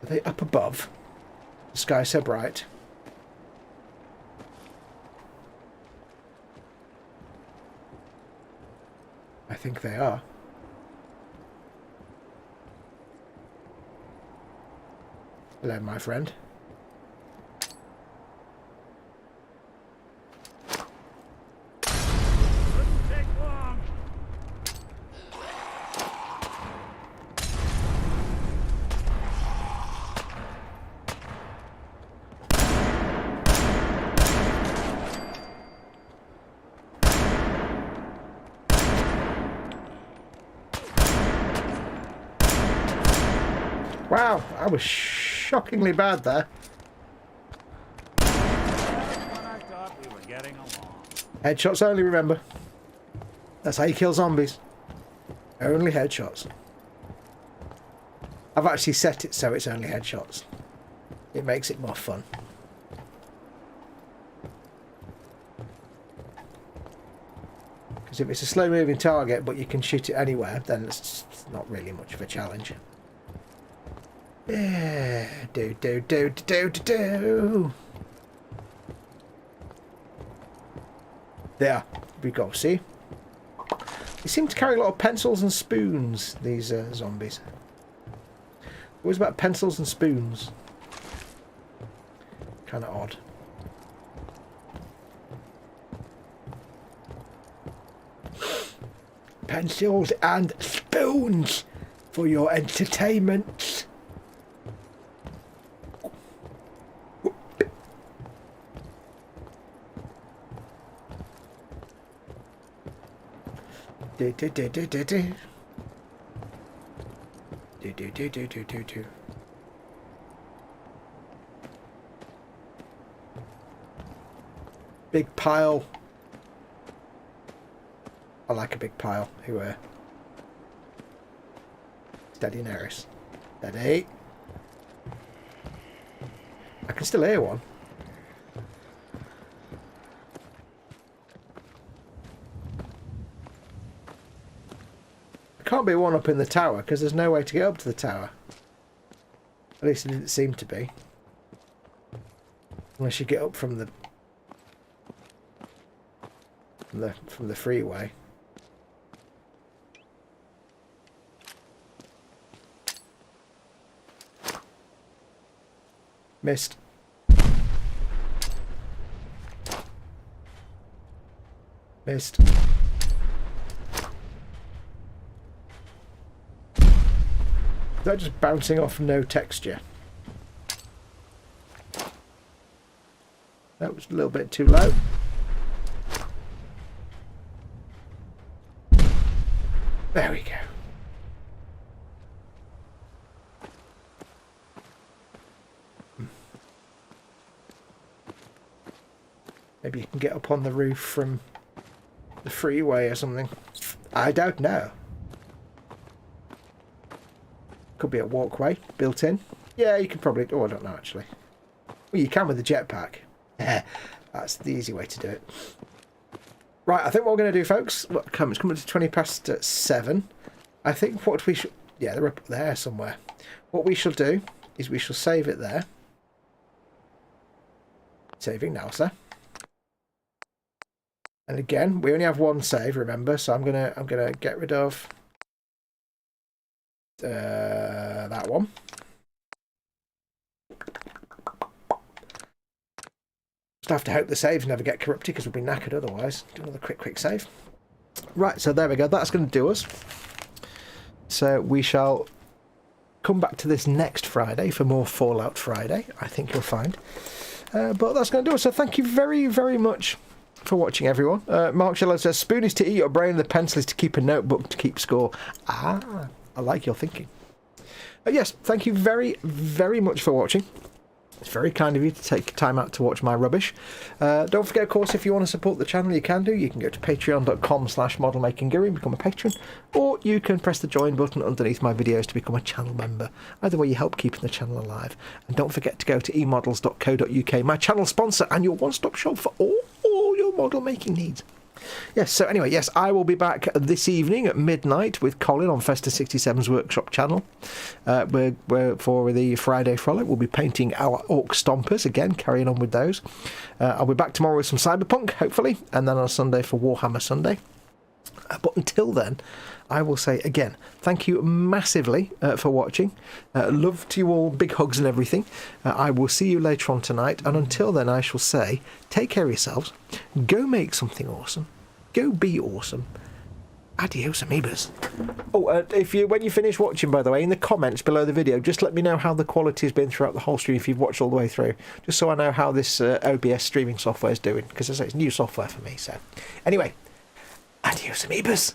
Speaker 1: Are they up above? The sky's so bright. I think they are. Hello, my friend.
Speaker 2: Couldn't take long.
Speaker 1: Wow, I was shockingly bad there.
Speaker 2: When I thought we were getting along.
Speaker 1: Headshots only, remember. That's how you kill zombies. Only headshots. I've actually set it so it's only headshots. It makes it more fun. Because if it's a slow moving target but you can shoot it anywhere, then it's not really much of a challenge. Yeah, do. There we go, see? They seem to carry a lot of pencils and spoons, these zombies. Always about pencils and spoons. Kind of odd. Pencils and spoons for your entertainment. Do. Big pile. I like a big pile. Here. Steady, Neris. Steady. I can still hear one. Can't be one up in the tower because there's no way to get up to the tower. At least it didn't seem to be. Unless you get up from the freeway. Missed. Missed. They're just bouncing off no texture. That was a little bit too low. There we go. Maybe you can get up on the roof from the freeway or something. I don't know. Could be a walkway built in. Yeah, you could probably... Oh, I don't know, actually. Well, you can with the jetpack. That's the easy way to do it. Right, I think what we're going to do, folks... Look, it's coming to 20 past 7. I think what we should... Yeah, they're up there somewhere. What we shall do is we shall save it there. Saving now, sir. And again, we only have one save, remember, so I'm gonna get rid of that one. Just have to hope the saves never get corrupted because we'll be knackered otherwise. Do another quick save. Right, so there we go. That's going to do us. So we shall come back to this next Friday for more Fallout Friday, I think you'll find. But that's going to do us. So thank you very, very much for watching, everyone. Mark Shello says, spoon is to eat your brain, the pencil is to keep a notebook to keep score. Ah, I like your thinking. Yes, thank you very, very much for watching. It's very kind of you to take time out to watch my rubbish. Don't forget, of course, if you want to support the channel, you can do. You can go to patreon.com/modelmakingguru and become a patron, or you can press the join button underneath my videos to become a channel member. Either way, you help keeping the channel alive. And don't forget to go to emodels.co.uk, my channel sponsor, and your one-stop shop for all your model making needs. Yes, so anyway, yes, I will be back this evening at midnight with Colin on Festa 67's Workshop channel. We're for the Friday Frolic, we'll be painting our Orc Stompers, again, carrying on with those. I'll be back tomorrow with some Cyberpunk, hopefully, and then on Sunday for Warhammer Sunday. But until then, I will say again, thank you massively for watching. Love to you all, big hugs and everything. I will see you later on tonight, and until then I shall say, take care of yourselves, go make something awesome, go be awesome. Adios, amoebas. Oh, when you finish watching, by the way, in the comments below the video, just let me know how the quality has been throughout the whole stream if you've watched all the way through, just so I know how this OBS streaming software is doing, because I say it's new software for me. So, anyway, adios, amoebas.